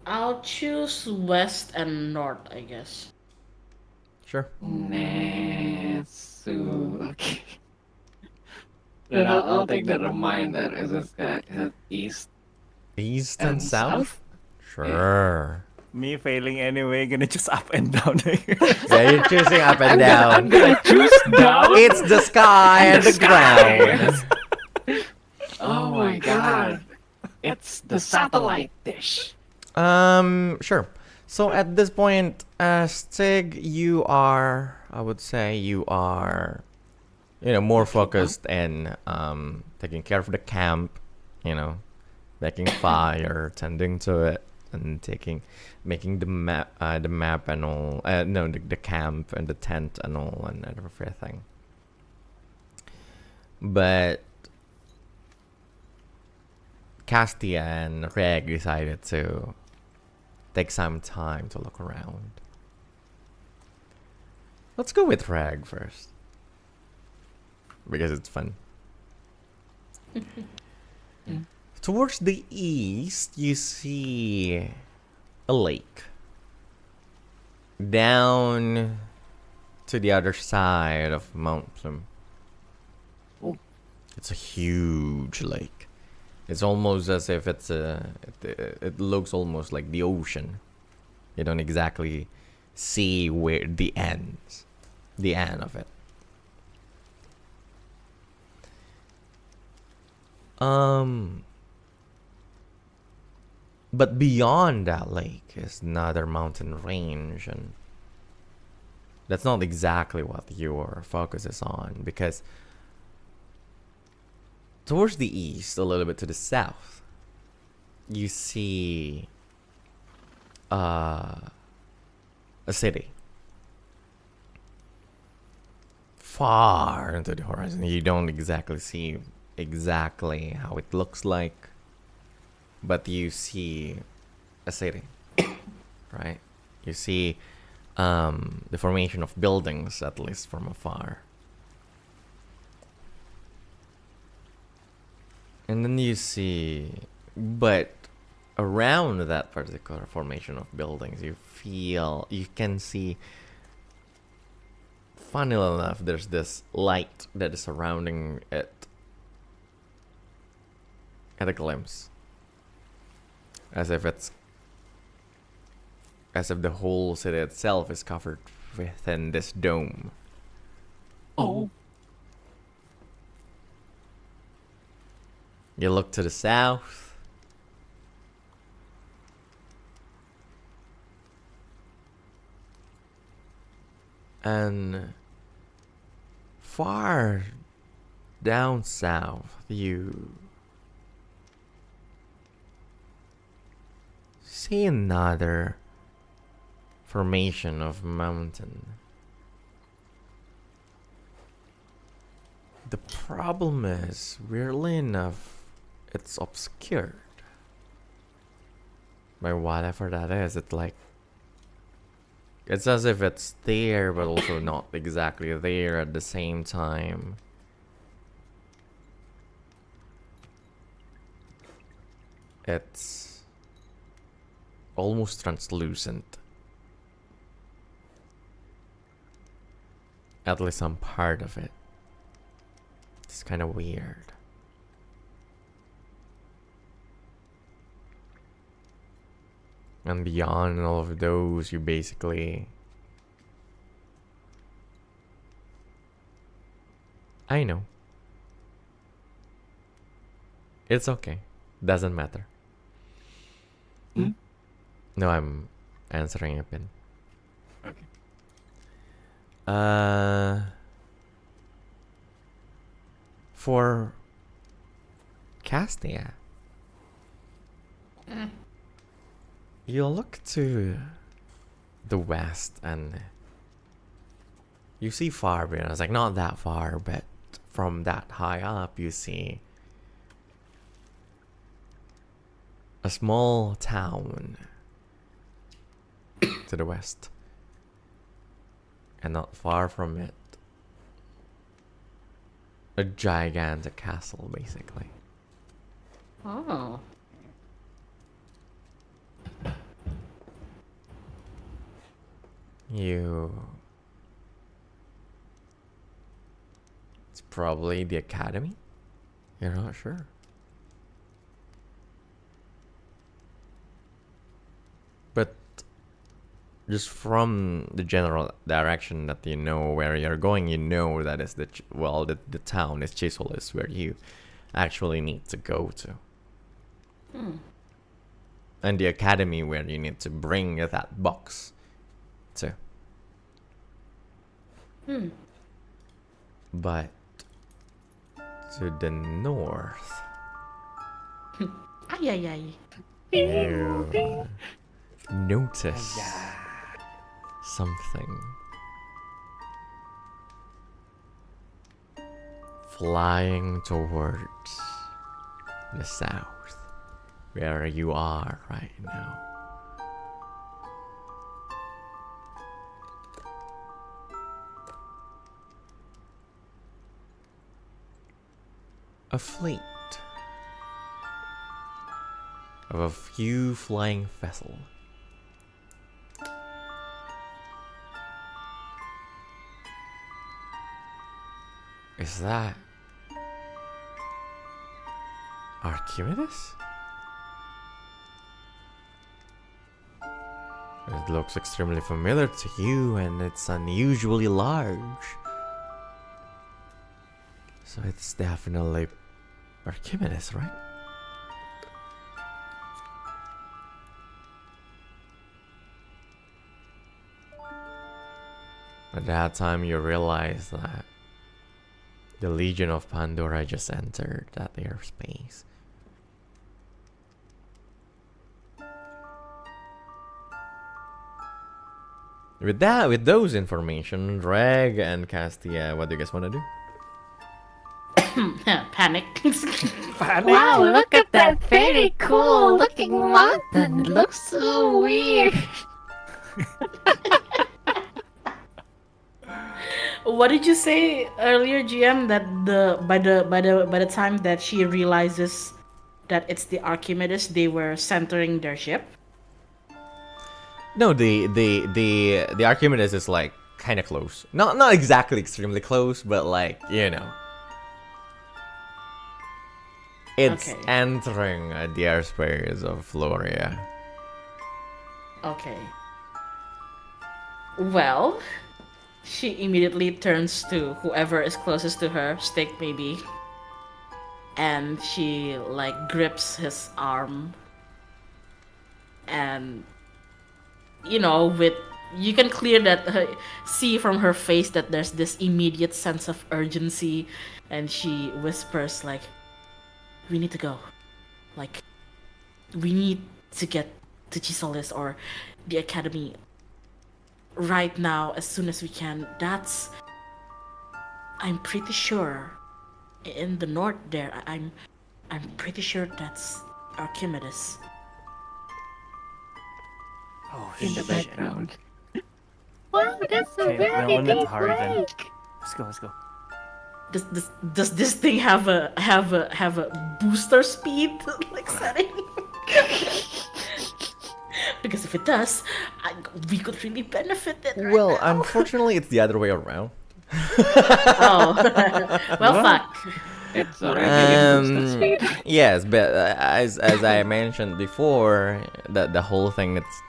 Speaker 2: I'll choose west and north, I guess.
Speaker 1: Sure.
Speaker 6: Netsu. Okay. Then I'll take the reminder. Is it east?
Speaker 1: East and
Speaker 6: And
Speaker 1: south? Sure.
Speaker 3: Me failing anyway, gonna just up and down.
Speaker 1: Yeah, you're choosing up and
Speaker 6: I'm
Speaker 1: down.
Speaker 6: gonna choose down.
Speaker 1: It's the sky and the ground.
Speaker 6: Oh my god. It's the satellite dish.
Speaker 1: Sure. So at this point, Stygg, you are, I would say you are, more focused in taking care of the camp, making fire, tending to it, and making the map and all. No, the camp and the tent and all and everything. But Castia and Regg decided to take some time to look around. Let's go with Regg first. Because it's fun. Towards the east, you see a lake. Down to the other side of Mount Plume. It's a huge lake. It's almost as if it looks almost like the ocean. You don't exactly see where the end of it. But beyond that lake is another mountain range, and that's not exactly what your focus is on, because towards the east, a little bit to the south, you see a city. Far into the horizon. You don't exactly see exactly how it looks like, but you see a city, right? You see the formation of buildings, at least from afar. And then you see, but around that particular formation of buildings, you can see, funnily enough, there's this light that is surrounding it at a glimpse. As if the whole city itself is covered within this dome.
Speaker 6: Oh.
Speaker 1: You look to the south. And far down south, you see another formation of mountain. The problem is, weirdly enough, it's obscured by whatever that is. It's as if it's there, but also not exactly there at the same time. It's almost translucent. At least some part of it. It's kind of weird. And beyond all of those, you basically... I know. It's okay. Doesn't matter.
Speaker 6: Hmm?
Speaker 1: No, I'm answering a pin.
Speaker 6: Okay.
Speaker 1: For Castia, you look to the west and you see far beyond. It's like not that far, but from that high up, you see a small town to the west, and not far from it, a gigantic castle, basically.
Speaker 2: Oh.
Speaker 1: It's probably the academy? You're not sure. But just from the general direction that you know where you're going, you know that is the town is Chisel is where you actually need to go to. And the academy where you need to bring that box to. But to the north,
Speaker 2: Ay, ay, ay.
Speaker 1: you notice something flying towards the south, where you are right now. a fleet of a few flying vessels. Is that Archimedes? It looks extremely familiar to you, and it's unusually large. So it's definitely Archimedes, right? At that time, you realize that the Legion of Pandora just entered that airspace. With that, with those information, Regg and Castia, what do you guys want to do?
Speaker 2: Panic.
Speaker 5: Wow, look at that very cool looking mountain. It looks so weird.
Speaker 2: What did you say earlier, GM? That by the time that she realizes that it's the Archimedes, they were centering their ship.
Speaker 1: No, the Archimedes is like kind of close. Not exactly extremely close, but like, you know. It's
Speaker 2: Okay.
Speaker 1: entering the airspace of Floria.
Speaker 2: Okay. Well, she immediately turns to whoever is closest to her, Stygg maybe, and she like grips his arm, and you know, with you can clear that see from her face that there's this immediate sense of urgency, and she whispers like, "We need to go, like, we need to get to Chisolis or the academy right now as soon as we can." I'm pretty sure in the north there. I'm pretty sure that's Archimedes.
Speaker 3: Oh,
Speaker 6: In the
Speaker 3: shit.
Speaker 6: background.
Speaker 5: Wow, that's a
Speaker 3: Okay,
Speaker 5: very
Speaker 3: well, let's
Speaker 5: deep
Speaker 3: hurry then.
Speaker 5: lake.
Speaker 3: Let's go.
Speaker 2: Does this thing have a booster speed like setting? Because if it does, we could really benefit it. Right
Speaker 1: Well,
Speaker 2: now.
Speaker 1: unfortunately, it's the other way around.
Speaker 2: Oh, well, fuck.
Speaker 6: It's already in booster speed.
Speaker 1: Yes, but as I mentioned before, the whole thing it's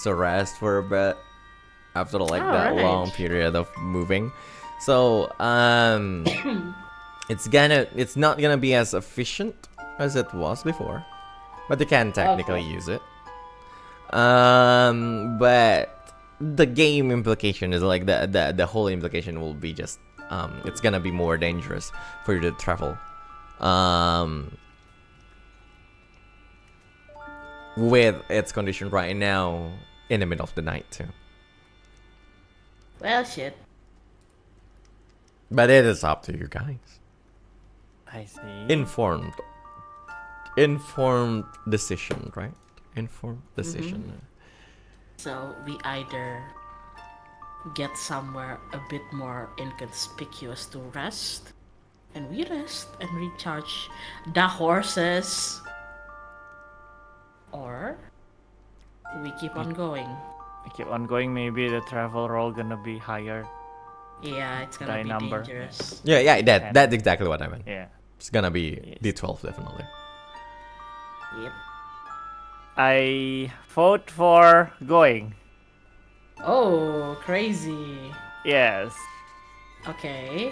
Speaker 1: to rest for a bit after like that
Speaker 2: Alright.
Speaker 1: long period of moving. So it's not gonna be as efficient as it was before, but you can technically
Speaker 2: Okay.
Speaker 1: use it. But the game implication is like the whole implication will be just it's gonna be more dangerous for you to travel with its condition right now in the middle of the night too.
Speaker 2: Well, shit.
Speaker 1: But it is up to you guys.
Speaker 3: I see.
Speaker 1: Informed decision, right? Informed decision.
Speaker 2: So we either get somewhere a bit more inconspicuous to rest, and we rest and recharge the horses, or we keep on going.
Speaker 3: I keep on going. Maybe the travel roll gonna be higher.
Speaker 2: Yeah, it's gonna
Speaker 3: Die
Speaker 2: be
Speaker 3: number.
Speaker 2: dangerous.
Speaker 1: Yeah, that's exactly what I meant.
Speaker 3: Yeah.
Speaker 1: It's gonna be
Speaker 3: Yes.
Speaker 1: D12 definitely.
Speaker 2: Yep.
Speaker 3: I vote for going.
Speaker 2: Oh, crazy.
Speaker 3: Yes.
Speaker 2: Okay.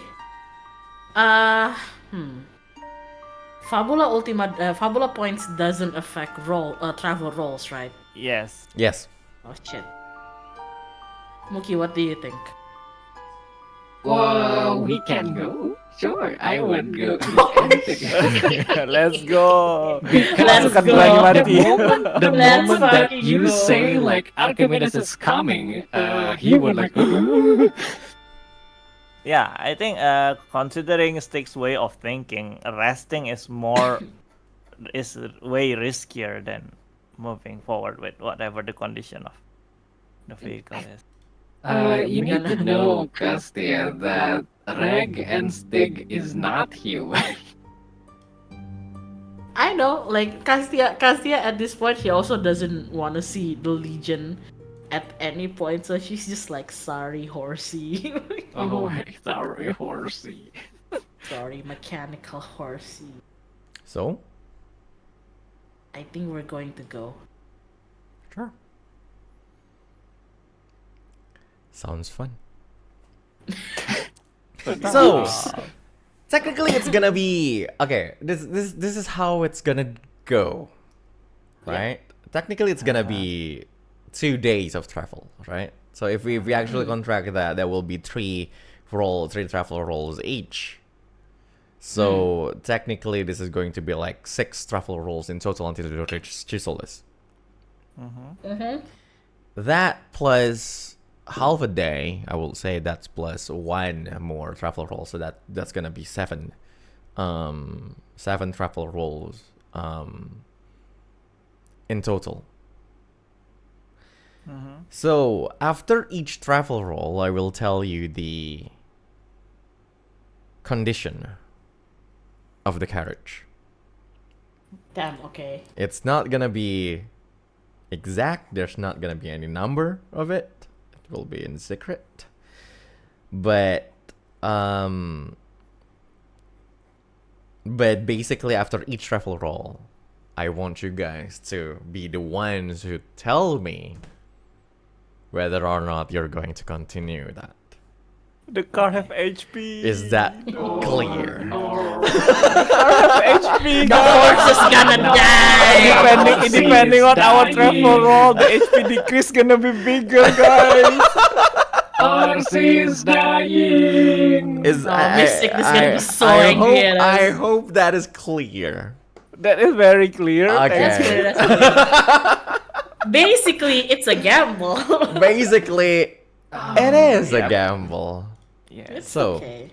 Speaker 2: Fabula Ultima, Fabula points doesn't affect travel rolls, right?
Speaker 3: Yes.
Speaker 1: Yes.
Speaker 2: Oh shit. Muukyu, what do you think?
Speaker 6: Whoa, we can go? Sure, I would go.
Speaker 3: Let's go.
Speaker 2: Let's
Speaker 3: Pasukan
Speaker 2: go.
Speaker 3: Pelangi
Speaker 6: The
Speaker 3: Mati.
Speaker 6: moment, the
Speaker 2: Let's
Speaker 6: moment that
Speaker 2: fucking
Speaker 6: you
Speaker 2: go.
Speaker 6: say like Archimedes is coming, he would like.
Speaker 3: Yeah, I think considering Stick's way of thinking, resting is way riskier than moving forward with whatever the condition of the vehicle is.
Speaker 6: You need to know, Castia, that Regg and Stygg is not human.
Speaker 2: I know, like Castia at this point, she also doesn't want to see the Legion at any point, so she's just like, sorry, horsey.
Speaker 6: Oh, sorry, horsey.
Speaker 2: Sorry, mechanical horsey.
Speaker 1: So,
Speaker 2: I think we're going to go.
Speaker 1: sure. Sounds fun. So, technically, it's gonna be okay. This is how it's gonna go, right? Technically, it's gonna be 2 days of travel, right? So if we actually contract that, there will be three travel rolls each. So technically, this is going to be like 6 travel rolls in total until you reach Chisolis. That plus half a day, I will say that's plus 1 more travel roll, so that's gonna be 7 travel rolls in total. So after each travel roll, I will tell you the condition of the carriage.
Speaker 2: Damn, okay.
Speaker 1: It's not gonna be exact, there's not gonna be any number of it. It will be in secret. But basically after each travel roll, I want you guys to be the ones who tell me whether or not you're going to continue that.
Speaker 3: The car have HP.
Speaker 1: Is that clear?
Speaker 3: HP?
Speaker 2: The horse is gonna die!
Speaker 3: Depending on our travel roll, the HP decrease gonna be bigger, guys.
Speaker 6: Horsey's dying.
Speaker 2: Mystic is gonna be so angry at us.
Speaker 1: I hope that is clear.
Speaker 3: That is very clear.
Speaker 1: Okay.
Speaker 2: That's clear. Basically, it's a gamble.
Speaker 1: Basically, it is a gamble.
Speaker 3: Yeah.
Speaker 2: It's
Speaker 1: So,
Speaker 2: okay.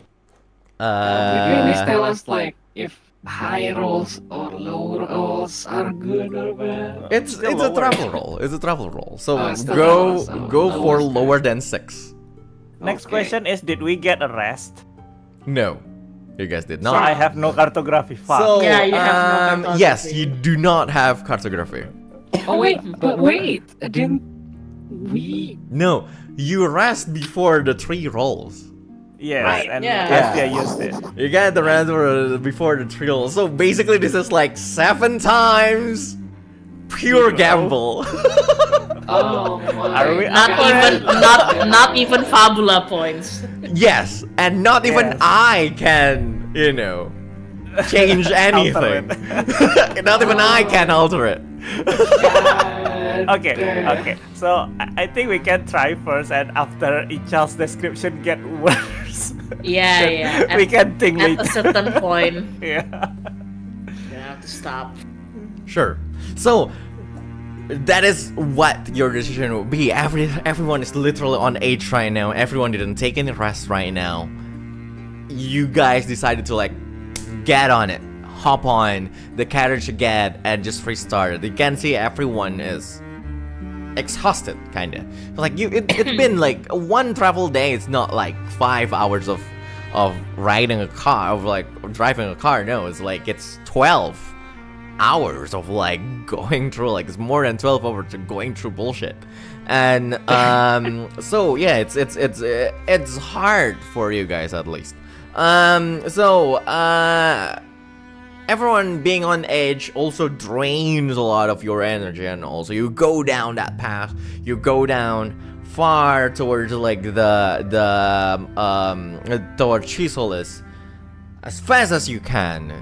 Speaker 6: Would you please tell us, like, if high rolls or low rolls are good or bad?
Speaker 1: it's a travel roll. It's a travel roll. So
Speaker 6: it's the
Speaker 1: go
Speaker 6: travel, so
Speaker 1: go
Speaker 6: lower
Speaker 1: for
Speaker 6: still.
Speaker 1: lower than 6.
Speaker 3: Next
Speaker 6: Okay.
Speaker 3: question is, did we get a rest?
Speaker 1: No, you guys did
Speaker 3: So
Speaker 1: not.
Speaker 3: I have no cartography. Fuck.
Speaker 1: So
Speaker 2: Yeah, you have no
Speaker 1: yes,
Speaker 2: cartography.
Speaker 1: you do not have cartography.
Speaker 6: Oh wait, but wait, didn't we?
Speaker 1: No, you rest before the 3 rolls.
Speaker 3: Yes,
Speaker 6: Right,
Speaker 3: and
Speaker 2: yeah.
Speaker 3: Castia used it.
Speaker 1: You get the rest before the 3 rolls. So basically, this is like 7 times pure gamble.
Speaker 6: Oh my!
Speaker 3: Are we
Speaker 2: Not even not even Fabula points.
Speaker 1: Yes, and not even
Speaker 3: Yes.
Speaker 1: I can, change anything. Not even I can alter it.
Speaker 3: Okay. So I think we can try first, and after Ical's description get worse,
Speaker 2: Yeah.
Speaker 3: we can think
Speaker 2: At a
Speaker 3: later.
Speaker 2: certain point,
Speaker 3: Yeah.
Speaker 2: you have to stop.
Speaker 1: Sure. So that is what your decision will be. Everyone is literally on H right now. Everyone didn't take any rest right now. You guys decided to get on it, hop on the carriage again, and just restart it. You can see everyone is exhausted, kinda. It's been like one travel day. It's not like 5 hours of riding a car, of driving a car. No, it's 12 hours of going through, it's more than 12 hours of going through bullshit. And so yeah, it's hard for you guys, at least. Everyone being on edge also drains a lot of your energy, and also you go down that path. You go down far towards towards Chisolis as fast as you can.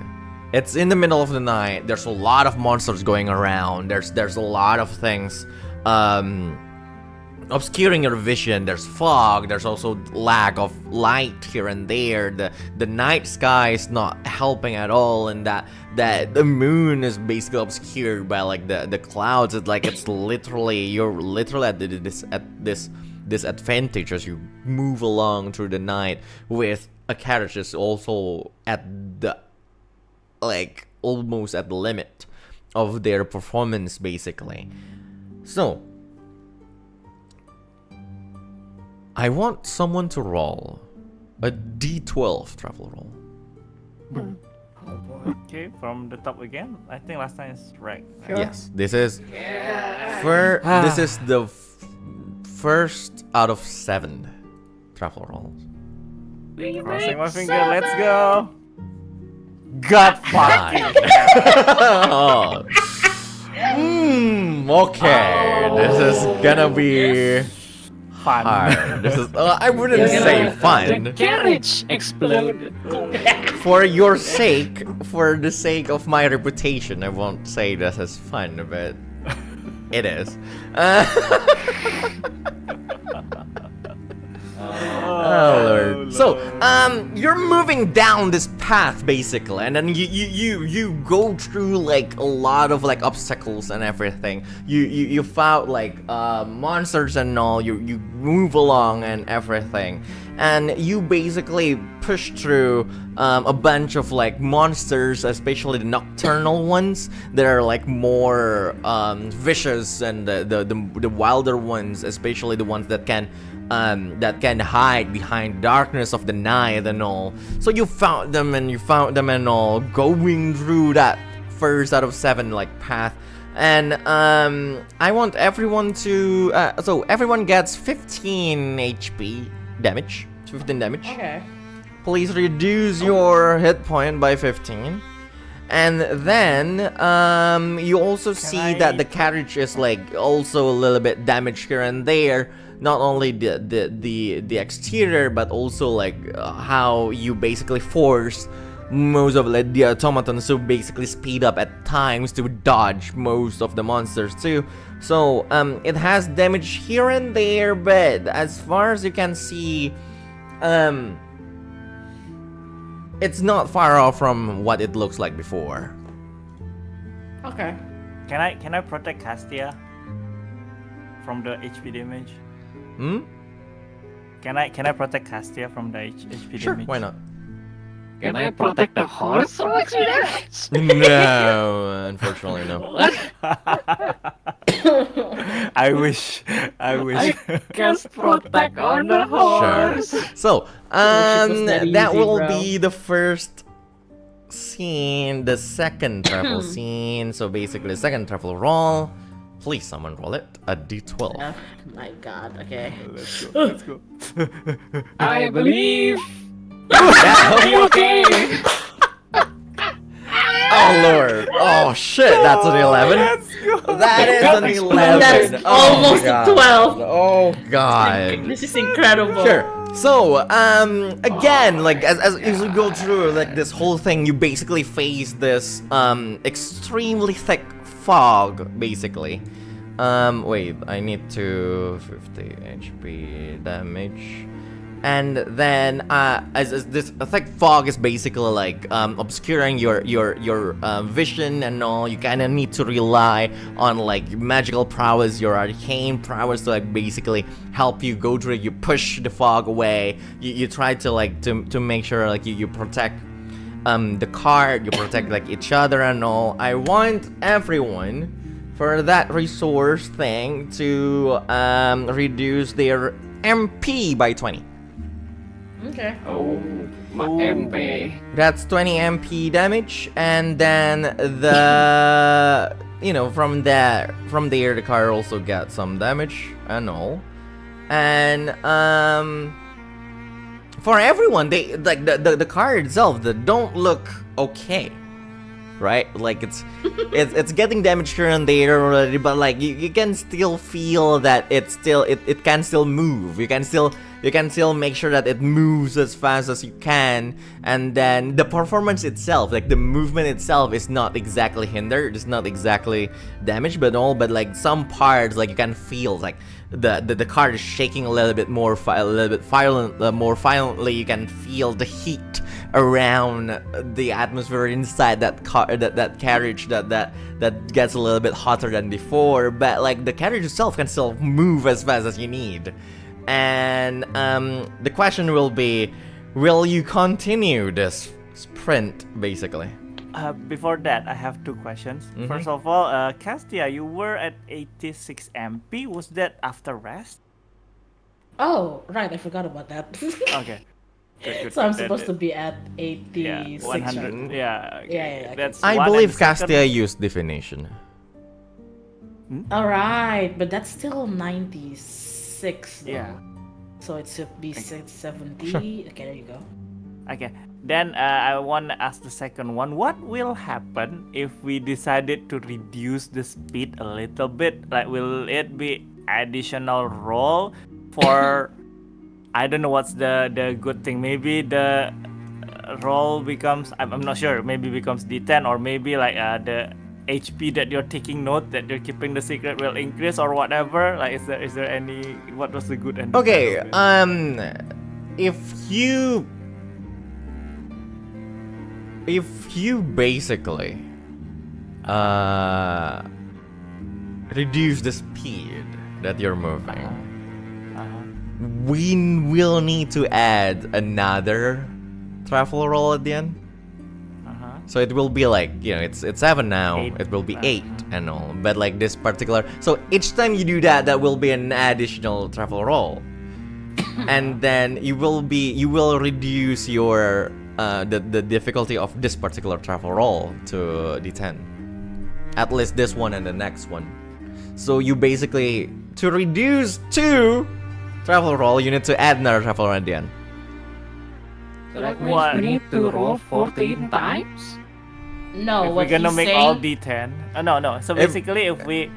Speaker 1: It's in the middle of the night. There's a lot of monsters going around. There's a lot of things obscuring your vision. There's fog. There's also lack of light here and there. The night sky is not helping at all, and that the moon is basically obscured by the clouds. It's literally, you're literally at this disadvantage as you move along through the night with a carriage that's also at the almost at the limit of their performance, basically. So I want someone to roll a D12 travel roll.
Speaker 3: Okay, from the top again. I think last time is Regg.
Speaker 1: Yes, this is this is the first out of 7 travel rolls.
Speaker 3: Crossing my finger. Let's go. God fucking.
Speaker 1: Oh. Okay, this is gonna be
Speaker 3: Fun.
Speaker 1: hard. This is I wouldn't say
Speaker 6: The
Speaker 1: fun.
Speaker 6: carriage exploded.
Speaker 1: For your sake, for the sake of my reputation, I won't say this is fun, but it is. Oh Lord. So, you're moving down this path basically, and then you go through like a lot of like obstacles and everything. You found like monsters and all. You move along and everything, and you basically push through a bunch of like monsters, especially the nocturnal ones that are like more vicious, and the wilder ones, especially the ones that can hide behind darkness of the night and all. So you found them and all, going through that first out of 7 like path. And I want everyone to so everyone gets 15 HP damage. 15 damage.
Speaker 2: Okay.
Speaker 1: Please reduce your hit point by 15. And then you also see that the carriage is like also a little bit damaged here and there. Not only the exterior, but also like how you basically force most of like the automatons to basically speed up at times to dodge most of the monsters too. So it has damage here and there, but as far as you can see, it's not far off from what it looks like before.
Speaker 2: Okay.
Speaker 3: Can I protect Castia from the HP damage? Can I protect Castia from the HP
Speaker 1: Sure,
Speaker 3: damage?
Speaker 1: why not?
Speaker 6: Can I protect the horse from accidents?
Speaker 1: No, unfortunately no.
Speaker 3: I wish.
Speaker 6: I cast protect on the horse.
Speaker 1: So,
Speaker 6: very
Speaker 1: that
Speaker 6: easy,
Speaker 1: will
Speaker 6: bro.
Speaker 1: be the first scene, the second travel scene. So basically, the second travel roll. Please, someone roll it. A D12.
Speaker 2: Oh my God. Okay.
Speaker 3: Let's go.
Speaker 6: I believe.
Speaker 1: Yeah.
Speaker 6: Okay.
Speaker 1: Oh Lord! Oh shit! That's an 11. That is an 11.
Speaker 2: That's
Speaker 1: Oh,
Speaker 2: almost a
Speaker 1: God.
Speaker 2: 12.
Speaker 1: Oh God.
Speaker 2: This is incredible.
Speaker 1: Sure. So, again, like as you go through like this whole thing, you basically face this extremely thick fog, basically. Wait, I need to 50 HP damage. And then, as this thick fog is basically like obscuring your vision and all, you kind of need to rely on like magical prowess, your arcane prowess to like basically help you go through. You push the fog away. You try to like to make sure like you protect the cart, you protect like each other and all. I want everyone for that resource thing to reduce their MP by 20.
Speaker 2: Okay.
Speaker 6: Oh, my MP.
Speaker 1: That's 20 MP damage, and then the from there the car also got some damage and all. And for everyone, they like the car itself, they don't look okay, right? Like it's getting damaged here and there already, but like you can still feel that it can still move. You can still make sure that it moves as fast as you can, and then the performance itself, like the movement itself, is not exactly hindered. It's not exactly damaged, but like some parts, like you can feel like the car is shaking a little bit more, more violently. You can feel the heat around the atmosphere inside that car, that carriage, that gets a little bit hotter than before. But like the carriage itself can still move as fast as you need. And the question will be, will you continue this sprint, basically?
Speaker 3: Before that, I have 2 questions. First of all, Castia, you were at 86 MP. Was that after rest?
Speaker 2: Oh, right, I forgot about that.
Speaker 3: Okay. Good.
Speaker 2: So I'm
Speaker 3: Then
Speaker 2: supposed to
Speaker 3: it-
Speaker 2: be at
Speaker 3: Yeah,
Speaker 2: 86.
Speaker 3: 100.
Speaker 2: right?
Speaker 3: Yeah. Okay.
Speaker 2: Yeah, okay.
Speaker 3: That's
Speaker 1: I
Speaker 3: one,
Speaker 1: believe
Speaker 3: and second-
Speaker 1: Castia used definition.
Speaker 2: All right, but that's still 96. Though.
Speaker 3: Yeah.
Speaker 2: So it should be 670. Okay, there you go.
Speaker 3: Okay. Then I want to ask the second one. What will happen if we decided to reduce the speed a little bit? Like, will it be additional roll for? I don't know what's the good thing. Maybe the roll becomes. I'm not sure. Maybe becomes D10, or maybe like the HP that you're taking note that you're keeping the secret will increase or whatever. Like, is there any? What was the good and the
Speaker 1: Okay,
Speaker 3: bad of it?
Speaker 1: if you basically reduce the speed that you're moving, we will need to add another travel roll at the end. So it will be like, it's 7 now,
Speaker 3: 8.
Speaker 1: it will be 8 and all. But like this particular, so each time you do that, that will be an additional travel roll. And then you will reduce your the difficulty of this particular travel roll to D10. At least this one and the next one. So you basically, to reduce 2 travel roll, you need to add another travel roll at the end.
Speaker 6: So that means
Speaker 3: What?
Speaker 6: we need to roll 14 times?
Speaker 2: No,
Speaker 3: If we're
Speaker 2: what
Speaker 3: gonna
Speaker 2: he's
Speaker 3: make
Speaker 2: saying,
Speaker 3: all D10. No. So basically, if we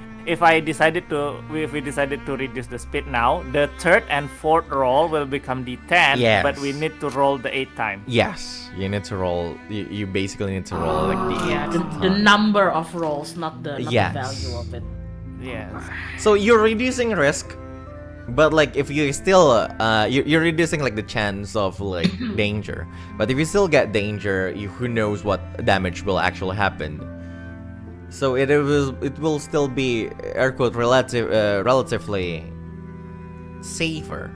Speaker 3: decided to reduce the speed now, the third and fourth roll will become D10.
Speaker 1: Yes.
Speaker 3: But we need to roll the 8 times.
Speaker 1: Yes, you need to roll. You basically need to roll like the
Speaker 2: yeah,
Speaker 1: 8th
Speaker 2: the
Speaker 1: time.
Speaker 2: number of rolls, not the
Speaker 1: Yes.
Speaker 2: value of it.
Speaker 3: Yes.
Speaker 1: So you're reducing risk, but like if you still you're reducing like the chance of like danger. But if you still get danger, who knows what damage will actually happen. So it will still be air quote relatively safer,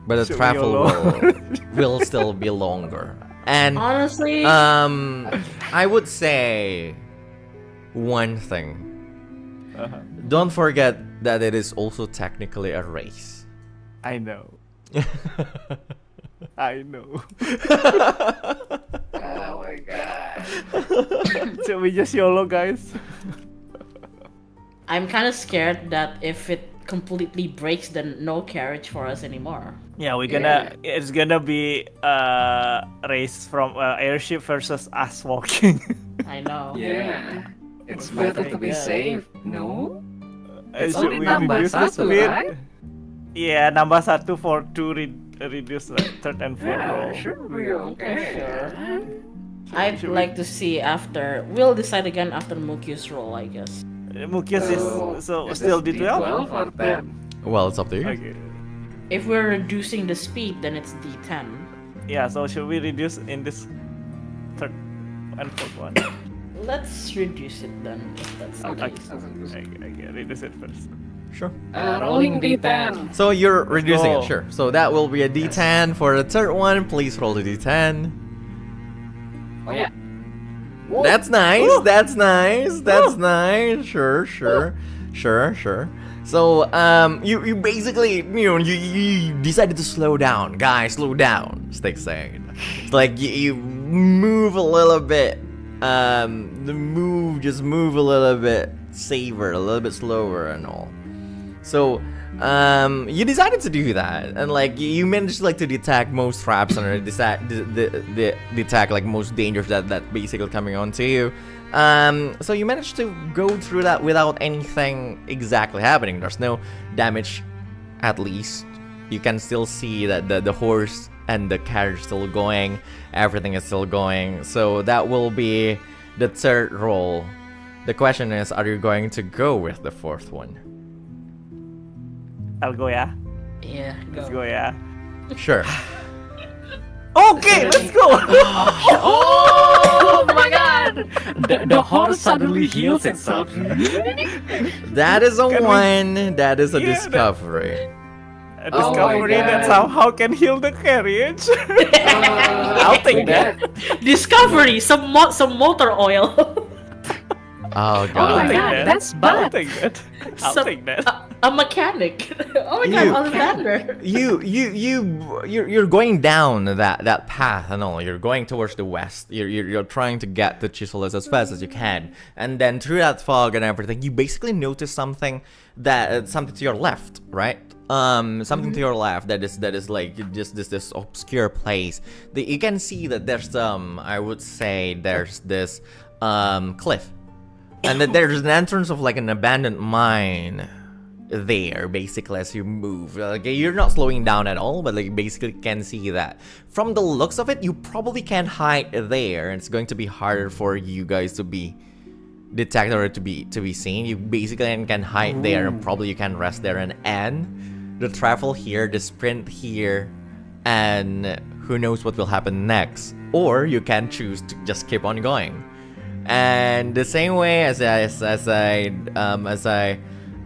Speaker 1: but the
Speaker 3: Should we
Speaker 1: travel
Speaker 3: YOLO?
Speaker 1: will still be longer. And
Speaker 2: Honestly,
Speaker 1: I would say one thing. Don't forget that it is also technically a race.
Speaker 3: I know. I know.
Speaker 6: Oh my god.
Speaker 3: So we just YOLO, guys.
Speaker 2: I'm kind of scared that if it completely breaks, then no carriage for us anymore.
Speaker 3: Yeah, it's gonna be race from airship versus us walking.
Speaker 2: I know.
Speaker 6: Yeah. It's better to be
Speaker 3: Yeah.
Speaker 6: safe, no? It's
Speaker 3: Should
Speaker 6: only
Speaker 3: we
Speaker 6: nambah
Speaker 3: reduce the
Speaker 6: satu,
Speaker 3: speed?
Speaker 6: right?
Speaker 3: Yeah, nambah 1 for to reduce the third and fourth
Speaker 6: Yeah,
Speaker 3: roll.
Speaker 6: should be okay.
Speaker 2: I'd like to see after. We'll decide again after Muukyu's roll, I guess.
Speaker 3: Muukyu is
Speaker 6: Is
Speaker 3: still
Speaker 6: this
Speaker 3: D12?
Speaker 6: or 10?
Speaker 1: Well, it's up to you.
Speaker 3: Okay.
Speaker 2: If we're reducing the speed, then it's D10.
Speaker 3: Yeah, so should we reduce in this third and fourth one?
Speaker 2: Let's reduce it then, if that's the
Speaker 6: Okay.
Speaker 2: case.
Speaker 3: Okay, reduce it first.
Speaker 1: Sure.
Speaker 6: Rolling D10.
Speaker 1: So you're reducing it,
Speaker 3: go.
Speaker 1: sure. So that will be a D10 for the third one. Please roll the D10.
Speaker 6: Oh yeah.
Speaker 1: That's nice. That's nice. That's nice. Sure. So you basically you decided to slow down, guys. Slow down. Stygg saying. It's like you move a little bit. Just move a little bit safer, a little bit slower, and all. So you decided to do that, and like you managed like to detect most traps and detect like most dangers that basically coming onto you. So you managed to go through that without anything exactly happening. There's no damage, at least. You can still see that the horse and the carriage still going. Everything is still going. So that will be the third roll. The question is, are you going to go with the fourth one?
Speaker 3: I'll go, yeah.
Speaker 2: Yeah,
Speaker 3: Let's
Speaker 2: go.
Speaker 3: go, yeah.
Speaker 1: Sure.
Speaker 3: Okay, let's go.
Speaker 6: Oh my god! The horse suddenly heals itself.
Speaker 1: That is a
Speaker 3: Can we-
Speaker 1: one. That is a
Speaker 3: Yeah, that-
Speaker 1: discovery.
Speaker 3: A
Speaker 6: Oh my
Speaker 3: discovery that
Speaker 6: God.
Speaker 3: somehow can heal the carriage. I'll take that.
Speaker 2: Discovery, some motor oil.
Speaker 1: Oh
Speaker 5: Oh
Speaker 1: god.
Speaker 5: my god, that's
Speaker 3: I'll
Speaker 5: bad.
Speaker 3: take that. I'll
Speaker 2: So-
Speaker 3: take that.
Speaker 2: A mechanic. Oh my god,
Speaker 1: You-
Speaker 2: Alexander.
Speaker 1: You're going down that path and all. You're going towards the west. You're trying to get to Chiseles as fast as you can, and then through that fog and everything, you basically notice something something to your left, right? Something to your left that is like just this obscure place. You can see that there's I would say there's this cliff, and that there's an entrance of like an abandoned mine there basically as you move. Like you're not slowing down at all, but like basically can see that. From the looks of it, you probably can't hide there. It's going to be harder for you guys to be detected or to be seen. You basically can hide there, and probably you can rest there and end the travel here, the sprint here, and who knows what will happen next. Or you can choose to just keep on going. And the same way as I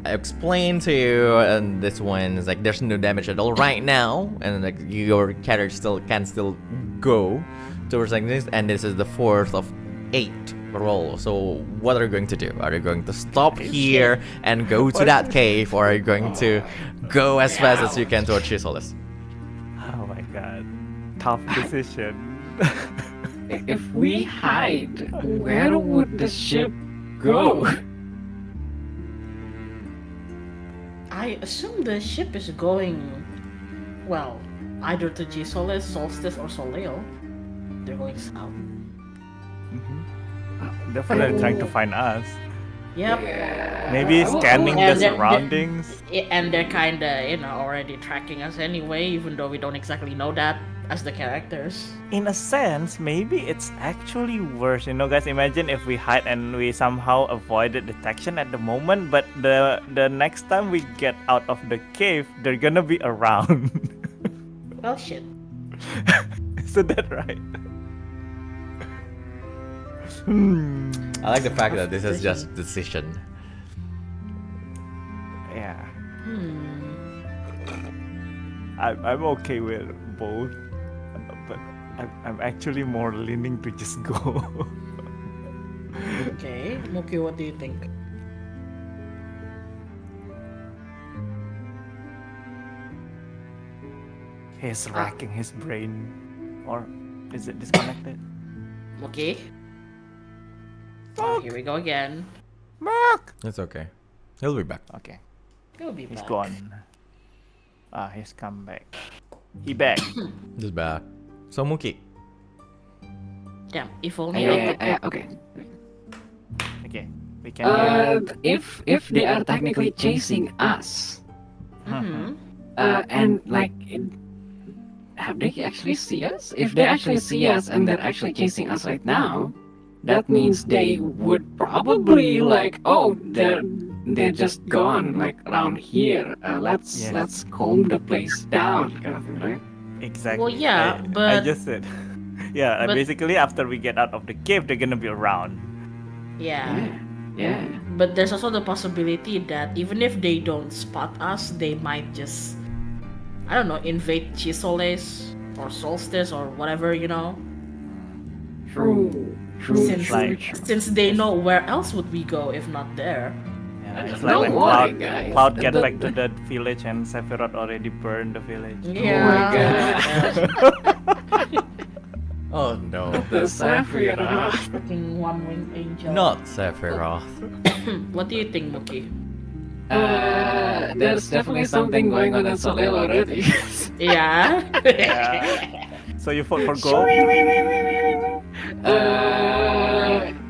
Speaker 1: explained to you, and this one is like there's no damage at all right now, and like your character can still go towards like this, and this is the 4th of 8 roll. So what are you going to do? Are you going to stop here and go to that cave, or are you going to go as fast as you can towards Chiseles?
Speaker 3: Oh my god. Tough decision.
Speaker 6: If we hide, where would the ship go?
Speaker 2: I assume the ship is going, well, either to Chiseles, Solstice, or Soleil. They're going south.
Speaker 3: Definitely trying to find us.
Speaker 2: Yep.
Speaker 3: Maybe scanning
Speaker 2: Yeah,
Speaker 3: the
Speaker 2: they're-
Speaker 3: surroundings.
Speaker 2: And they're kinda, already tracking us anyway, even though we don't exactly know that as the characters.
Speaker 3: In a sense, maybe it's actually worse. Guys, imagine if we hide and we somehow avoided detection at the moment, but the next time we get out of the cave, they're gonna be around.
Speaker 2: Well, shit.
Speaker 3: Isn't that right?
Speaker 1: I like the fact that this is just decision.
Speaker 3: Yeah.
Speaker 2: Hmm.
Speaker 3: I'm okay with both, but I'm actually more leaning to just go.
Speaker 2: Okay, Muukyu, what do you think?
Speaker 3: He's racking his brain, or is it disconnected?
Speaker 2: Okay. Oh, here we go again.
Speaker 1: It's okay. He'll be back.
Speaker 3: Okay,
Speaker 2: He'll be
Speaker 3: he's
Speaker 2: back.
Speaker 3: gone. He's come back. He back.
Speaker 1: He's back. So Muki.
Speaker 2: Damn, if only I could...
Speaker 6: Okay.
Speaker 3: Okay, we can.
Speaker 6: If they are technically chasing us,
Speaker 2: Mhm.
Speaker 6: and like, have they actually see us? If they actually see us and they're actually chasing us right now, that means they would probably like, oh, they're just gone like around here. Let's calm the place down, kind of thing, right?
Speaker 3: Exactly.
Speaker 2: Well, yeah,
Speaker 3: I
Speaker 2: but-
Speaker 3: just said. Yeah,
Speaker 2: but-
Speaker 3: basically after we get out of the cave, they're gonna be around.
Speaker 2: Yeah.
Speaker 6: Yeah.
Speaker 2: But there's also the possibility that even if they don't spot us, they might just, I don't know, invade Chiseles or Solstice or whatever,
Speaker 6: True.
Speaker 2: Since,
Speaker 3: Like-
Speaker 2: since they know where else would we go if not there.
Speaker 3: Yeah, it's
Speaker 6: Don't
Speaker 3: like when
Speaker 6: worry, guys.
Speaker 3: Cloud get
Speaker 6: The-
Speaker 3: back to the village and Sephiroth already burned the village.
Speaker 2: Yeah.
Speaker 1: Oh no.
Speaker 6: The Sephiroth.
Speaker 2: Freaking one-winged angel.
Speaker 1: Not Sephiroth.
Speaker 2: What do you think, Muki?
Speaker 6: There's definitely something going on in Soleil already.
Speaker 2: Yeah.
Speaker 3: Yeah. So you vote for gold?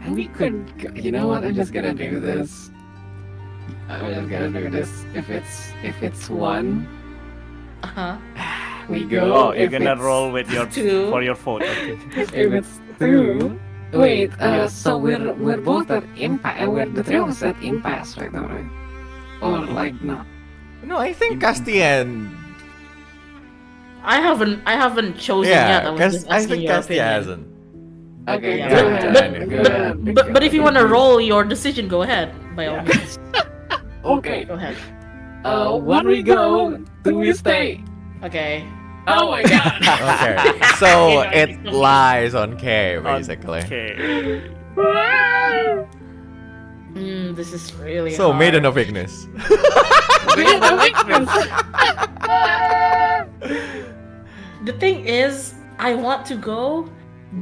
Speaker 6: We could. You know what? I'm just gonna do this. If it's one,
Speaker 2: Uh-huh.
Speaker 6: we go.
Speaker 3: Oh, you're
Speaker 6: If
Speaker 3: gonna
Speaker 6: it's-
Speaker 3: roll with your
Speaker 2: two.
Speaker 3: for your vote. Okay.
Speaker 6: If it's two. Wait. So we're both at impasse. The three of us at impasse right now, right? Or like not?
Speaker 1: No, I think Castia and
Speaker 2: I haven't chosen yet. I was just
Speaker 1: I
Speaker 2: asking
Speaker 1: think
Speaker 2: your
Speaker 1: Castia
Speaker 2: opinion.
Speaker 1: hasn't.
Speaker 6: Okay.
Speaker 2: Yeah.
Speaker 6: Go ahead.
Speaker 2: But if you want to roll your decision, go ahead. By all
Speaker 3: Yeah.
Speaker 2: means,
Speaker 6: Okay.
Speaker 2: go ahead.
Speaker 6: One we go, two we stay.
Speaker 2: Okay.
Speaker 6: Oh my god.
Speaker 1: Okay, so it lies on K basically.
Speaker 3: Okay.
Speaker 2: This is really
Speaker 1: So,
Speaker 2: hard.
Speaker 1: Maiden of Ignis.
Speaker 2: The thing is, I want to go,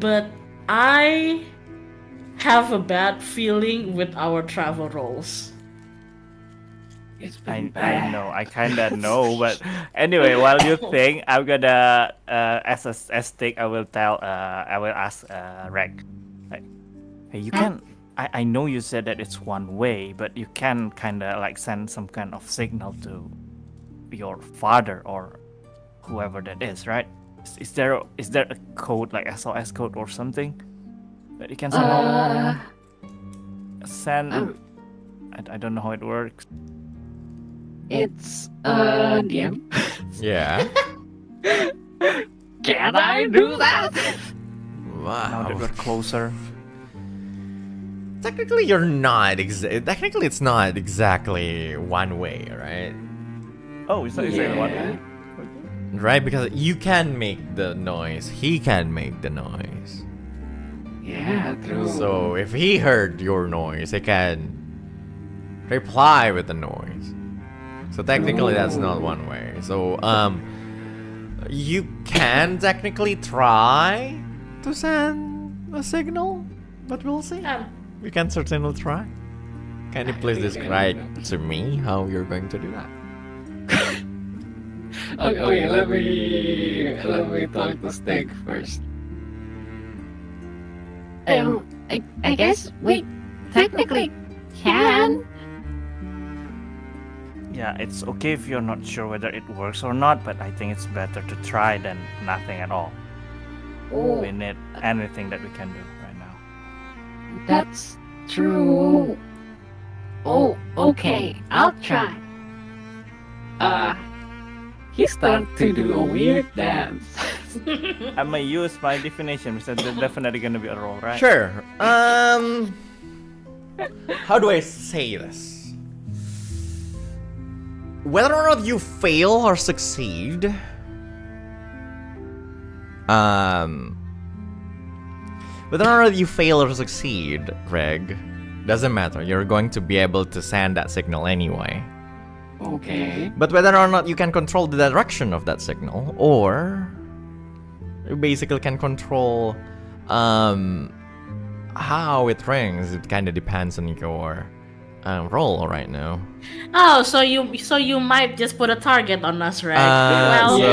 Speaker 2: but I have a bad feeling with our travel roles.
Speaker 6: It's
Speaker 3: I
Speaker 6: been bad.
Speaker 3: know, I kinda know, but anyway, while you think, I'm gonna as Stygg, I will ask Regg. Like, hey, you can. I know you said that it's one way, but you can kinda like send some kind of signal to your father or whoever that is, right? Is there a code like SOS code or something that you can somehow send? I don't know how it works.
Speaker 6: It's DM.
Speaker 1: Yeah.
Speaker 6: Can I do that?
Speaker 3: Now that
Speaker 1: Wow.
Speaker 3: we're closer.
Speaker 1: Technically, you're not. Technically, it's not exactly one way, right?
Speaker 3: Oh, it's not exactly one.
Speaker 6: Yeah.
Speaker 1: Right? Because you can make the noise. He can make the noise.
Speaker 6: Yeah, true.
Speaker 1: So if he heard your noise, he can reply with the noise. So technically, that's not one way. So you can technically try to send a signal, but we'll see. We can certainly try. Can you please describe to me how you're going to do that?
Speaker 6: Okay, let me talk to Stygg first.
Speaker 5: I guess we technically can.
Speaker 3: Yeah, it's okay if you're not sure whether it works or not, but I think it's better to try than nothing at all.
Speaker 5: Oh,
Speaker 3: We need anything that we can do right now.
Speaker 5: that's true. Oh, okay, I'll try.
Speaker 6: He started to do a weird dance.
Speaker 3: I may use my definition because there's definitely gonna be a roll, right?
Speaker 1: Sure. How do I say this? Whether or not you fail or succeed, whether or not you fail or succeed, Regg, doesn't matter. You're going to be able to send that signal anyway.
Speaker 6: Okay.
Speaker 1: But whether or not you can control the direction of that signal, or you basically can control how it rings, it kind of depends on your roll right now.
Speaker 2: Oh, so you might just put a target on us, right?
Speaker 3: Alright.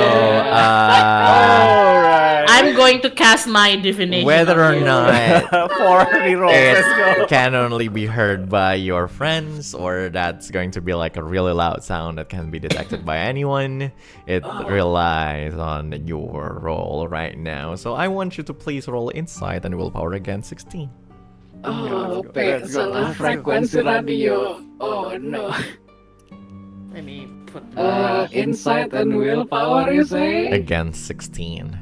Speaker 2: I'm going to cast my divination.
Speaker 1: Whether or
Speaker 2: on you.
Speaker 1: not
Speaker 3: For reroll, let's go.
Speaker 1: it can only be heard by your friends, or that's going to be like a really loud sound that can be detected by anyone, it relies on your roll right now. So I want you to please roll insight and willpower against 16.
Speaker 6: Oh,
Speaker 3: Let's go.
Speaker 6: salah frekuensi radio. Oh no.
Speaker 2: Let me put.
Speaker 6: Insight and willpower, you say?
Speaker 1: Against 16.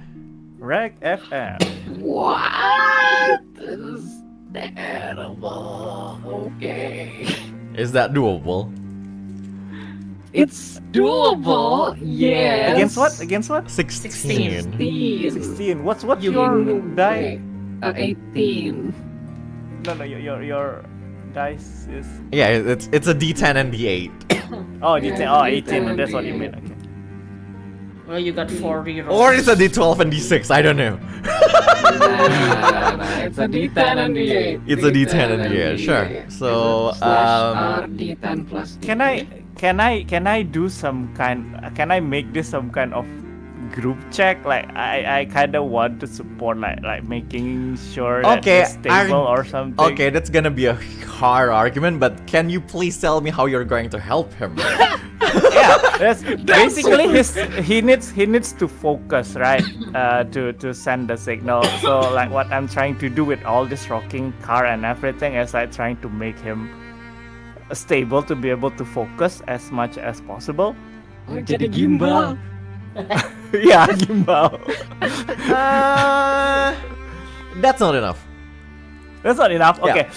Speaker 3: Regg FM.
Speaker 6: What? This is terrible. Okay.
Speaker 1: Is that doable?
Speaker 6: It's doable. Yes.
Speaker 3: Against what? Against what?
Speaker 1: 16.
Speaker 3: 16. What's
Speaker 6: You
Speaker 3: your
Speaker 6: can
Speaker 3: die?
Speaker 6: 18.
Speaker 3: No, your dice is.
Speaker 1: Yeah, it's a D10 and D8.
Speaker 3: Oh, D10. Oh, 18. That's what you mean. Okay.
Speaker 2: Well, you got 4 rerolls.
Speaker 1: Or it's a D12 and D6, I don't know.
Speaker 6: It's a D10 and D8.
Speaker 1: It's a D10 and D8, sure. So,
Speaker 6: Slash R D10 plus D8.
Speaker 3: Can I do some kind? Can I make this some kind of group check? Like I kind of want to support like making sure that
Speaker 1: Okay,
Speaker 3: it's stable or something.
Speaker 1: Okay, that's gonna be a hard argument, but can you please tell me how you're going to help him?
Speaker 3: Yeah, that's basically he needs to focus, right? To send the signal. So like what I'm trying to do with all this rocking car and everything is like trying to make him stable to be able to focus as much as possible.
Speaker 6: Oh, jadi gimbal.
Speaker 3: Yeah, gimbal.
Speaker 1: That's not enough.
Speaker 3: That's not enough.
Speaker 1: Yeah.
Speaker 3: Okay.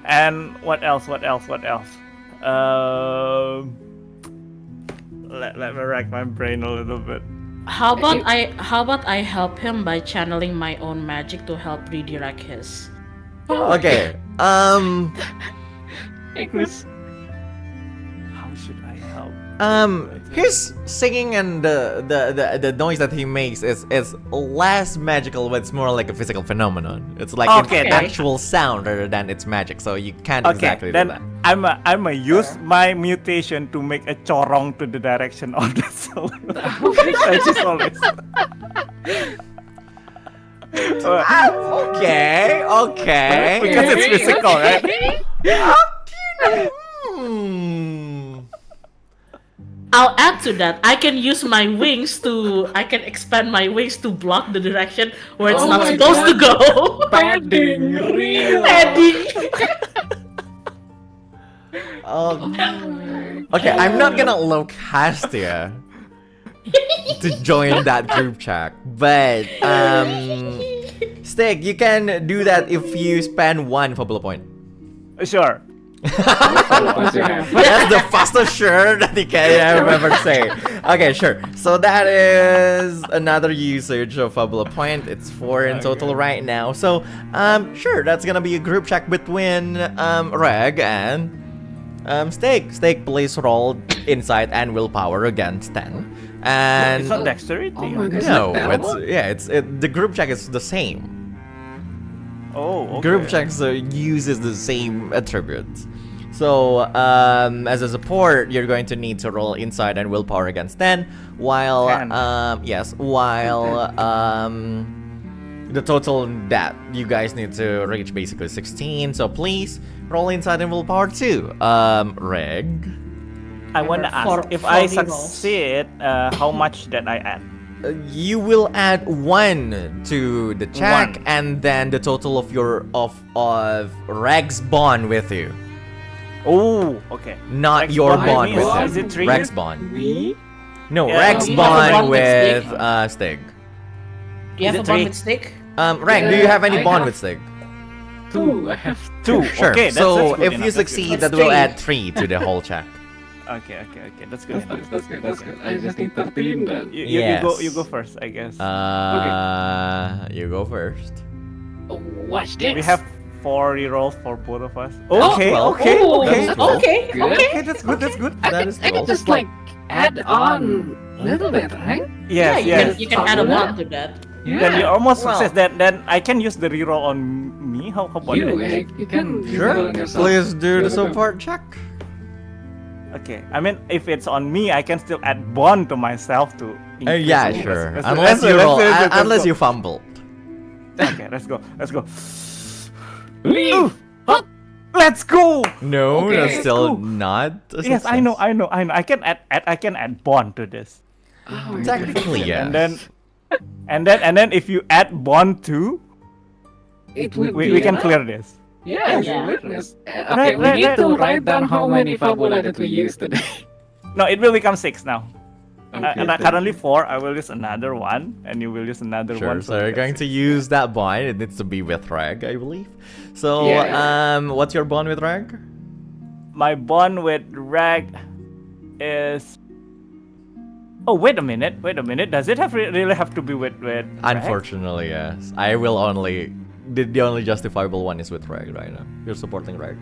Speaker 3: And what else? Let me rack my brain a little bit.
Speaker 2: How about I help him by channeling my own magic to help redirect his?
Speaker 1: Okay,
Speaker 6: Hey, Chris.
Speaker 3: How should I help?
Speaker 1: His singing and the noise that he makes is less magical, but it's more like a physical phenomenon. It's like
Speaker 3: Okay,
Speaker 1: an
Speaker 3: then-
Speaker 1: actual sound rather than it's magic, so you can't
Speaker 3: Okay,
Speaker 1: exactly do
Speaker 3: then
Speaker 1: that.
Speaker 3: I'm a use my mutation to make a chorong to the direction of the soul. I just always.
Speaker 1: Okay.
Speaker 3: Because it's physical, right?
Speaker 1: Hmm.
Speaker 2: I'll add to that. I can use my wings to. I can expand my wings to block the direction where it's
Speaker 6: Oh
Speaker 2: not
Speaker 6: my
Speaker 2: supposed to go.
Speaker 6: Padding, real.
Speaker 2: Padding.
Speaker 1: Oh. Okay, I'm not gonna allow Castia to join that group chat, but Stygg, you can do that if you spend 1 Fabula point.
Speaker 3: Sure.
Speaker 6: Once you have.
Speaker 1: That's the fastest sure that you can ever say. Okay, sure. So that is another usage of Fabula point. It's 4 in total right now. So, sure, that's gonna be a group check between Regg and Stygg. Stygg plays roll insight and willpower against 10. And
Speaker 3: It's not dexterity.
Speaker 6: Oh my God.
Speaker 1: no,
Speaker 6: Is
Speaker 1: it's the group check is the same.
Speaker 3: Oh, okay.
Speaker 1: Group checks uses the same attributes. So, as a support, you're going to need to roll insight and willpower against 10, while
Speaker 3: 10.
Speaker 1: while the total that you guys need to reach basically 16. So please roll insight and willpower too. Regg.
Speaker 3: I want to ask
Speaker 2: For-
Speaker 3: if
Speaker 2: for
Speaker 3: I
Speaker 2: me rolls.
Speaker 3: succeed, how much that I add?
Speaker 1: You will add 1 to the check,
Speaker 3: 1.
Speaker 1: and then the total of your of Regg's bond with you,
Speaker 3: Oh, okay.
Speaker 1: not
Speaker 3: Regg's
Speaker 1: your
Speaker 3: bond
Speaker 1: bond
Speaker 3: with
Speaker 1: with
Speaker 3: me
Speaker 1: him.
Speaker 3: is it 3?
Speaker 1: Regg's bond.
Speaker 6: Me?
Speaker 1: No,
Speaker 3: Yeah,
Speaker 1: Regg's
Speaker 2: we have a
Speaker 1: bond
Speaker 2: bond with
Speaker 1: with
Speaker 2: Stygg.
Speaker 1: Stygg.
Speaker 2: Do you have
Speaker 3: Is
Speaker 2: a
Speaker 3: it
Speaker 2: bond
Speaker 3: 3?
Speaker 2: with Stygg?
Speaker 1: Regg, do you have any
Speaker 6: I
Speaker 1: bond
Speaker 6: have-
Speaker 1: with Stygg?
Speaker 6: 2. I have
Speaker 3: 2.
Speaker 1: Sure.
Speaker 3: Okay,
Speaker 1: so
Speaker 3: that's good
Speaker 1: if
Speaker 3: enough,
Speaker 1: you
Speaker 3: that's good
Speaker 1: succeed,
Speaker 2: That's
Speaker 1: that will
Speaker 2: 3.
Speaker 1: add 3 to the whole check.
Speaker 3: Okay, that's good enough.
Speaker 6: That's good. That's good. I just need 13 then.
Speaker 3: You
Speaker 1: Yes.
Speaker 3: you go first, I guess.
Speaker 1: You go first.
Speaker 6: Oh, watch this.
Speaker 3: We have 4 rerolls for both of us.
Speaker 1: Oh,
Speaker 3: Okay,
Speaker 1: well.
Speaker 3: okay,
Speaker 2: Oh,
Speaker 3: okay.
Speaker 1: That's cool.
Speaker 2: okay,
Speaker 6: Good.
Speaker 2: okay.
Speaker 3: Okay, that's good, that's good.
Speaker 6: I
Speaker 1: That
Speaker 6: can,
Speaker 1: is
Speaker 6: I can
Speaker 1: cool.
Speaker 6: just like add on a little bit, right?
Speaker 2: Yeah,
Speaker 3: Yes,
Speaker 2: you
Speaker 3: yes.
Speaker 2: can add a
Speaker 6: Fabula.
Speaker 2: 1 to that.
Speaker 6: Yeah.
Speaker 3: Then you almost
Speaker 1: Well.
Speaker 3: success. Then I can use the reroll on me. How about
Speaker 6: You,
Speaker 3: that?
Speaker 6: you can use it
Speaker 1: Sure.
Speaker 6: on yourself.
Speaker 1: Please do the
Speaker 6: Go, go, go.
Speaker 1: support check.
Speaker 3: Okay, I mean if it's on me, I can still add bond to myself to. increase
Speaker 1: Yeah,
Speaker 3: it.
Speaker 1: sure.
Speaker 3: Let's-
Speaker 1: Unless
Speaker 3: let's-
Speaker 1: you
Speaker 3: let's-
Speaker 1: roll,
Speaker 3: let's-
Speaker 1: unless
Speaker 3: let's
Speaker 1: you
Speaker 3: go.
Speaker 1: fumble.
Speaker 3: Okay, let's go. Let's go.
Speaker 6: Leave.
Speaker 3: Let's go.
Speaker 1: No,
Speaker 6: Okay,
Speaker 1: that's still
Speaker 3: cool.
Speaker 1: not. A
Speaker 3: Yes, I know,
Speaker 1: success.
Speaker 3: I know, I know. I can add bond to this.
Speaker 6: Oh my
Speaker 1: Technically, yes.
Speaker 3: And then if you add bond too,
Speaker 6: It will
Speaker 3: we
Speaker 6: be
Speaker 3: can
Speaker 6: enough.
Speaker 3: clear this.
Speaker 6: Yes,
Speaker 2: Yeah.
Speaker 6: witness. Okay,
Speaker 3: Right,
Speaker 6: we
Speaker 3: right,
Speaker 6: need
Speaker 3: right.
Speaker 6: to write down how many Fabula that we used today.
Speaker 3: No, it will become 6 now.
Speaker 6: Okay.
Speaker 3: And currently 4. I will use another one, and you will use another
Speaker 1: Sure,
Speaker 3: one.
Speaker 1: so you're
Speaker 3: that's
Speaker 1: going to use that bond. It needs to be with Regg, I believe. So,
Speaker 6: Yeah.
Speaker 1: what's your bond with Regg?
Speaker 3: My bond with Regg is. Oh, wait a minute. Does it really have to be with Regg?
Speaker 1: Unfortunately, yes. I will only. The only justifiable one is with Regg right now. You're supporting Regg.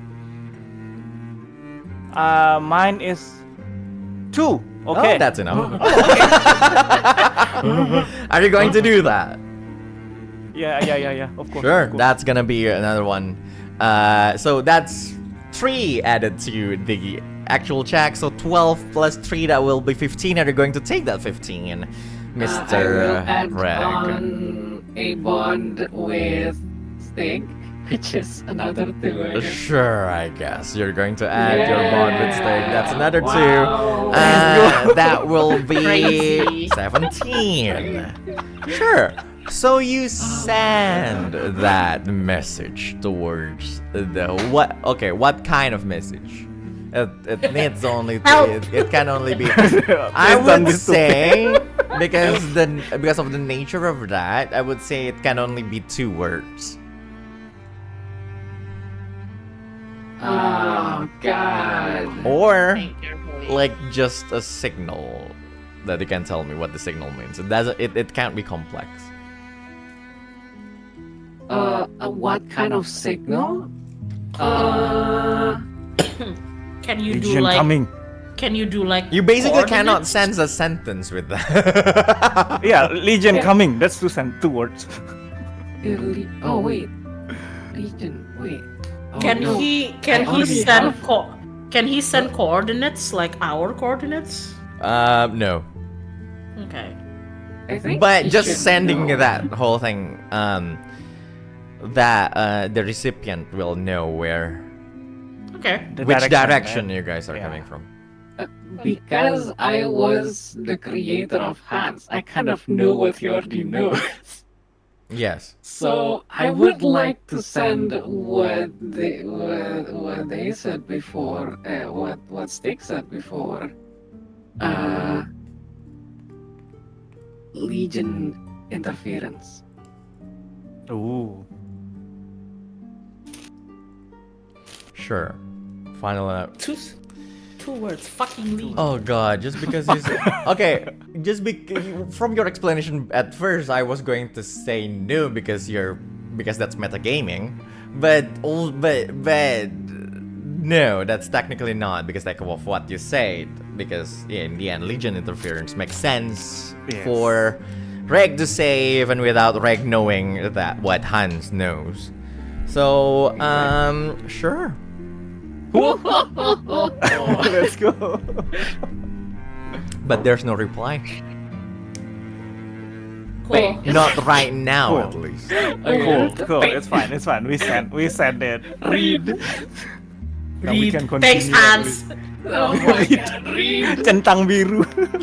Speaker 3: Mine is 2. Okay.
Speaker 1: Oh, that's enough. Are you going to do that?
Speaker 3: Yeah. Of course.
Speaker 1: Sure,
Speaker 3: of course.
Speaker 1: that's gonna be another one. So that's 3 added to the actual check. So 12 plus 3, that will be 15. Are you going to take that 15,
Speaker 6: I
Speaker 1: Mr.
Speaker 6: will add
Speaker 1: Regg?
Speaker 6: on a bond with Stygg, which is another 2. I guess.
Speaker 1: Sure, I guess you're going to add your bond with Stygg. That's another 2.
Speaker 6: Wow.
Speaker 1: That will be
Speaker 2: Crazy.
Speaker 1: 17. Sure. So you send that message towards the what? Okay, what kind of message? It needs only
Speaker 2: Help.
Speaker 1: it can only be. I
Speaker 3: Please don't
Speaker 1: would
Speaker 3: be
Speaker 1: say because of the nature of that, I would say it can only be 2 words.
Speaker 6: Oh God.
Speaker 1: Or
Speaker 2: Think carefully.
Speaker 1: like just a signal that you can tell me what the signal means. It can't be complex.
Speaker 6: What kind of signal?
Speaker 2: Can you do
Speaker 3: Legion
Speaker 2: like?
Speaker 3: coming.
Speaker 2: Can you do like?
Speaker 1: You basically cannot
Speaker 2: coordinates?
Speaker 1: sense a sentence with that.
Speaker 3: Yeah, Legion coming. That's two words.
Speaker 6: Oh wait, Legion. Wait. Oh,
Speaker 2: Can
Speaker 6: no.
Speaker 2: he?
Speaker 6: I
Speaker 2: Can he
Speaker 6: already
Speaker 2: send?
Speaker 6: have-
Speaker 2: Can he send coordinates like our coordinates?
Speaker 1: No.
Speaker 2: Okay.
Speaker 6: I think
Speaker 1: But
Speaker 6: he
Speaker 1: just
Speaker 6: should
Speaker 1: sending
Speaker 6: know.
Speaker 1: that whole thing, that the recipient will know where,
Speaker 2: Okay.
Speaker 3: The
Speaker 1: which direction
Speaker 3: right?
Speaker 1: you guys are
Speaker 3: Yeah.
Speaker 1: coming from.
Speaker 6: Because I was the creator of hands, I kind of know what you already know.
Speaker 1: Yes.
Speaker 6: So I would like to send what they said before, what Stygg said before. Legion interference.
Speaker 3: Ooh.
Speaker 1: Sure. Final.
Speaker 2: Two words. Fucking leave.
Speaker 1: Oh god, just because he's okay. From your explanation at first, I was going to say no because that's metagaming, but no, that's technically not because like of what you said. Because in the end, Legion interference makes sense
Speaker 3: Yes.
Speaker 1: for Regg to say even without Regg knowing that what Hans knows. So sure.
Speaker 3: Let's go.
Speaker 1: But there's no reply.
Speaker 2: Cool.
Speaker 1: Not right now,
Speaker 3: Cool.
Speaker 1: at least.
Speaker 3: Cool. It's fine. We send it.
Speaker 6: Read.
Speaker 3: Now we
Speaker 2: Read.
Speaker 3: can
Speaker 2: Thanks,
Speaker 3: continue.
Speaker 2: Hans.
Speaker 6: Oh my god, read.
Speaker 3: Centang biru.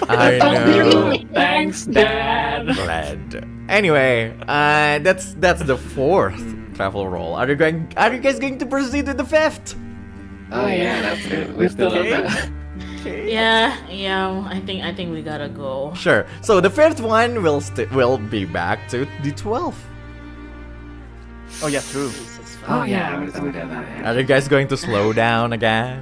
Speaker 1: I know.
Speaker 6: Thanks, Dad.
Speaker 1: Glad. Anyway, that's the fourth travel roll. Are you guys going to proceed with the fifth?
Speaker 6: Oh yeah, that's it. We're still on
Speaker 3: Okay.
Speaker 6: that.
Speaker 2: Yeah. I think we gotta go.
Speaker 1: Sure. So the fifth one will be back to the 12th.
Speaker 3: Oh yeah, true.
Speaker 6: Oh yeah, we did that.
Speaker 1: Are you guys going to slow down again?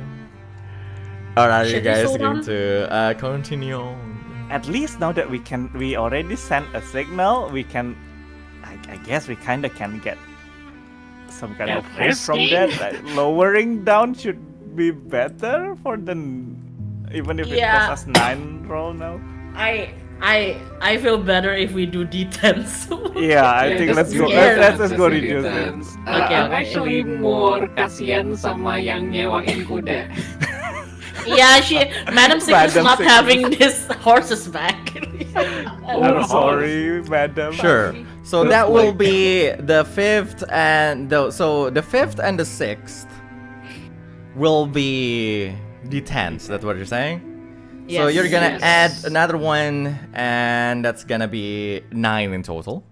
Speaker 1: Or are you
Speaker 2: Should we
Speaker 1: guys
Speaker 2: slow
Speaker 1: going
Speaker 2: down?
Speaker 1: to continue on?
Speaker 3: At least now that we already sent a signal, we can. I guess we kinda can get some kind of hope from that. Like, lowering down should be better for the. Even if it
Speaker 2: Yeah.
Speaker 3: costs us 9 roll now.
Speaker 2: I feel better if we do D10s.
Speaker 3: Yeah, I think let's go.
Speaker 2: scared.
Speaker 3: Let's go reduce it.
Speaker 2: Okay,
Speaker 6: I'm
Speaker 2: okay.
Speaker 6: actually more kasihan sama yang nyewain kuda.
Speaker 2: Yeah, Madam Six is
Speaker 3: Madam
Speaker 2: not
Speaker 3: Six.
Speaker 2: having this horses back.
Speaker 3: I'm sorry, madam.
Speaker 1: Sure. So that will be the fifth and the fifth and the sixth will be D10s. That's what you're saying. So
Speaker 2: Yes.
Speaker 1: you're gonna
Speaker 6: Yes.
Speaker 1: add another one, and that's gonna be 9 in total.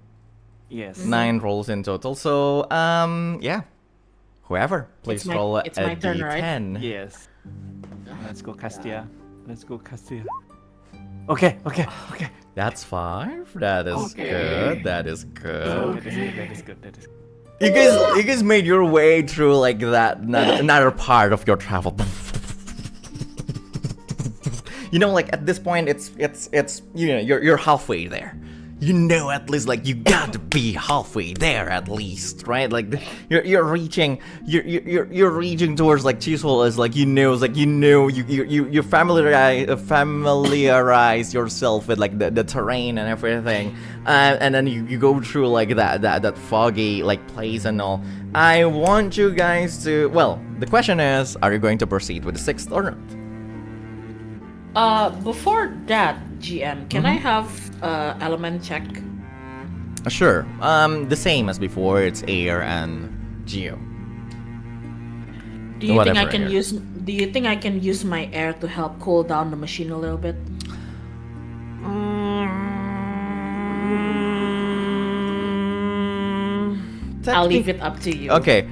Speaker 3: Yes.
Speaker 1: 9 rolls in total. So yeah, whoever, please roll
Speaker 2: it's
Speaker 1: a
Speaker 2: my turn, right?
Speaker 1: D10.
Speaker 3: Yes. Let's go Castia. Okay.
Speaker 1: That's 5. That is
Speaker 6: Okay.
Speaker 1: good. That is good.
Speaker 3: That is good.
Speaker 1: You guys made your way through like that another part of your travel. You know, like at this point, it's you know you're halfway there. You know, at least like you got to be halfway there at least, right? Like you're reaching towards like Chisel is like you familiarize yourself with like the terrain and everything, and then you go through like that foggy like place and all. I want you guys to the question is, are you going to proceed with the sixth or not?
Speaker 2: Before that, GM, can I have element check?
Speaker 1: Sure. The same as before. It's air and geo.
Speaker 2: Do you
Speaker 1: Whatever
Speaker 2: think I can
Speaker 1: air.
Speaker 2: use? Do you think I can use my air to help cool down the machine a little bit? I'll leave it up to you.
Speaker 1: Okay.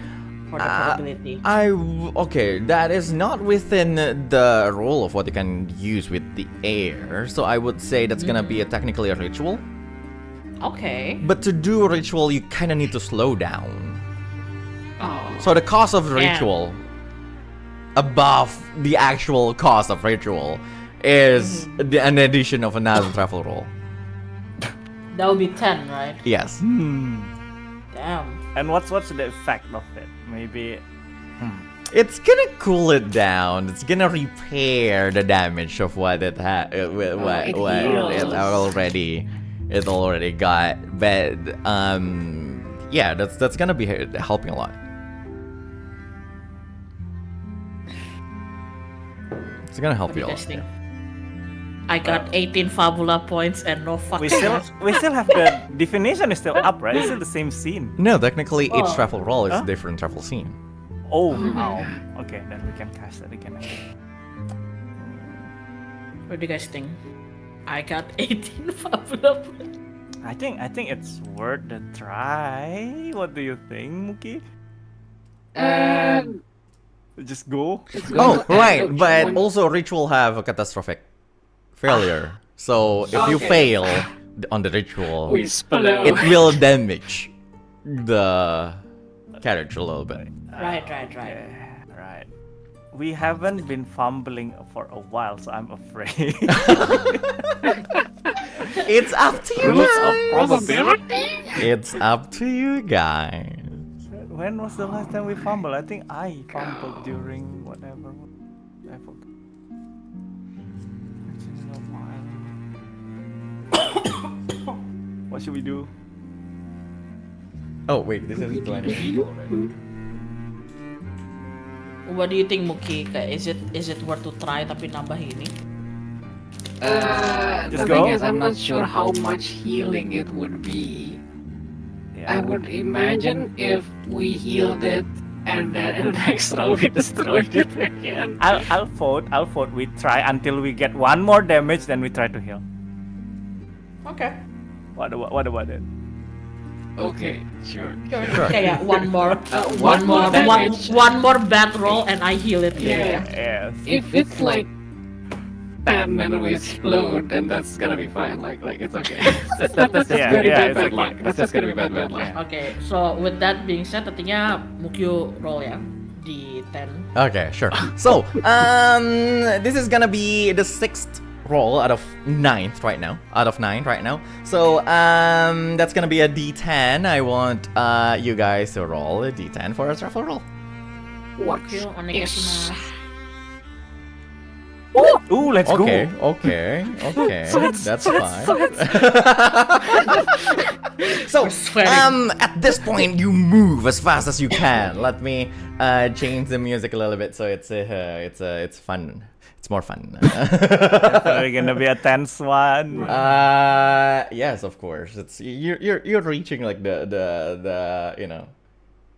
Speaker 2: For the probability.
Speaker 1: Okay, that is not within the role of what you can use with the air. So I would say that's gonna be technically a ritual.
Speaker 2: Okay.
Speaker 1: But to do a ritual, you kind of need to slow down.
Speaker 6: Oh.
Speaker 1: So the cost of
Speaker 2: Damn.
Speaker 1: ritual, above the actual cost of ritual, is an addition of another travel roll.
Speaker 2: That would be 10, right?
Speaker 1: Yes.
Speaker 2: Damn.
Speaker 3: And what's the effect of it? Maybe
Speaker 1: It's gonna cool it down. It's gonna repair the damage of what it had, what it already got. But yeah, that's gonna be helping a lot. It's gonna help you a lot. Yeah.
Speaker 2: I got 18 Fabula points and no fucking.
Speaker 3: We still have the definition is still up, right? It's still the same scene.
Speaker 1: No, technically each travel roll is a different travel scene.
Speaker 3: Oh, okay, then we can cast that again.
Speaker 2: What do you guys think? I got 18 Fabula points.
Speaker 3: I think it's worth the try. What do you think, Muki? Just go.
Speaker 1: Oh, right, but also ritual have a catastrophic failure. So if you fail on the ritual, it will damage the carriage a little bit.
Speaker 2: Right.
Speaker 3: Yeah, right. We haven't been fumbling for a while, so I'm afraid.
Speaker 1: It's up to you
Speaker 5: Rules of
Speaker 1: guys.
Speaker 5: probability?
Speaker 1: It's up to you guys.
Speaker 3: When was the last time we fumbled? I think I fumbled during whatever. I forgot. It's been a while. What should we do?
Speaker 1: Oh wait, this is 20.
Speaker 2: What do you think, Muki? Is it worth to try tapi nambah ini?
Speaker 3: Just
Speaker 6: The
Speaker 3: go?
Speaker 6: thing is, I'm not sure how much healing it would be. I would imagine if we healed it and then in the next round we destroyed it again.
Speaker 3: I'll vote. We try until we get one more damage, then we try to heal.
Speaker 2: Okay.
Speaker 3: What about it?
Speaker 6: Okay, sure.
Speaker 2: Okay, yeah, one more.
Speaker 6: One more damage.
Speaker 2: One more bad roll and I heal it.
Speaker 6: Yeah.
Speaker 3: Yes.
Speaker 6: If it's like 10 and we explode, then that's gonna be fine. Like it's okay. That's just very bad
Speaker 3: it's
Speaker 6: luck.
Speaker 3: okay.
Speaker 6: That's just gonna be bad luck.
Speaker 2: Okay, so with that being said, artinya Muukyu roll ya di 10.
Speaker 1: Okay, sure. So, this is gonna be the 6th roll out of 9 right now. So, that's gonna be a D10. I want you guys to roll a D10 for a travel roll.
Speaker 2: Muukyu, onegaishimasu.
Speaker 3: Ooh, let's
Speaker 1: Okay,
Speaker 3: go.
Speaker 1: okay. That's fine. So, at this point, you move as fast as you can. Let me change the music a little bit so it's fun. It's more fun.
Speaker 3: Definitely gonna be a tense one.
Speaker 1: Yes, of course. It's you're reaching like the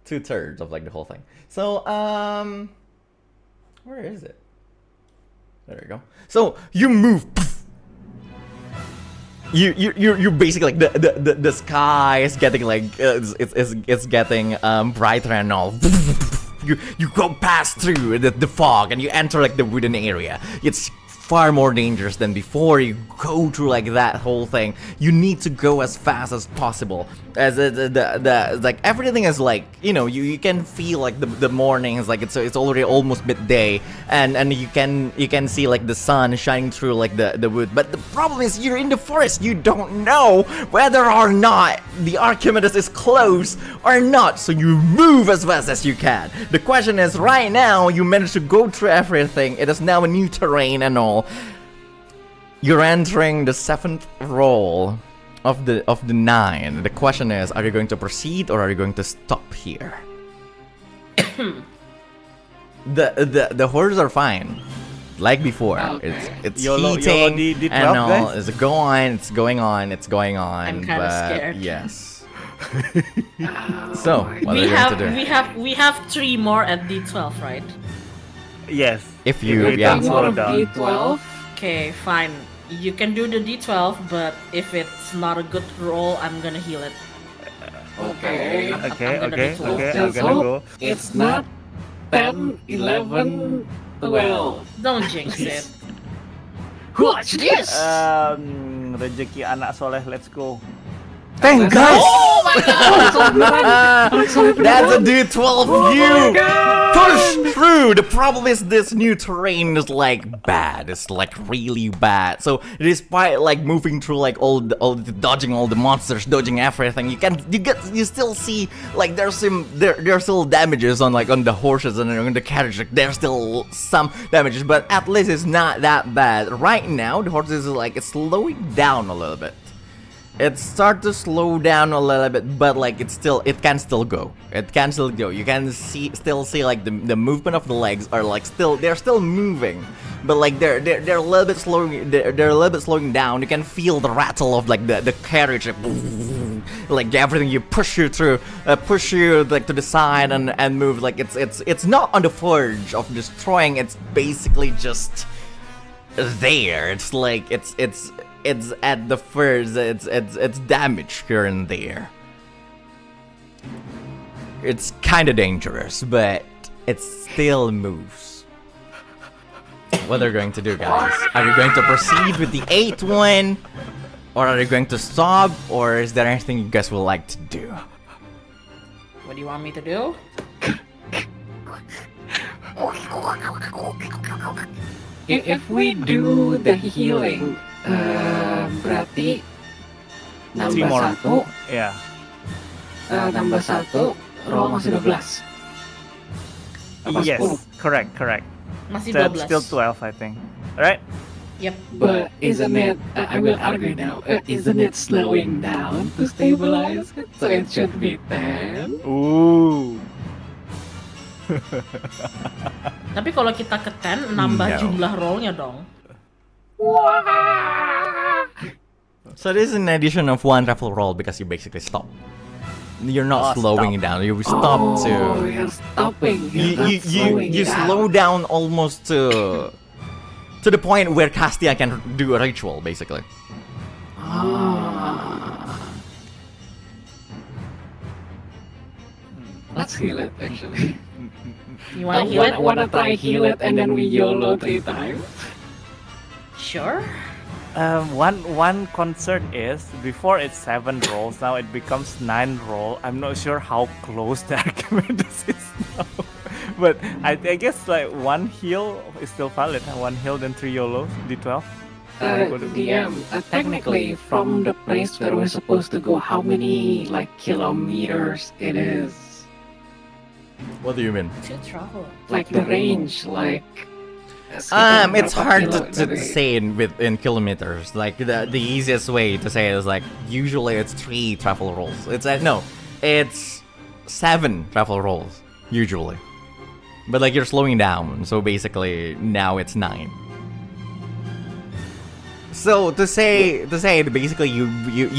Speaker 1: 2/3 of like the whole thing. So where is it? There you go. So you move. You basically like the sky is getting like it's getting brighter and all. You go past through the fog and you enter like the wooden area. It's far more dangerous than before. You go through like that whole thing. You need to go as fast as possible. As the like everything is like you can feel like the mornings like it's already almost midday and you can see like the sun shining through like the wood. But the problem is you're in the forest. You don't know whether or not the Archimedes is close or not. So you move as fast as you can. The question is right now you managed to go through everything. It is now a new terrain and all. You're entering the 7th roll of the 9. The question is, are you going to proceed or are you going to stop here? the horses are fine, like before.
Speaker 6: Okay.
Speaker 1: It's
Speaker 3: YOLO
Speaker 1: heating
Speaker 3: D12,
Speaker 1: and all.
Speaker 3: guys.
Speaker 1: It's going on.
Speaker 2: I'm kinda scared.
Speaker 1: Yes. So what are
Speaker 2: We
Speaker 1: you going to do?
Speaker 2: we have 3 more at D12, right?
Speaker 3: Yes.
Speaker 1: If you
Speaker 3: If we
Speaker 1: yeah.
Speaker 3: can slow it down.
Speaker 6: D12.
Speaker 2: Okay, fine. You can do the D12, but if it's not a good roll, I'm gonna heal it.
Speaker 6: Okay.
Speaker 3: Okay.
Speaker 2: I'm gonna
Speaker 3: Okay.
Speaker 2: do 12.
Speaker 3: Okay. I'm
Speaker 6: Just
Speaker 3: gonna
Speaker 6: hope
Speaker 3: go.
Speaker 6: it's not 10, 11, 12.
Speaker 2: Don't jinx it.
Speaker 5: Watch this!
Speaker 3: Rezeki anak soleh. Let's go. Thank God!
Speaker 1: That's a D12 you push through. The problem is this new terrain is like bad. It's like really bad. So despite like moving through like all the dodging all the monsters, dodging everything, you still see like there's still damages on like on the horses and on the carriage. Like, there's still some damages, but at least it's not that bad. Right now the horses is like it's slowing down a little bit. It start to slow down a little bit, but like it can still go. It can still go. You can still see like the movement of the legs are like they're still moving, but like they're a little bit slowing. They're a little bit slowing down. You can feel the rattle of like the carriage, like everything you push you through, push you like to the side and move. Like it's not on the verge of destroying. It's basically just there. It's like it's at the first, it's damaged here and there. It's kind of dangerous, but it still moves. What are you going to do, guys? Are you going to proceed with the 8th one? Or are you going to stop? Or is there anything you guys would like to do?
Speaker 2: What do you want me to do?
Speaker 6: If we do the healing, berarti
Speaker 3: Three
Speaker 6: nambah
Speaker 3: more.
Speaker 6: satu,
Speaker 3: Yeah.
Speaker 6: nambah satu, roll masih 12. Apa 10?
Speaker 3: Yes. Correct.
Speaker 2: Masih
Speaker 3: That's
Speaker 2: 12.
Speaker 3: still 12, I think. Alright?
Speaker 2: Yep.
Speaker 6: But isn't it, I will argue now, isn't it slowing down to stabilize it? So it should be 10.
Speaker 3: Ooh.
Speaker 2: Tapi kalau kita ke 10, nambah
Speaker 1: No.
Speaker 2: jumlah rollnya dong.
Speaker 1: So this is an addition of 1 travel roll because you basically stop. You're not slowing it down. You stop
Speaker 6: Oh,
Speaker 1: to.
Speaker 6: you're stopping. You're not slowing
Speaker 1: You
Speaker 6: it
Speaker 1: slow
Speaker 6: down.
Speaker 1: down almost to the point where Castia can do a ritual, basically.
Speaker 6: Ah. Let's heal it, actually.
Speaker 2: You wanna heal it?
Speaker 6: Wanna try heal it and then we YOLO 3 times?
Speaker 2: Sure.
Speaker 3: One concern is before it's 7 rolls, now it becomes 9 roll. I'm not sure how close the Archimedes is now. But I guess like 1 heal is still valid. 1 heal then 3 YOLOs, D12.
Speaker 6: DM, technically from the place where we're supposed to go, how many like kilometers it is?
Speaker 1: What do you mean?
Speaker 2: 2 travel.
Speaker 6: Like the range, like.
Speaker 1: It's
Speaker 6: berapa
Speaker 1: hard
Speaker 6: kilo
Speaker 1: to
Speaker 6: dari-
Speaker 1: say in kilometers. Like the easiest way to say it is like usually it's 3 travel rolls. It's it's 7 travel rolls usually, but like you're slowing down, so basically now it's 9. So to say basically you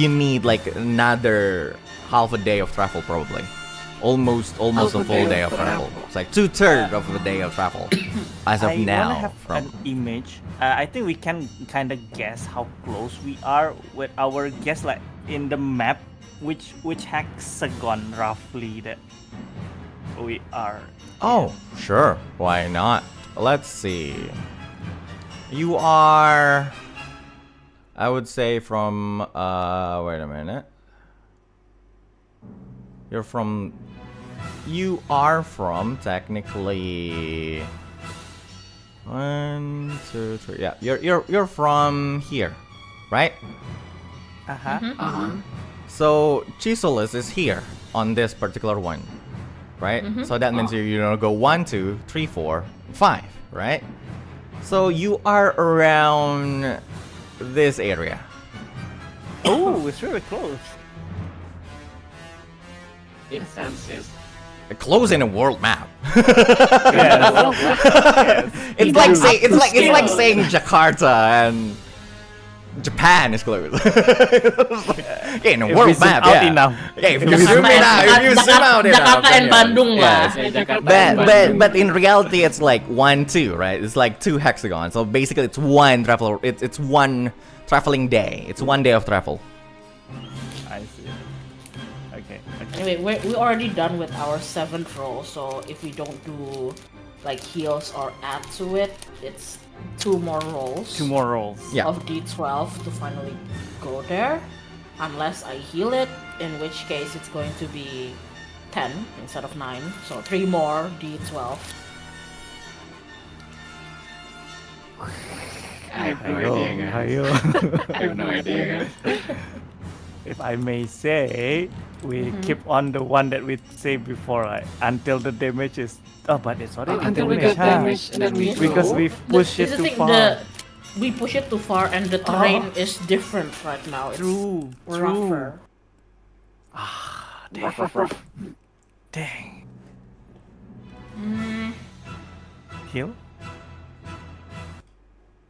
Speaker 1: need like another half a day of travel probably. Almost a full day of travel. It's like 2/3 of a day of travel as of
Speaker 3: I wanna
Speaker 1: now.
Speaker 3: have an image. I think we can kind of guess how close we are with our guess, like in the map, which hexagon roughly that we are.
Speaker 1: Oh, sure. Why not? Let's see. You are, I would say from wait a minute. You are from technically 1, 2, 3. Yeah, you're from here, right? So Chisolus is here on this particular one, right? So that means you know go 1, 2, 3, 4, 5, right? So you are around this area.
Speaker 3: Oh, it's really close.
Speaker 6: In sense, yes.
Speaker 1: Close in a world map.
Speaker 3: Yes.
Speaker 1: It's like saying Jakarta and Japan is close. Yeah, in a
Speaker 3: If we
Speaker 1: world
Speaker 3: zoom
Speaker 1: map,
Speaker 3: out
Speaker 1: yeah.
Speaker 3: enough.
Speaker 1: Yeah, if you zoom it out, if you zoom out enough.
Speaker 2: Jakarta
Speaker 1: then
Speaker 2: and
Speaker 1: yeah.
Speaker 2: Bandung lah.
Speaker 1: Yes.
Speaker 6: Jakarta and Bandung.
Speaker 1: But in reality it's like 1, 2, right? It's like 2 hexagons. So basically it's one travel. It's one traveling day. It's 1 day of travel.
Speaker 3: I see. Okay.
Speaker 2: Anyway, we're already done with our 7th roll, so if we don't do like heals or add to it, it's 2 more rolls.
Speaker 3: 2 more rolls.
Speaker 1: Yeah.
Speaker 2: Of D12 to finally go there. unless I heal it, in which case it's going to be 10 instead of 9. So 3 more d12.
Speaker 6: I have no
Speaker 3: Ayo,
Speaker 6: idea, guys.
Speaker 3: ayo.
Speaker 6: I have no idea, guys.
Speaker 3: If I may say, we keep on the one that we say before, like, until the damage is. Oh, but it's already
Speaker 6: Until we
Speaker 3: damage,
Speaker 6: get damage, and then we
Speaker 3: because
Speaker 6: go.
Speaker 3: we've pushed it
Speaker 2: This is
Speaker 3: too
Speaker 2: the thing,
Speaker 3: far.
Speaker 2: we push it too far, and the terrain is different right now. It's
Speaker 3: True,
Speaker 2: rougher.
Speaker 6: Ruff, ruff, ruff.
Speaker 3: Dang.
Speaker 2: Mm,
Speaker 3: Heal?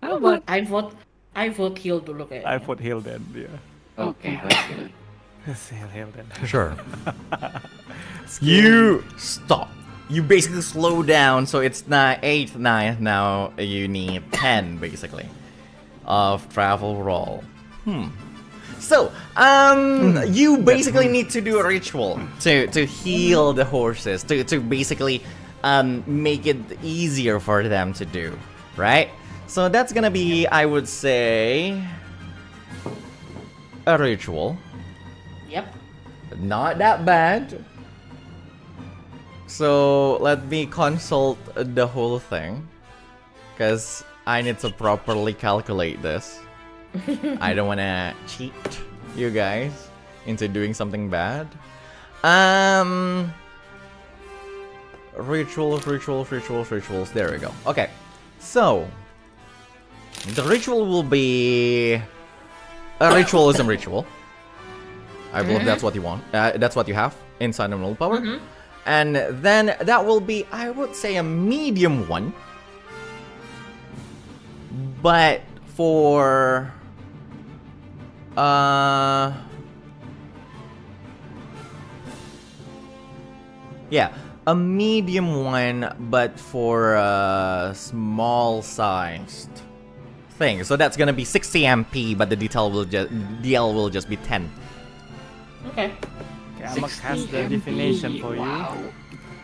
Speaker 6: How about?
Speaker 2: I vote heal dulu kayaknya.
Speaker 3: I put heal then, yeah.
Speaker 6: Okay, that's good.
Speaker 3: Let's heal then.
Speaker 1: Sure. You stop. You basically slow down, so it's not 8, 9. Now you need 10 basically of travel roll. So, you basically need to do a ritual to heal the horses, to basically make it easier for them to do, right? So that's gonna be, I would say, a ritual.
Speaker 2: Yep.
Speaker 1: Not that bad. So let me consult the whole thing, because I need to properly calculate this. I don't want to cheat you guys into doing something bad. Rituals. There we go. Okay, so the ritual will be a ritualism ritual. I believe that's what you want. That's what you have inside of willpower. And then that will be, I would say, a medium one. But for yeah, a medium one, but for a small sized thing. So that's gonna be 60 MP, but the DL will just be 10.
Speaker 2: Okay.
Speaker 3: Okay, I'm gonna cast the definition for you.
Speaker 6: Wow.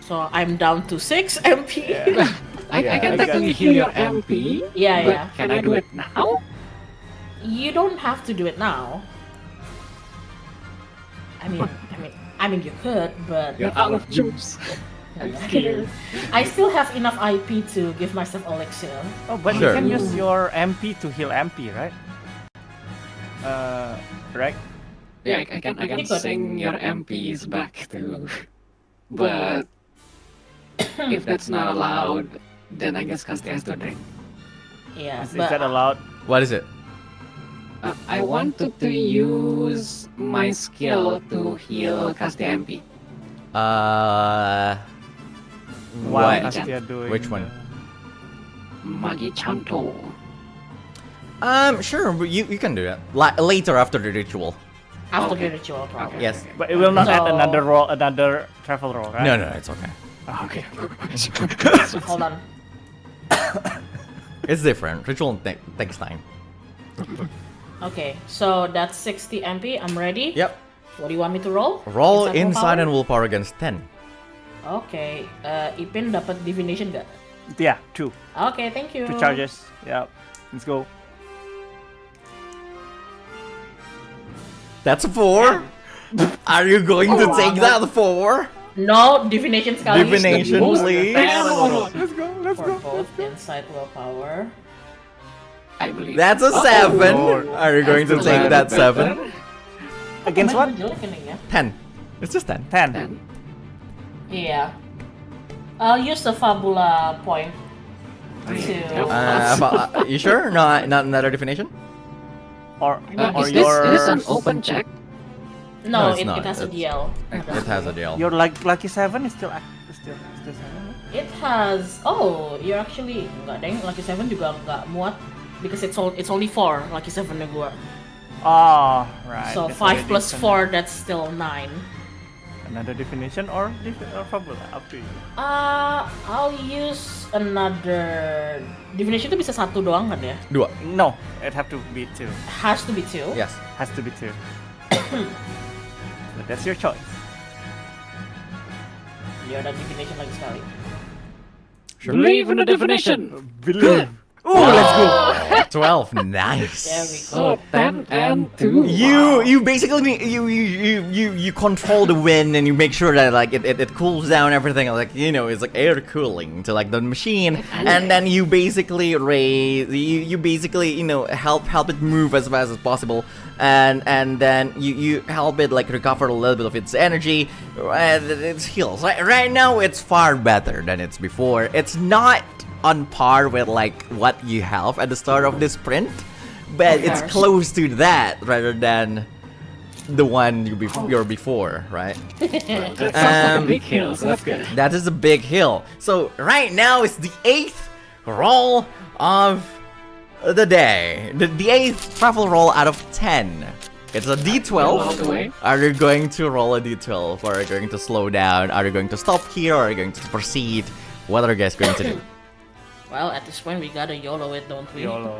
Speaker 2: So I'm down to 6 MP.
Speaker 6: I can technically heal your MP.
Speaker 2: Yeah,
Speaker 6: but
Speaker 2: yeah.
Speaker 6: Can I do it now?
Speaker 2: You don't have to do it now. I mean, you could, but
Speaker 6: You're out of juice. I'm scared.
Speaker 2: I still have enough IP to give myself elixir.
Speaker 3: Oh, but
Speaker 1: Sure.
Speaker 3: you can use your MP to heal MP, right? Right?
Speaker 6: Yeah, I can sing your MPs back too. But if that's not allowed, then I guess Castia has to drink.
Speaker 2: Yeah,
Speaker 3: Is
Speaker 2: but
Speaker 3: that allowed?
Speaker 1: What is it?
Speaker 6: I wanted to use my skill to heal Castia MP.
Speaker 3: Why
Speaker 1: What?
Speaker 3: Castia doing?
Speaker 1: Which one?
Speaker 6: Magi Chanto.
Speaker 1: Sure, but you can do that. Later after the ritual.
Speaker 2: after
Speaker 6: Okay.
Speaker 2: the ritual, probably.
Speaker 1: Yes.
Speaker 3: But it will not add
Speaker 2: So-
Speaker 3: another travel roll, right?
Speaker 1: No, it's okay.
Speaker 6: Okay.
Speaker 2: Hold on.
Speaker 1: It's different. Ritual takes time.
Speaker 2: Okay, so that's 60 MP. I'm ready.
Speaker 1: Yep.
Speaker 2: What do you want me to roll?
Speaker 1: Roll inside
Speaker 2: willpower?
Speaker 1: and willpower against 10.
Speaker 2: Okay, Ipin dapat divination nggak?
Speaker 3: Yeah, two.
Speaker 2: Okay, thank you.
Speaker 3: 2 charges. Yeah. Let's go.
Speaker 1: That's a 4. Are you going to take that 4?
Speaker 2: No, divination sekali.
Speaker 1: Divination,
Speaker 6: Most
Speaker 1: please.
Speaker 6: terrible.
Speaker 2: For both inside willpower.
Speaker 6: I believe.
Speaker 1: That's a 7.
Speaker 3: Lord.
Speaker 1: Are you going to take that 7?
Speaker 3: Against what?
Speaker 2: Jelek ini ya.
Speaker 1: 10. It's just 10.
Speaker 3: 10.
Speaker 2: Yeah. I'll use the Fabula point to.
Speaker 1: You sure? Not another definition?
Speaker 3: Or
Speaker 6: Is this an open check?
Speaker 2: No,
Speaker 1: it's not.
Speaker 2: it has a
Speaker 1: It's-
Speaker 2: DL.
Speaker 1: It has a deal.
Speaker 3: your lucky 7 is still still 7.
Speaker 2: It has. Oh, you're actually enggak deng. Lucky 7 juga nggak muat because it's only 4 lucky 7 nya gua.
Speaker 3: Oh, right.
Speaker 2: So
Speaker 3: That's
Speaker 2: 5
Speaker 3: already
Speaker 2: plus
Speaker 3: some-
Speaker 2: 4, that's still 9.
Speaker 3: Another definition or Fabula, up to you.
Speaker 2: I'll use another definition itu bisa 1 doang kan ya?
Speaker 1: 2.
Speaker 3: No, it have to be 2.
Speaker 2: Has to be 2.
Speaker 1: Yes.
Speaker 3: Has to be 2. But that's your choice.
Speaker 2: Ya udah divination lagi sekali.
Speaker 1: Sure.
Speaker 6: Believe in the definition.
Speaker 3: Believe. Ooh, let's go.
Speaker 1: 12, nice.
Speaker 2: There we
Speaker 6: So
Speaker 2: go.
Speaker 6: 10 and 2.
Speaker 1: You basically you control the wind and you make sure that like it cools down everything, like it's like air cooling to like the machine, and then you basically raise you basically help it move as fast as possible, and then you help it like recover a little bit of its energy, and its heals. Right now it's far better than it's before. It's not on par with like what you have at the start of this sprint, but
Speaker 2: Of
Speaker 1: it's
Speaker 2: course.
Speaker 1: close to that rather than the one you're before, right?
Speaker 6: Big hills, that's good.
Speaker 1: That is a big hill. So right now it's the 8th roll of the day. The 8th travel roll out of 10. It's a
Speaker 6: All the
Speaker 1: D12.
Speaker 6: way.
Speaker 1: Are you going to roll a D12? Or are you going to slow down? Are you going to stop here? Or are you going to proceed? What are you guys going to do?
Speaker 2: Well, at this point, we gotta YOLO it, don't we?
Speaker 3: YOLO,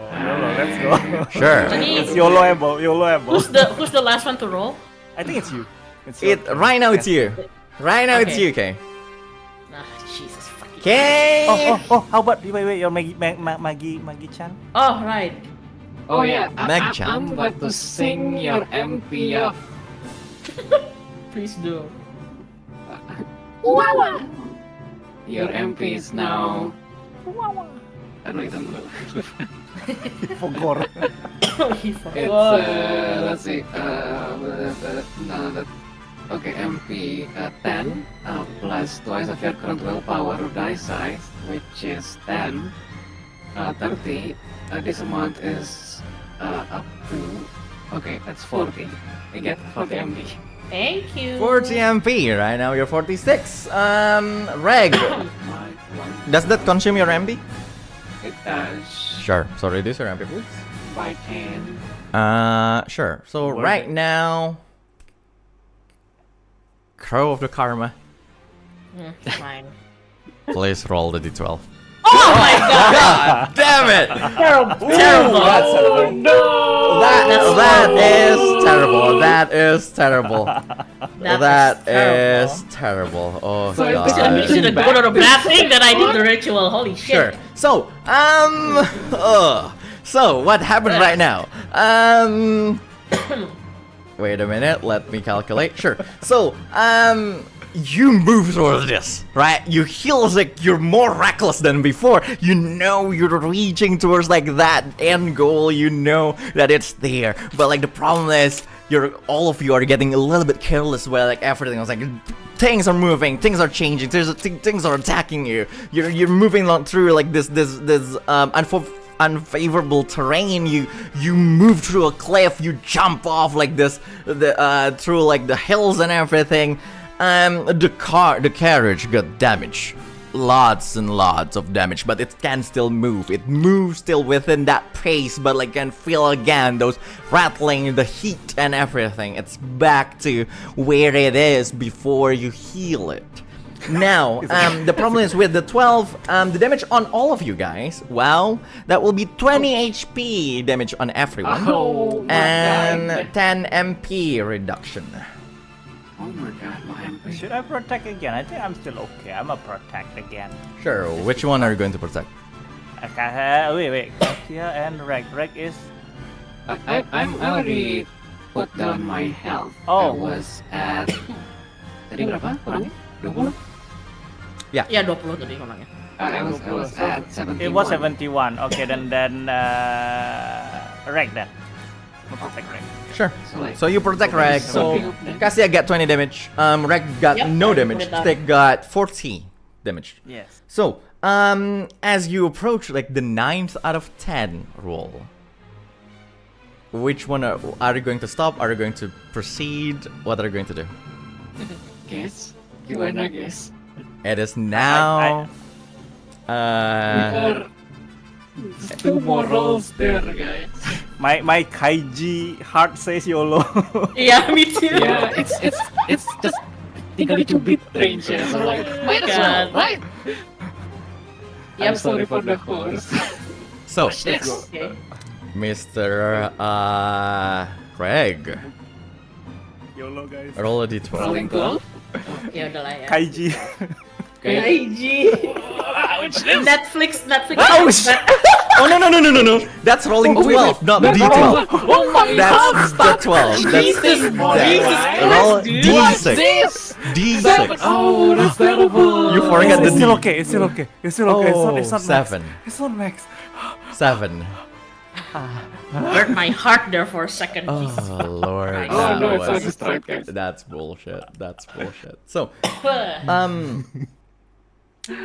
Speaker 3: let's go.
Speaker 1: Sure.
Speaker 3: It's YOLO-able.
Speaker 2: Who's the last one to roll?
Speaker 3: I think it's you. It's your turn.
Speaker 1: Right now it's you. Right now it's
Speaker 2: Okay.
Speaker 1: you, Kay.
Speaker 2: Ah, Jesus fucking.
Speaker 1: Kay!
Speaker 3: Oh, how about wait, your Maggie-chan?
Speaker 2: Oh, right.
Speaker 6: Oh yeah,
Speaker 1: Meg-chan.
Speaker 6: I'm about to sing your MP up.
Speaker 2: Please do.
Speaker 6: Wawa! Your MP is now... Ano ito mo?
Speaker 3: Fogor.
Speaker 2: He
Speaker 6: It's,
Speaker 2: forgot.
Speaker 6: let's see, okay, MP 10 plus twice of your current willpower or die size, which is 10, 30. This amount is up to, okay, that's 40. You get 40 MP.
Speaker 2: Thank you.
Speaker 1: 40 MP. Right now you're 46. Regg.
Speaker 6: My one,
Speaker 1: Does that consume your MP?
Speaker 6: it does
Speaker 1: Sure. So reduce your MP, please.
Speaker 6: by 10.
Speaker 1: Sure. So
Speaker 3: Worth
Speaker 1: right
Speaker 3: it.
Speaker 1: now, Crow of the Karma.
Speaker 2: Fine.
Speaker 1: Please roll the D12.
Speaker 2: Oh my god!
Speaker 1: God damn it!
Speaker 2: Terrible. Terrible.
Speaker 6: Oh no!
Speaker 1: That is terrible. That is terrible. That
Speaker 2: terrible.
Speaker 1: is terrible. Oh
Speaker 6: So it's
Speaker 2: I
Speaker 1: god.
Speaker 2: should have gone on a bad thing that I did the ritual. Holy shit.
Speaker 1: Sure. So, so what happened right now? Wait a minute. Let me calculate. Sure. So, you move towards this, right? You heal like you're more reckless than before. You know you're reaching towards like that end goal. You know that it's there. But like the problem is, all of you are getting a little bit careless with like everything. I was like, things are moving, things are changing, things are attacking you. You're moving on through like this unfavorable terrain. You move through a cliff. You jump off like this, through like the hills and everything. The carriage got damaged. Lots and lots of damage, but it can still move. It moves still within that pace, but like can feel again those rattling, the heat and everything. It's back to where it is before you heal it. Now, the problem is with the 12, the damage on all of you guys, wow, that will be 20 HP damage on everyone.
Speaker 6: Oh my
Speaker 1: And
Speaker 6: god.
Speaker 1: 10 MP reduction.
Speaker 6: Oh my god, my MP.
Speaker 3: Should I protect again? I think I'm still okay. I'm a protect again.
Speaker 1: Sure, which one are you going to protect?
Speaker 3: Wait. Castia and Regg. Regg is...
Speaker 6: I'm already put down my health.
Speaker 3: Oh.
Speaker 6: I was at... Tadi berapa kurangnya? 20?
Speaker 2: Ya 20 tadi ngomongnya.
Speaker 6: I was at 71.
Speaker 3: It was 71. Okay, then Regg then. I'm gonna protect Regg.
Speaker 1: Sure.
Speaker 6: like-
Speaker 1: So you protect Regg. So Cassia got 20 damage. Regg got
Speaker 2: Yep,
Speaker 1: no
Speaker 2: I
Speaker 1: damage.
Speaker 2: put it up.
Speaker 1: Stygg got 40 damage.
Speaker 3: Yes.
Speaker 1: So, as you approach like the 9th out of 10 roll, which one are you going to stop? Are you going to proceed? What are you going to do?
Speaker 6: Guess? Gimana guys?
Speaker 1: It is now.
Speaker 6: Just 2 more rolls there guys.
Speaker 3: My Kaiji heart says YOLO.
Speaker 2: Yeah, me too.
Speaker 6: Yeah, it's just 32-bit range ya. So like, might as well,
Speaker 2: God.
Speaker 6: right? I'm
Speaker 2: Yep.
Speaker 6: sorry for the horse.
Speaker 1: So,
Speaker 2: Okay.
Speaker 1: Mr. Regg,
Speaker 3: YOLO guys.
Speaker 1: roll a d12.
Speaker 6: Rolling 12.
Speaker 2: Ya udahlah ya.
Speaker 3: Kaiji.
Speaker 6: Okay.
Speaker 2: IG. Net Netflix.
Speaker 1: Oh shit! Oh no! That's rolling 12, not D12.
Speaker 6: Oh my
Speaker 1: That's the 12. That's
Speaker 2: Jesus
Speaker 1: roll
Speaker 2: dude.
Speaker 1: D6. D6.
Speaker 6: Oh, that's terrible.
Speaker 1: You forget the
Speaker 3: It's
Speaker 1: D.
Speaker 3: still okay. It's still okay. It's still okay. It's not
Speaker 1: seven.
Speaker 3: Max. It's not Max.
Speaker 1: 7.
Speaker 2: Hurt my heart there for a second. Jesus.
Speaker 1: Oh lord.
Speaker 2: Christ.
Speaker 6: Oh
Speaker 1: that
Speaker 6: no, it's
Speaker 1: was-
Speaker 6: not distracting.
Speaker 1: That's bullshit. So,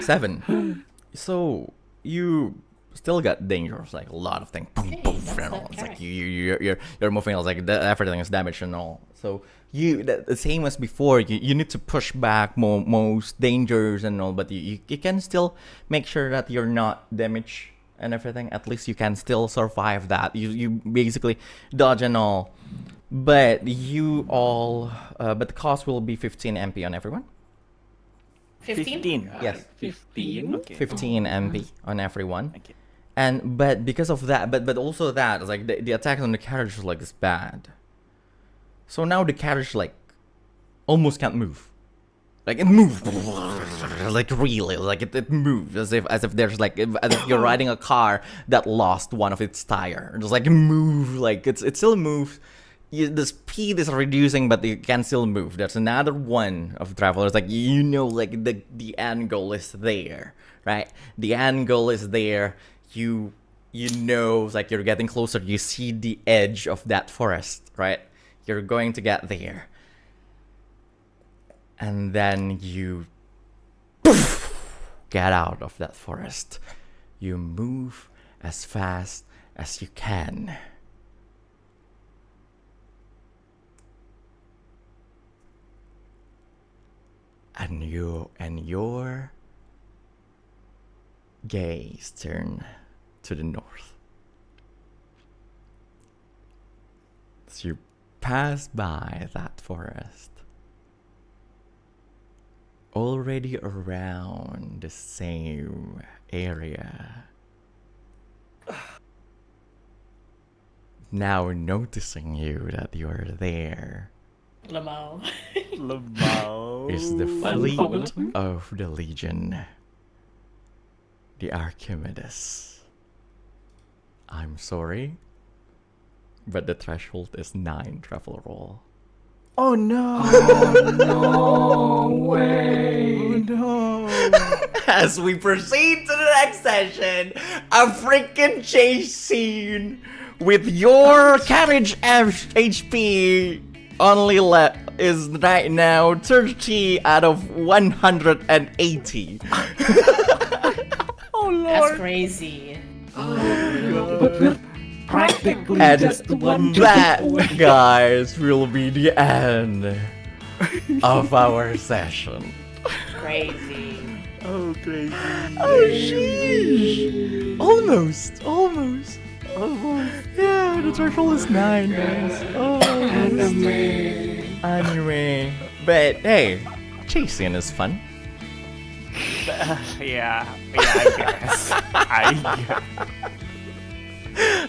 Speaker 1: 7. So you still got dangers, like a lot of things. Boom,
Speaker 2: Hey,
Speaker 1: boom,
Speaker 2: that's
Speaker 1: and all.
Speaker 2: that
Speaker 1: It's like
Speaker 2: carrot.
Speaker 1: you're moving. It's like everything is damaged and all. So the same as before. You need to push back most dangers and all, but you can still make sure that you're not damaged and everything. At least you can still survive that. You basically dodge and all, but but the cost will be 15 MP on everyone.
Speaker 2: 15?
Speaker 1: Yes.
Speaker 6: 15.
Speaker 3: Okay.
Speaker 1: 15 MP on everyone.
Speaker 3: Okay.
Speaker 1: And but because of that, but also that, it's like the attack on the carriage like is bad. So now the carriage like almost can't move. Like it moves, like really, like it moves as if there's like as if you're riding a car that lost one of its tire. Just like move, like it still moves. The speed is reducing, but it can still move. That's another one of travelers. Like like the end goal is there, right? The end goal is there. You know, like you're getting closer. You see the edge of that forest, right? You're going to get there, and then you get out of that forest. You move as fast as you can. And your gaze turn to the north. As you pass by that forest, already around the same area, now noticing you that you're there,
Speaker 2: Lamau.
Speaker 1: is the
Speaker 6: Fabula.
Speaker 1: fleet of the Legion, the Archimedes. I'm sorry, but the threshold is 9 travel roll.
Speaker 3: Oh no!
Speaker 6: No way.
Speaker 3: Oh no!
Speaker 1: As we proceed to the next session, a freaking chase scene with your carriage HP only is right now 30 out of 180.
Speaker 3: Oh
Speaker 2: That's
Speaker 3: lord!
Speaker 2: crazy.
Speaker 6: But we're practically
Speaker 1: And
Speaker 6: just one
Speaker 1: that,
Speaker 6: ticket away.
Speaker 1: guys, will be the end of our session.
Speaker 2: Crazy.
Speaker 3: Oh crazy!
Speaker 1: Oh, sheesh. Almost. Yeah, the threshold is 9, guys. Oh, anyway. But hey, chasing is fun.
Speaker 3: Yeah, I guess. I guess.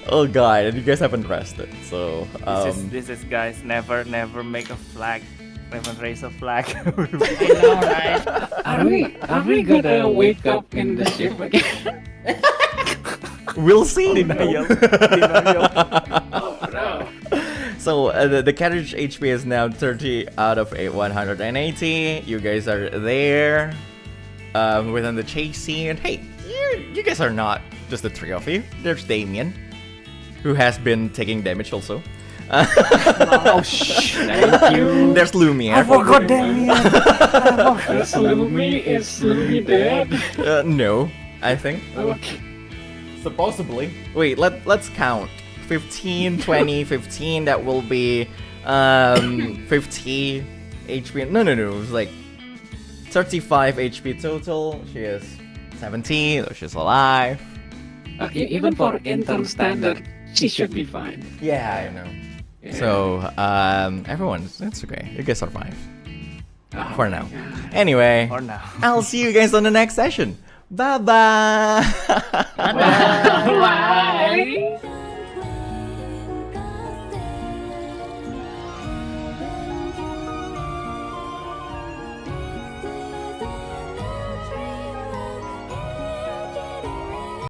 Speaker 1: Oh god, and you guys haven't rested, so
Speaker 3: This is guys. Never make a flag. Never raise a flag.
Speaker 2: I know, right?
Speaker 6: Are we gonna wake up in the ship again?
Speaker 1: we'll see.
Speaker 3: Denial.
Speaker 6: Oh no.
Speaker 1: So the carriage HP is now 30 out of 180. You guys are there within the chase scene. Hey, you guys are not just the 3 of you. There's Damien, who has been taking damage also.
Speaker 3: Oh shh!
Speaker 6: Thank you.
Speaker 1: There's Lumi.
Speaker 3: I forgot Damien.
Speaker 6: Is Lumi dead?
Speaker 1: No, I think.
Speaker 6: Okay.
Speaker 1: Supposedly. Wait, let's count. 15, 20, 15. That will be 50 HP. No. It's like 35 HP total. She is 17, so she's alive.
Speaker 6: Okay, even for intern standard, she should be fine.
Speaker 1: Yeah, I know.
Speaker 6: Yeah.
Speaker 1: So, everyone, it's okay. You guys survive.
Speaker 6: Oh,
Speaker 1: For now. Anyway,
Speaker 3: Or now.
Speaker 1: I'll see you guys on the next session. Bye-bye!
Speaker 6: Bye.